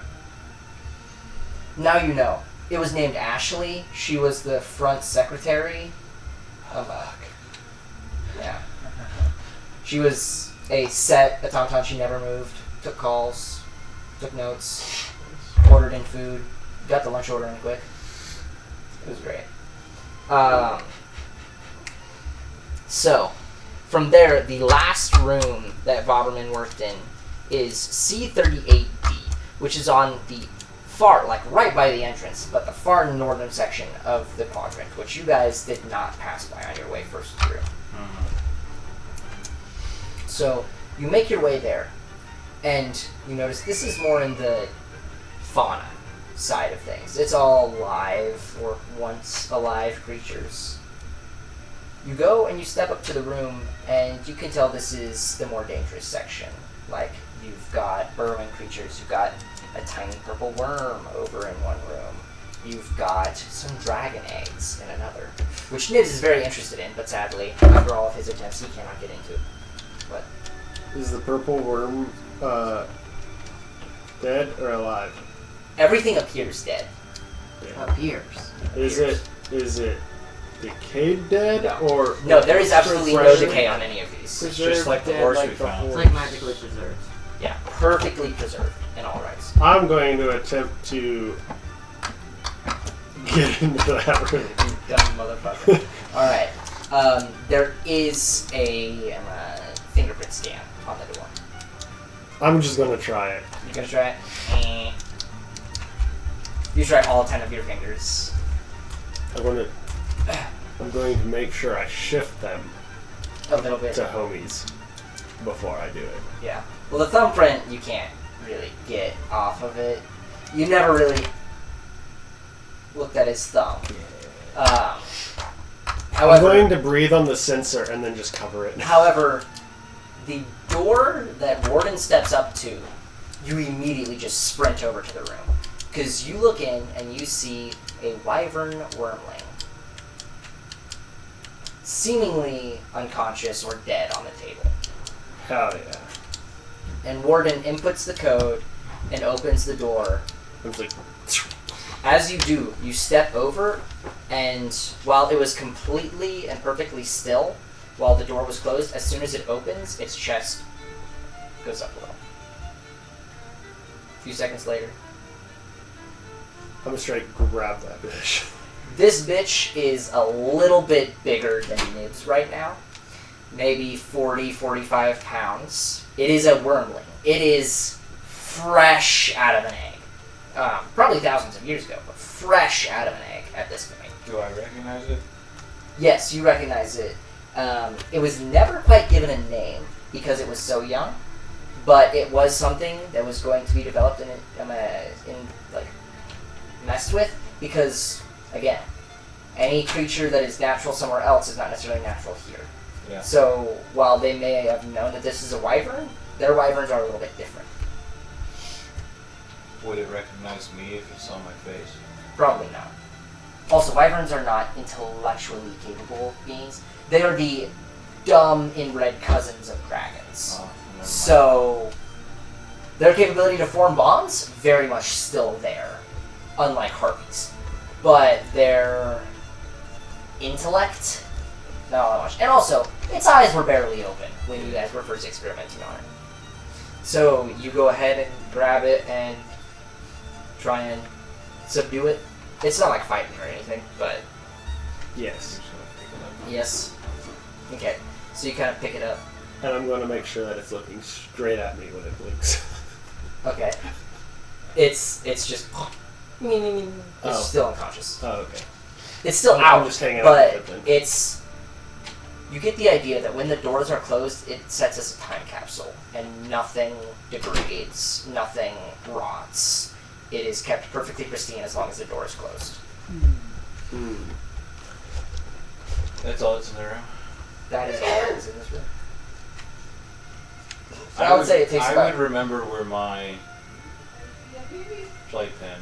Now you know. It was named Ashley. She was the front secretary of yeah. She was a set automaton. She never moved. Took calls. Took notes. Ordered in food. Got the lunch order in quick. It was great. So, from there, the last room that Voberman worked in is C38D, which is on the far, like right by the entrance, but the far northern section of the quadrant, which you guys did not pass by on your way first through. So, you make your way there, and you notice this is more in the fauna side of things. It's all live, or once alive creatures. You go and you step up to the room, and you can tell this is the more dangerous section. Like, you've got burrowing creatures, you've got a tiny purple worm over in one room, you've got some dragon eggs in another, which Nibs is very interested in, but sadly, after all of his attempts, he cannot get into. But Is the purple worm dead or alive? everything appears dead. Appears. Is it decayed dead No. or No, there is absolutely no preserved? decay on any of these. It's just like the Dead horse like we the found. It's horse. like magically preserved. Yeah, perfectly preserved in all rights. I'm going to attempt to get into that room. You dumb motherfucker. Alright. There is a fingerprint scan on the door. I'm just gonna try it. You gonna try it? You try all 10 of your fingers. I'm going to make sure I shift them A little bit. to homies before I do it. Yeah. Well, the thumbprint you can't really get off of it. You never really looked at his thumb. I'm However, going to breathe on the sensor and then just cover it. However, the door that Warden steps up to, you immediately just sprint over to the room. Because you look in and you see a wyvern wormling. Seemingly unconscious or dead on the table. Hell yeah. And Warden inputs the code and opens the door. It's like, As you do, you step over, and while it was completely and perfectly still, while the door was closed, as soon as it opens, its chest goes up a little. A few seconds later. I'm gonna straight grab that bitch. This bitch is a little bit bigger than Nibs right now. Maybe 40, 45 pounds. It is a wormling. It is fresh out of an egg. Probably thousands of years ago, but fresh out of an egg at this point. Do I recognize it? Yes, you recognize it. It was never quite given a name because it was so young, but it was something that was going to be developed and messed with because, again, any creature that is natural somewhere else is not necessarily natural here. Yeah. So while they may have known that this is a wyvern, their wyverns are a little bit different. Would it recognize me if it saw my face? Probably not. Also, wyverns are not intellectually capable beings. They are the dumb, inbred cousins of dragons. Oh, never mind. So, their capability to form bonds, very much still there, unlike harpies. But their intellect, not all that much. And also, its eyes were barely open when you guys were first experimenting on it. So, you go ahead and grab it and try and subdue it. It's not like fighting or anything, but Yes. yes. Okay, so you kind of pick it up. And I'm going to make sure that it's looking straight at me when it blinks. Okay. It's just... It's Oh. still unconscious. Oh, okay. It's still I'm out, just hanging out but with it then. it's... You get the idea that when the doors are closed, it sets as a time capsule, and nothing degrades, nothing rots. It is kept perfectly pristine as long as the door is closed. That's all that's in the room? That is all that is in this room. So I would say it takes I about... would remember where my playpen,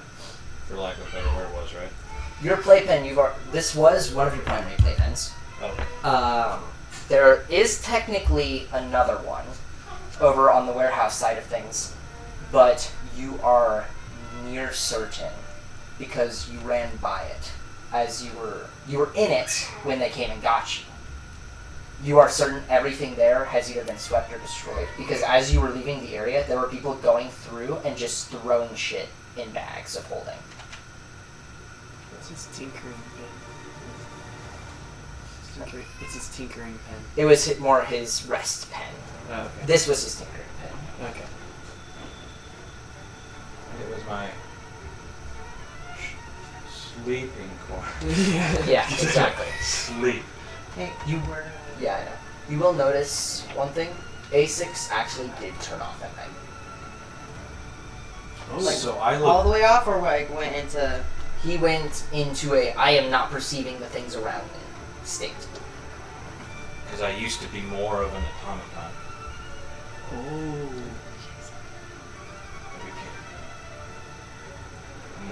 for lack of a better word, was, right? Your playpen, this was one of your primary playpens. Oh. There is technically another one over on the warehouse side of things, but you are near certain because you ran by it as you were in it when they came and got you. You are certain everything there has either been swept or destroyed because as you were leaving the area, there were people going through and just throwing shit in bags of holding. It's his tinkering pen. It's his tinkering pen. It was more his rest pen. Oh, okay. This was his tinkering pen. Okay. It was my sleeping corner. Yeah, exactly. Sleep. Hey, yeah, I know. You will notice one thing. A6 actually did turn off at night. So I All look. the way off, or like went into... He went into a I am not perceiving the things around me state. Because I used to be more of an automaton. Oh. I became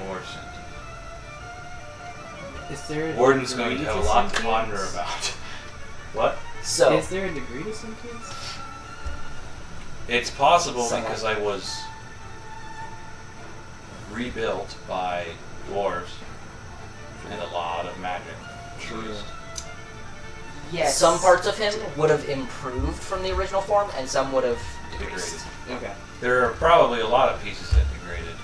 more sentient. Is there a Warden's degree going to have a lot to sentience? ponder about. What? So Is there a degree to sentience? It's possible Somewhat. because I was rebuilt by dwarves and a lot of magic. used. Yes. some parts of him would have improved from the original form, and some would have Degraded. decreased. Okay. There are probably a lot of pieces that degraded.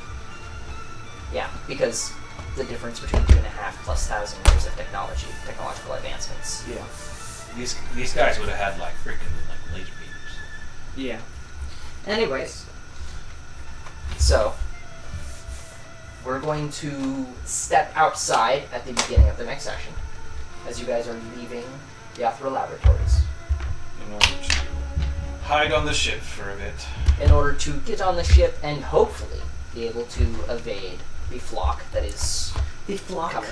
Yeah, because the difference between 2.5 plus 1,000 years of technological advancements. Yeah. these guys would have had like freaking like laser beams. Yeah. Anyways, so we're going to step outside at the beginning of the next session as you guys are leaving the Athra Laboratories In order to hide on the ship for a bit. in order to get on the ship and hopefully be able to evade the flock that is The flock coming.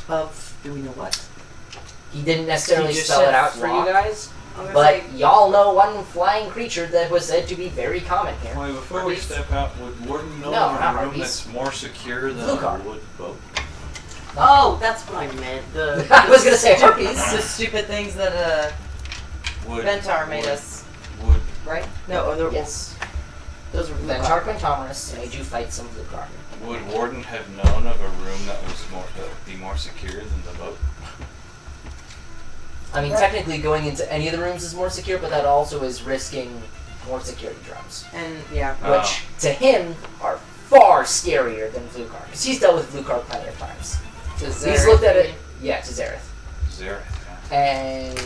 of do we know what? He didn't necessarily He just spell it said out for flock. you guys, I was but like, y'all know one flying creature that was said to be very common here. Wait, before we step out, would Warden know No, of not a room Harpies. that's more secure than Blue a card. wood boat? oh, that's what I meant. The I was gonna say harpies. the stupid things that Would Ventar made would- us, Would right? No, or the Yes. those were blue Then card. Tarquin made you fight some blue card. would Warden have known of a room that was be more secure than the boat? I mean, technically going into any of the rooms is more secure, but that also is risking more security drones. And yeah, Oh. Which, to him, are far scarier than blue card. Because he's dealt with blue card plenty of times. He's looked at it, yeah, to Zareth. Zareth, And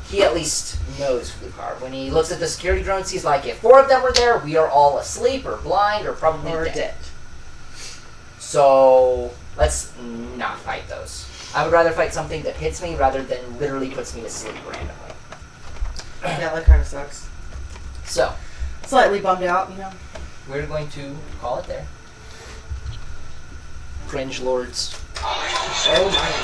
he at least knows blue card. When he looks at the security drones, he's like, if 4 of them were there, we are all asleep or blind or probably or dead. dead. So, let's not fight those. I would rather fight something that hits me rather than literally puts me to sleep randomly. Yeah, that kind of sucks. So, Slightly bummed out, you know. we're going to call it there. Cringe Lords. Oh my.